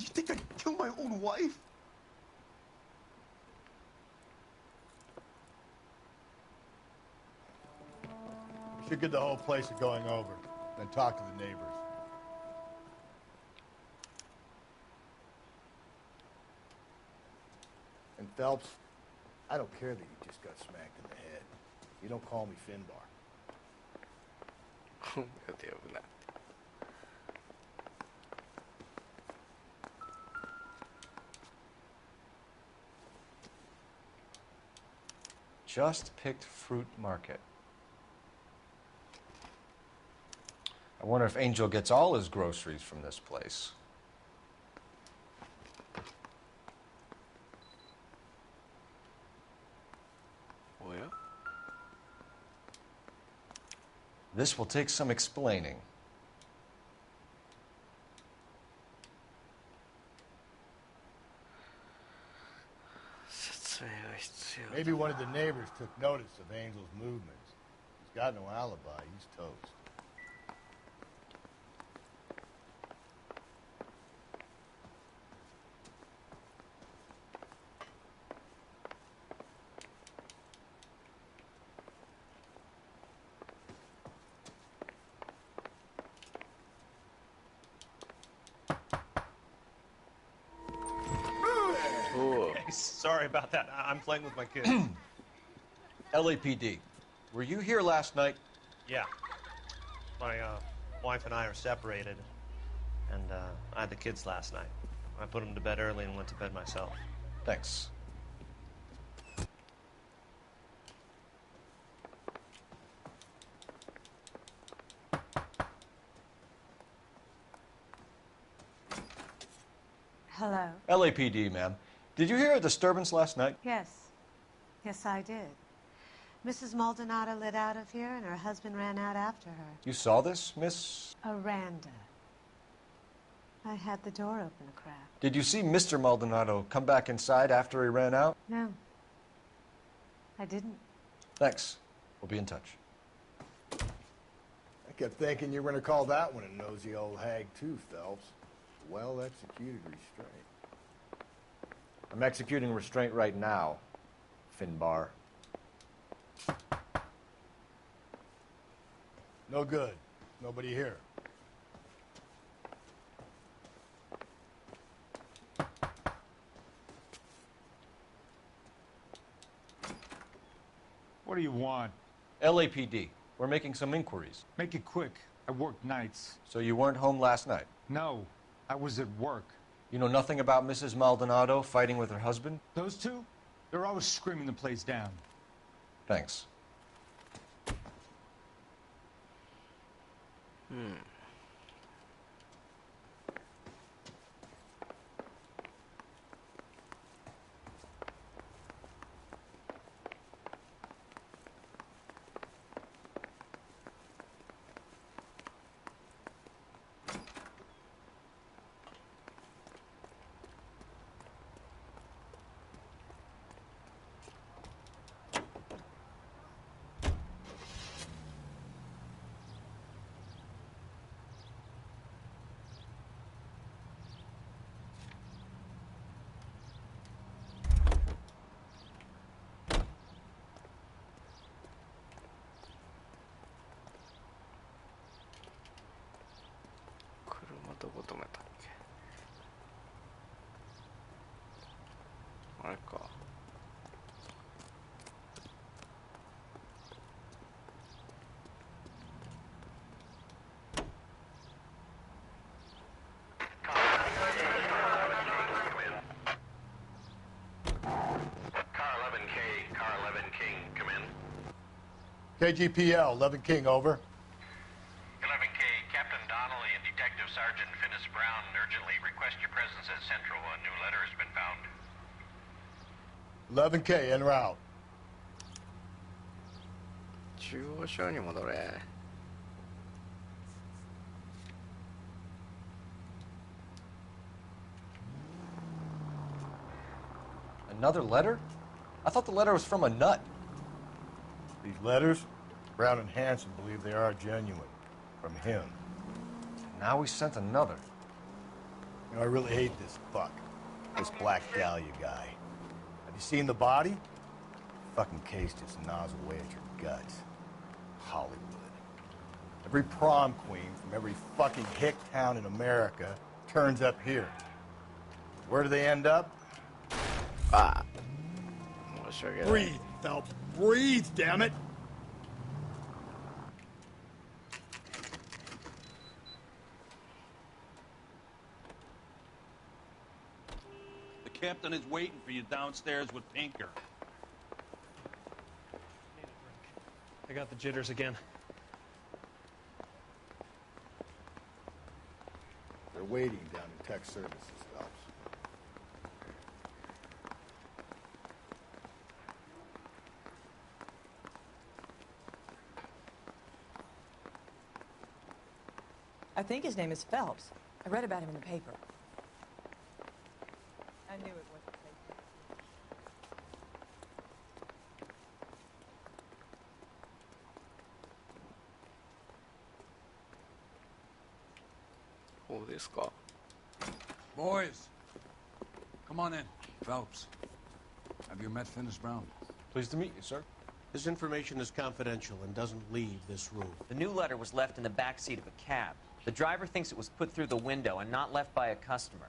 You think I'd kill my own wife? Should get the whole place to going over, then talk to the neighbors. And Phelps, I don't care that you just got smacked in the head. You don't call me Finbar. Just picked fruit market. I wonder if Angel gets all his groceries from this place. Oh, yeah? This will take some explaining. Maybe one of the neighbors took notice of Angel's movements. He's got no alibi. He's toast. Sorry about that. I'm playing with my kids. LAPD, were you here last night? Yeah. My wife and I are separated, and I had the kids last night. I put them to bed early and went to bed myself. Thanks. Hello. LAPD, ma'am. Did you hear a disturbance last night? Yes. Yes, I did. Mrs. Maldonado lit out of here, and her husband ran out after her. You saw this, Miss? Aranda. I had the door open a crack. Did you see Mr. Maldonado come back inside after he ran out? No. I didn't. Thanks. We'll be in touch. I kept thinking you were going to call that one a nosy old hag too, Phelps. Well-executed restraint. I'm executing restraint right now, Finbar. No good. Nobody here. What do you want? LAPD. We're making some inquiries. Make it quick. I work nights. So you weren't home last night? No. I was at work. You know nothing about Mrs. Maldonado fighting with her husband? Those two? They're always screaming the place down. Thanks. れか。KGPL, 11 King, over. 11K, Captain Donnelly and Detective Sergeant Finis Brown urgently request your presence at Central. A new letter has been found. 11K, en route. 中央省に戻れ。Another letter? I thought the letter was from a nut. These letters, Brown and Hanson believe they are genuine. From him. Now we sent another. You know, I really hate this fuck. This Black Dahlia guy. Have you seen the body? Fucking case just gnaws away at your guts. Hollywood. Every prom queen from every fucking hick town in America turns up here. Where do they end up? Ah. Breathe, Phelps. Breathe, damn it. The captain is waiting for you downstairs with Pinker. I got the jitters again. They're waiting down in tech services, Phelps. I think his name is Phelps. I read about him in the paper. I knew it wasn't safe. Who this guy? Boys, come on in. Phelps, have you met Finis Brown? Pleased to meet you, sir. This information is confidential and doesn't leave this room. The new letter was left in the back seat of a cab. The driver thinks it was put through the window and not left by a customer.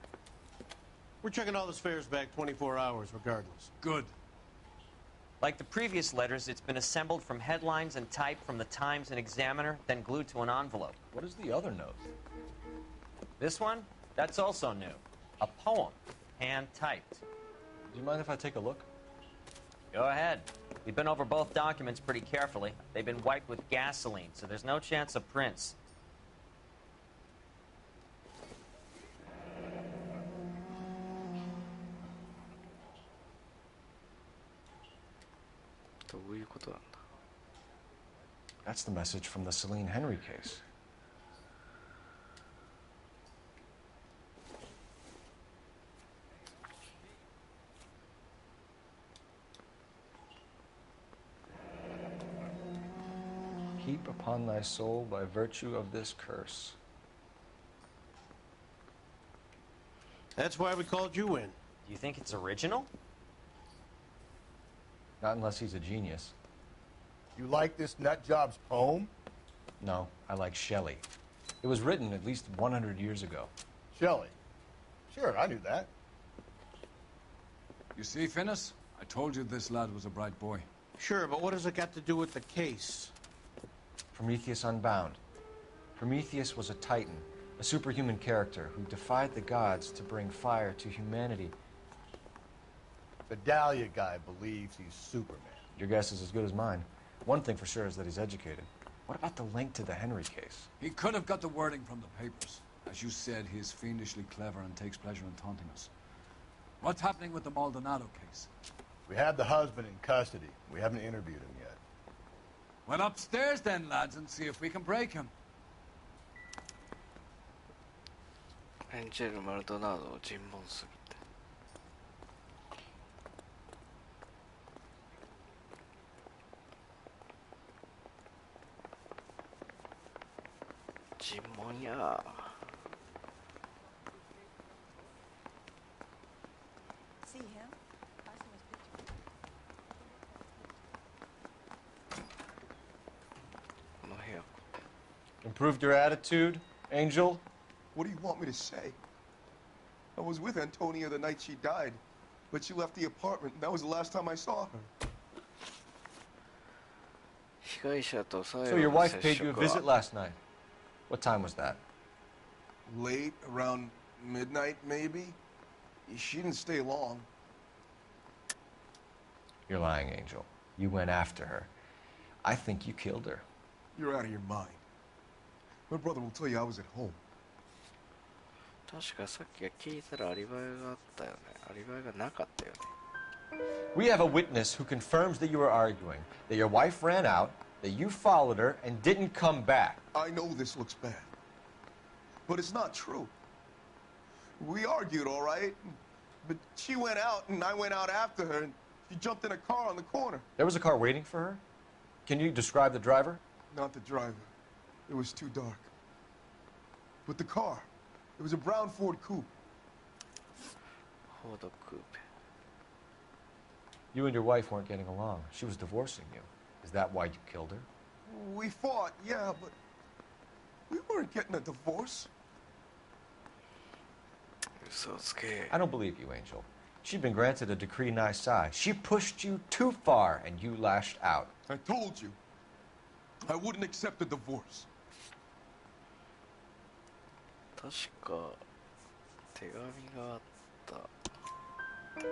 We're checking all his fares back 24 hours regardless. Good. Like the previous letters, it's been assembled from headlines and typed from the Times and Examiner, then glued to an envelope. What is the other note? This one? That's also new. A poem, hand-typed. Do you mind if I take a look? Go ahead. We've been over both documents pretty carefully. They've been wiped with gasoline, so there's no chance of prints. That's the message from the Celine Henry case. Heap upon thy soul by virtue of this curse. That's why we called you in. Do you think it's original? Not unless he's a genius. You like this nutjob's poem? No, I like Shelley. It was written at least 100 years ago. Shelley? Sure, I knew that. You see, Finis? I told you this lad was a bright boy. Sure, but what has it got to do with the case? Prometheus Unbound. Prometheus was a titan, a superhuman character who defied the gods to bring fire to humanity. The Dahlia guy believes he's Superman. Your guess is as good as mine. One thing for sure is that he's educated. What about the link to the Henry case? He could have got the wording from the papers. As you said, he is fiendishly clever and takes pleasure in taunting us. What's happening with the Maldonado case? We have the husband in custody. We haven't interviewed him yet. Well, upstairs then, lads, and see if we can break him. エンジェル・マルドナードを尋問するって尋問や See him? I saw his picture. この部屋 Improved your attitude, Angel? What do you want me to say? I was with Antonia the night she died. but she left the apartment, and that was the last time I saw her. So your wife paid you a visit last night. What time was that? Late, around midnight, maybe. She didn't stay long. You're lying, Angel. You went after her. I think you killed her. You're out of your mind. My brother will tell you I was at home. 確かさっきが聞いたらアリバイがあったよね。アリバイがなかったよね。We have a witness who confirms that you were arguing, that your wife ran out, that you followed her, and didn't come back. I know this looks bad, but it's not true. We argued, all right, but she went out, and I went out after her, and she jumped in a car on the corner. There was a car waiting for her? Can you describe the driver? Not the driver. It was too dark. But the car, it was a brown Ford coupe. Ford coupe. You and your wife weren't getting along. She was divorcing you. Is that why you killed her? We fought, yeah, but we weren't getting a divorce. You're so scared. I don't believe you, Angel. She'd been granted a decree nisi. She pushed you too far, and you lashed out. I told you. I wouldn't accept a divorce. 確か手紙があった。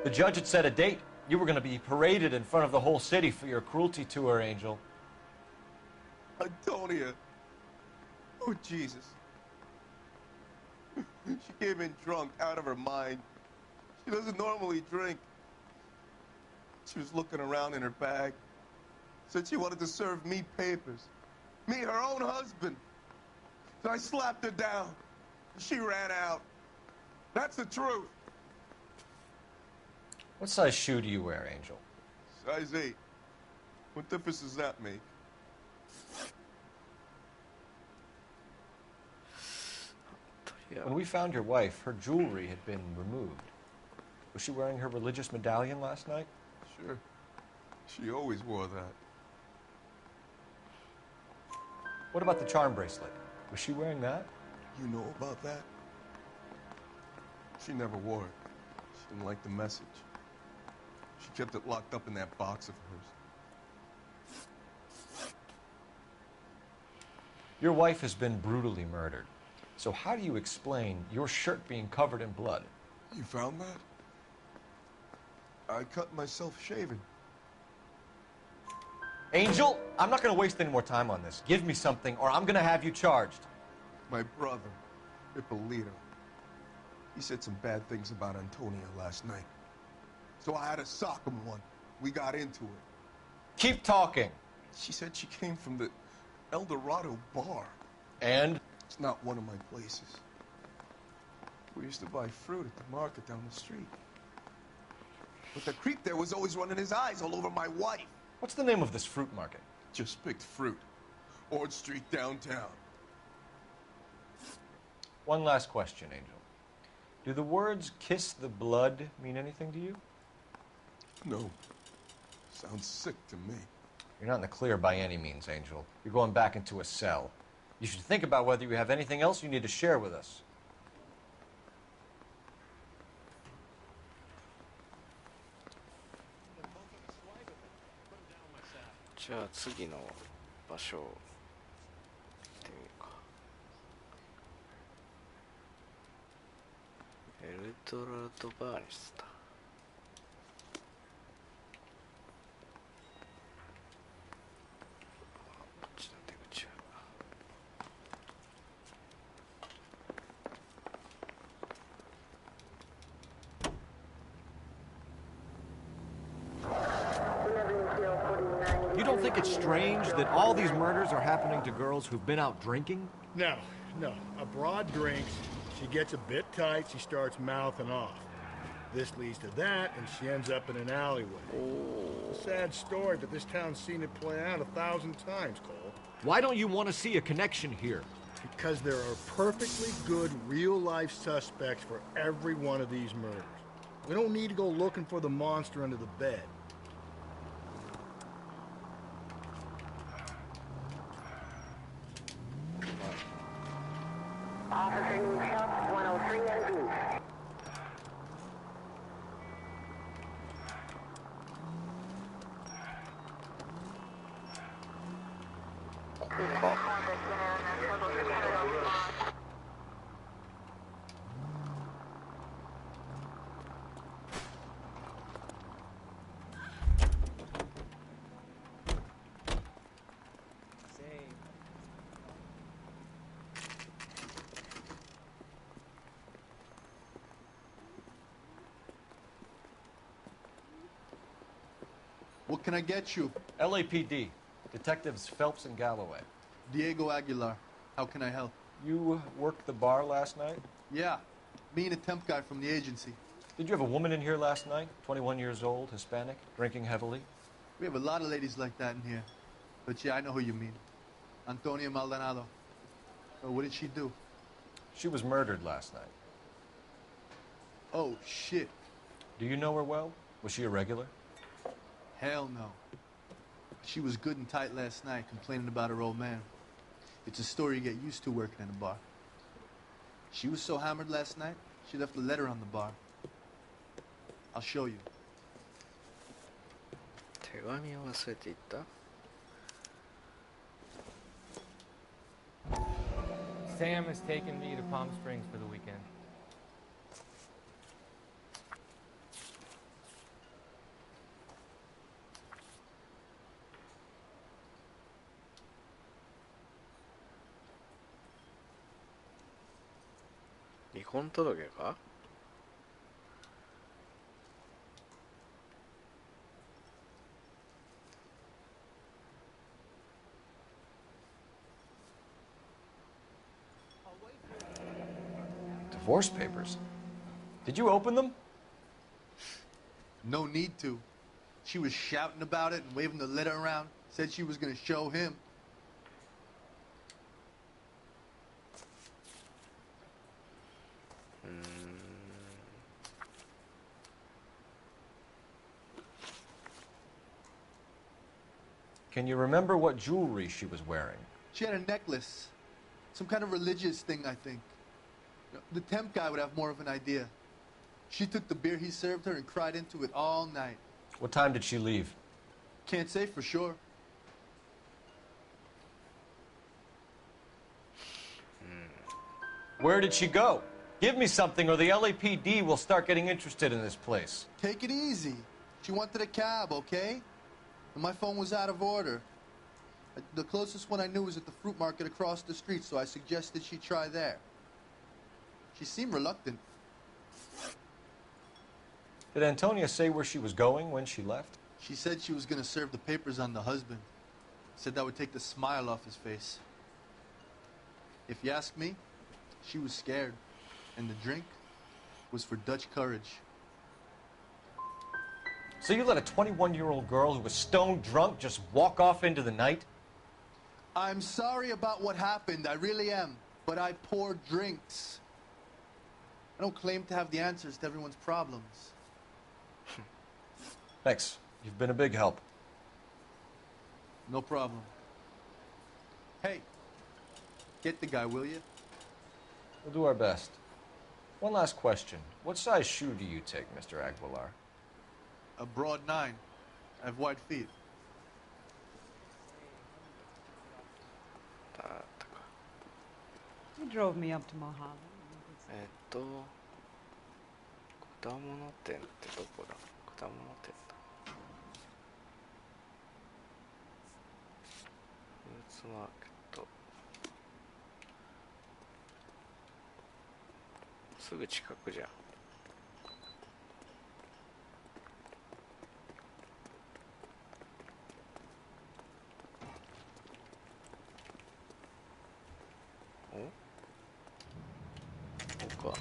The judge had set a date. You were going to be paraded in front of the whole city for your cruelty to her, Angel. Antonia. Oh, Jesus. She came in drunk, out of her mind. She doesn't normally drink. She was looking around in her bag. Said she wanted to serve me papers. Me, her own husband. So I slapped her down. She ran out. That's the truth. What size shoe do you wear, Angel? Size 8. What difference does that make? When we found your wife, her jewelry had been removed. Was she wearing her religious medallion last night? Sure. She always wore that. What about the charm bracelet? Was she wearing that? You know about that? She never wore it. She didn't like the message. She kept it locked up in that box of hers. Your wife has been brutally murdered. So how do you explain your shirt being covered in blood? You found that? I cut myself shaving. Angel, I'm not going to waste any more time on this. Give me something or I'm going to have you charged. My brother, Ippolito, he said some bad things about Antonia last night. So I had to sock him one. We got into it. Keep talking. She said she came from the El Dorado bar. And? It's not one of my places. We used to buy fruit at the market down the street. But the creep there was always running his eyes all over my wife. What's the name of this fruit market? Just picked fruit. Ord Street downtown. One last question, Angel. Do the words kiss the blood mean anything to you? No. Sounds sick to me. You're not in the clear by any means, Angel. You're going back into a cell. You should think about whether you have anything else you need to share with us. じゃあ次の場所を行ってみるか。エルドラドバーニスだ。こっちの出口は。You don't think it's strange that all these murders are happening to girls who've been out drinking? No, no. A broad drinks, she gets a bit tight, she starts mouthing off. This leads to that, and she ends up in an alleyway. It's a sad story, but this town's seen it play out 1,000 times, Cole. Why don't you want to see a connection here? Because there are perfectly good real-life suspects for every one of these murders. We don't need to go looking for the monster under the bed. Officer needs help, 103 and B. What can I get you? LAPD. Detectives Phelps and Galloway. Diego Aguilar. How can I help? You worked the bar last night? Yeah. Me and a temp guy from the agency. Did you have a woman in here last night? 21 years old, Hispanic, drinking heavily? We have a lot of ladies like that in here. But yeah, I know who you mean. Antonia Maldonado. Oh, what did she do? She was murdered last night. Oh, shit. Do you know her well? Was she a regular? Hell no. She was good and tight last night, complaining about her old man. It's a story you get used to working in a bar. She was so hammered last night, she left a letter on the bar. I'll show you. 手紙を忘れていった? Sam has taken me to Palm Springs for the weekend. Divorce papers? Did you open them? No need to. She was shouting about it and waving the letter around. Said she was going to show him. Can you remember what jewelry she was wearing? She had a necklace. Some kind of religious thing, I think. The temp guy would have more of an idea. She took the beer he served her and cried into it all night. What time did she leave? Can't say for sure. Where did she go? Give me something or the LAPD will start getting interested in this place. Take it easy. She wanted a cab, okay? And my phone was out of order. The closest one I knew was at the fruit market across the street, so I suggested she try there. She seemed reluctant. Did Antonia say where she was going when she left? She said she was going to serve the papers on the husband. Said that would take the smile off his face. If you ask me, she was scared. And the drink was for Dutch courage. So you let a 21-year-old girl who was stone drunk just walk off into the night? I'm sorry about what happened, I really am. But I pour drinks. I don't claim to have the answers to everyone's problems. Thanks. You've been a big help. No problem. Hey, get the guy, will you? We'll do our best. One last question. What size shoe do you take, Mr. Aguilar? A broad 9. I have wide feet. He drove me up to Mojave. 果物店ってどこだ？果物店だ。フルーツマーケット。すぐ近くじゃん。ここか。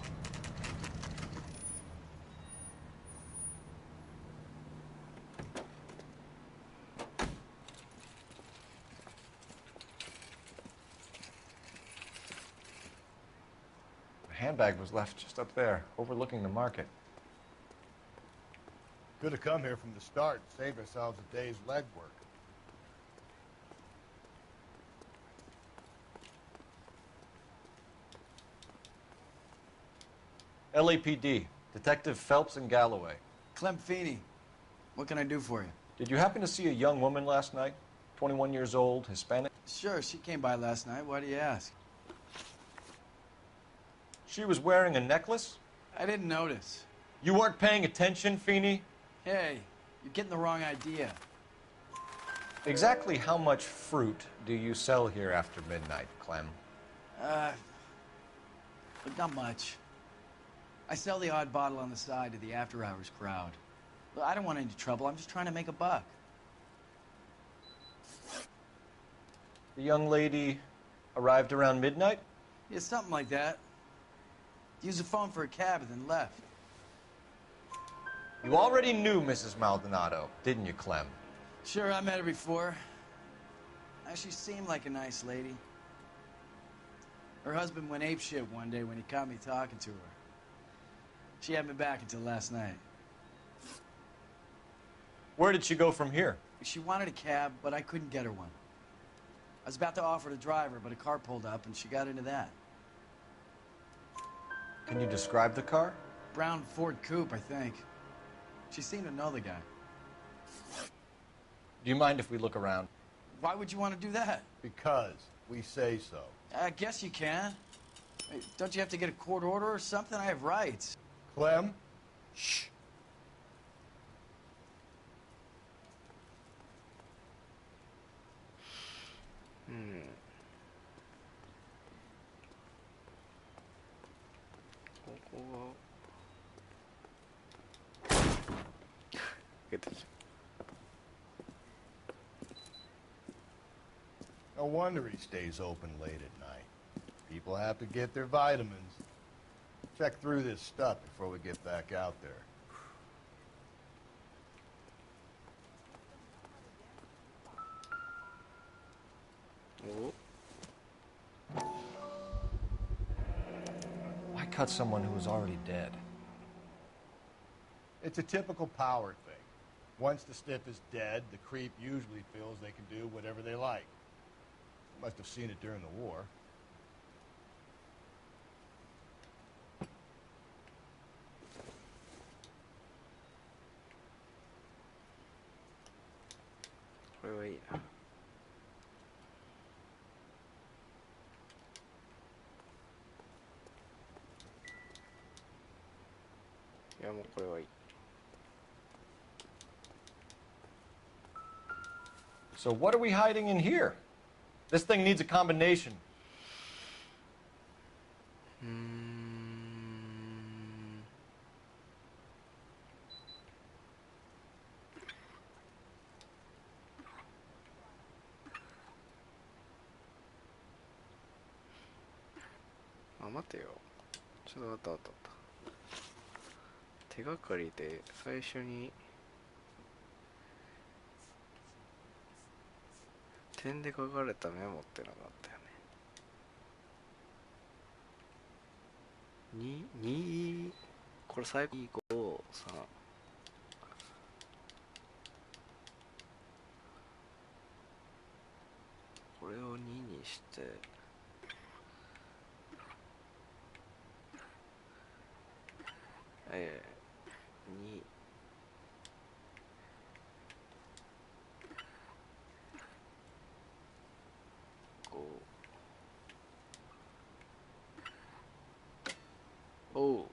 The handbag was left just up there, overlooking the market. Could have come here from the start and saved ourselves a day's legwork. LAPD, Detective Phelps and Galloway. Clem Feeney, what can I do for you? Did you happen to see a young woman last night? 21 years old, Hispanic? Sure, she came by last night. Why do you ask? She was wearing a necklace? I didn't notice. You weren't paying attention, Feeney? Hey, you're getting the wrong idea. Exactly how much fruit do you sell here after midnight, Clem? But not much. I sell the odd bottle on the side to the after-hours crowd. Look, I don't want any trouble. I'm just trying to make a buck. The young lady arrived around midnight? Yeah, something like that. Used the phone for a cab and then left. You already knew Mrs. Maldonado, didn't you, Clem? Sure, I met her before. She seemed like a nice lady. Her husband went apeshit one day when he caught me talking to her. She had me back until last night. Where did she go from here? She wanted a cab, but I couldn't get her one. I was about to offer to drive her, but a car pulled up and she got into that. Can you describe the car? Brown Ford Coupe, I think. She seemed to know the guy. Do you mind if we look around? Why would you want to do that? Because we say so. I guess you can. Hey, don't you have to get a court order or something? I have rights. Clem? Shh. No wonder he stays open late at night. People have to get their vitamins. Check through this stuff before we get back out there. Why cut someone who was already dead? It's a typical power thing. Once the stiff is dead, the creep usually feels they can do whatever they like. Must have seen it during the war. Wait. Yeah, もうこれはいい. So what are we hiding in here? This thing needs a combination. Ah, 待てよ。ちょっと待った。手がかりで最初に点で書かれたメモってのがあったよね。2これ最後2、5、3これを2にして2おう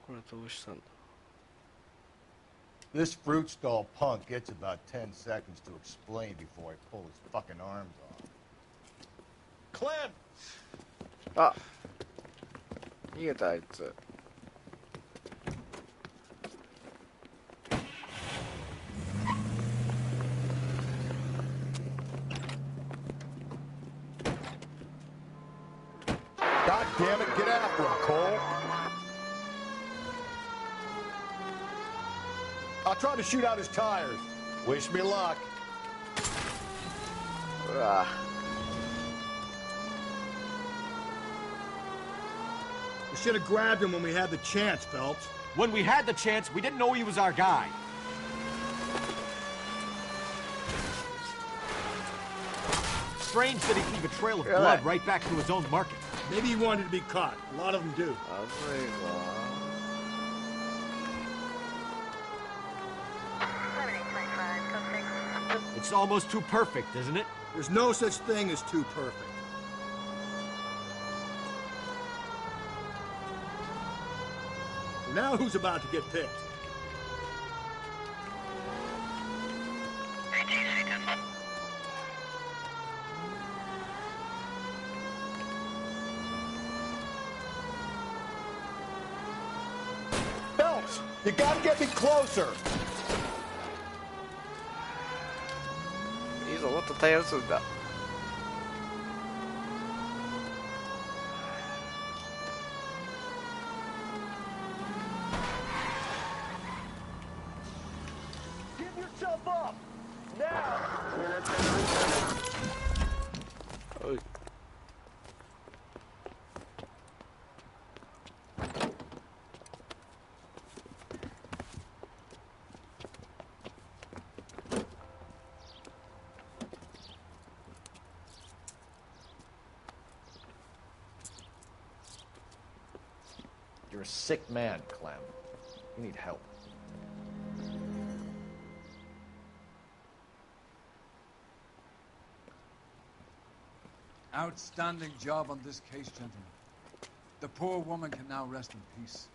これどうしたんだ This fruit stall punk gets about 10 seconds to explain before I pull his fucking arms off. Clem! あ逃げたあいつ God damn it, get after him, Cole. I'll try to shoot out his tires. Wish me luck. We should have grabbed him when we had the chance, Phelps. When we had the chance, we didn't know he was our guy. Strange that he'd leave a trail of blood right back to his own market. Maybe he wanted to be caught. A lot of them do. It's almost too perfect, isn't it? There's no such thing as too perfect. Now who's about to get picked? Phelps, you gotta get me closer. いいぞ、もっと対応するんだ。You're a sick man, Clem. You need help. Outstanding job on this case, gentlemen. The poor woman can now rest in peace.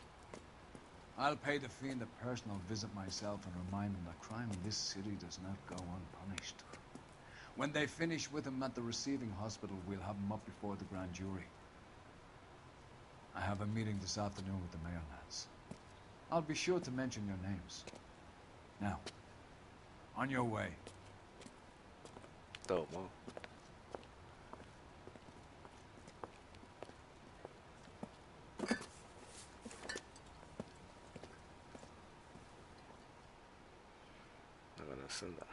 I'll pay the fiend a personal visit myself and remind him that crime in this city does not go unpunished. When they finish with him at the receiving hospital, we'll have him up before the grand jury. I have a meeting this afternoon with the mayor, lads. I'll be sure to mention your names. Now, on your way. どうも。なんか盗んだな。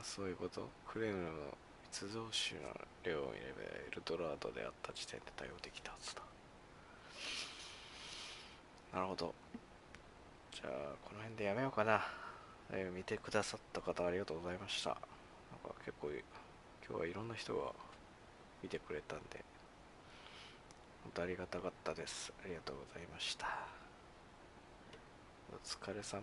そういうこと。クレムの密造酒の量を見ればエルドラードであった時点で対応できたはずだ。なるほど。じゃあこの辺でやめようかな。見てくださった方ありがとうございました。なんか結構今日はいろんな人が見てくれたんで本当ありがたかったです。ありがとうございました。お疲れ様。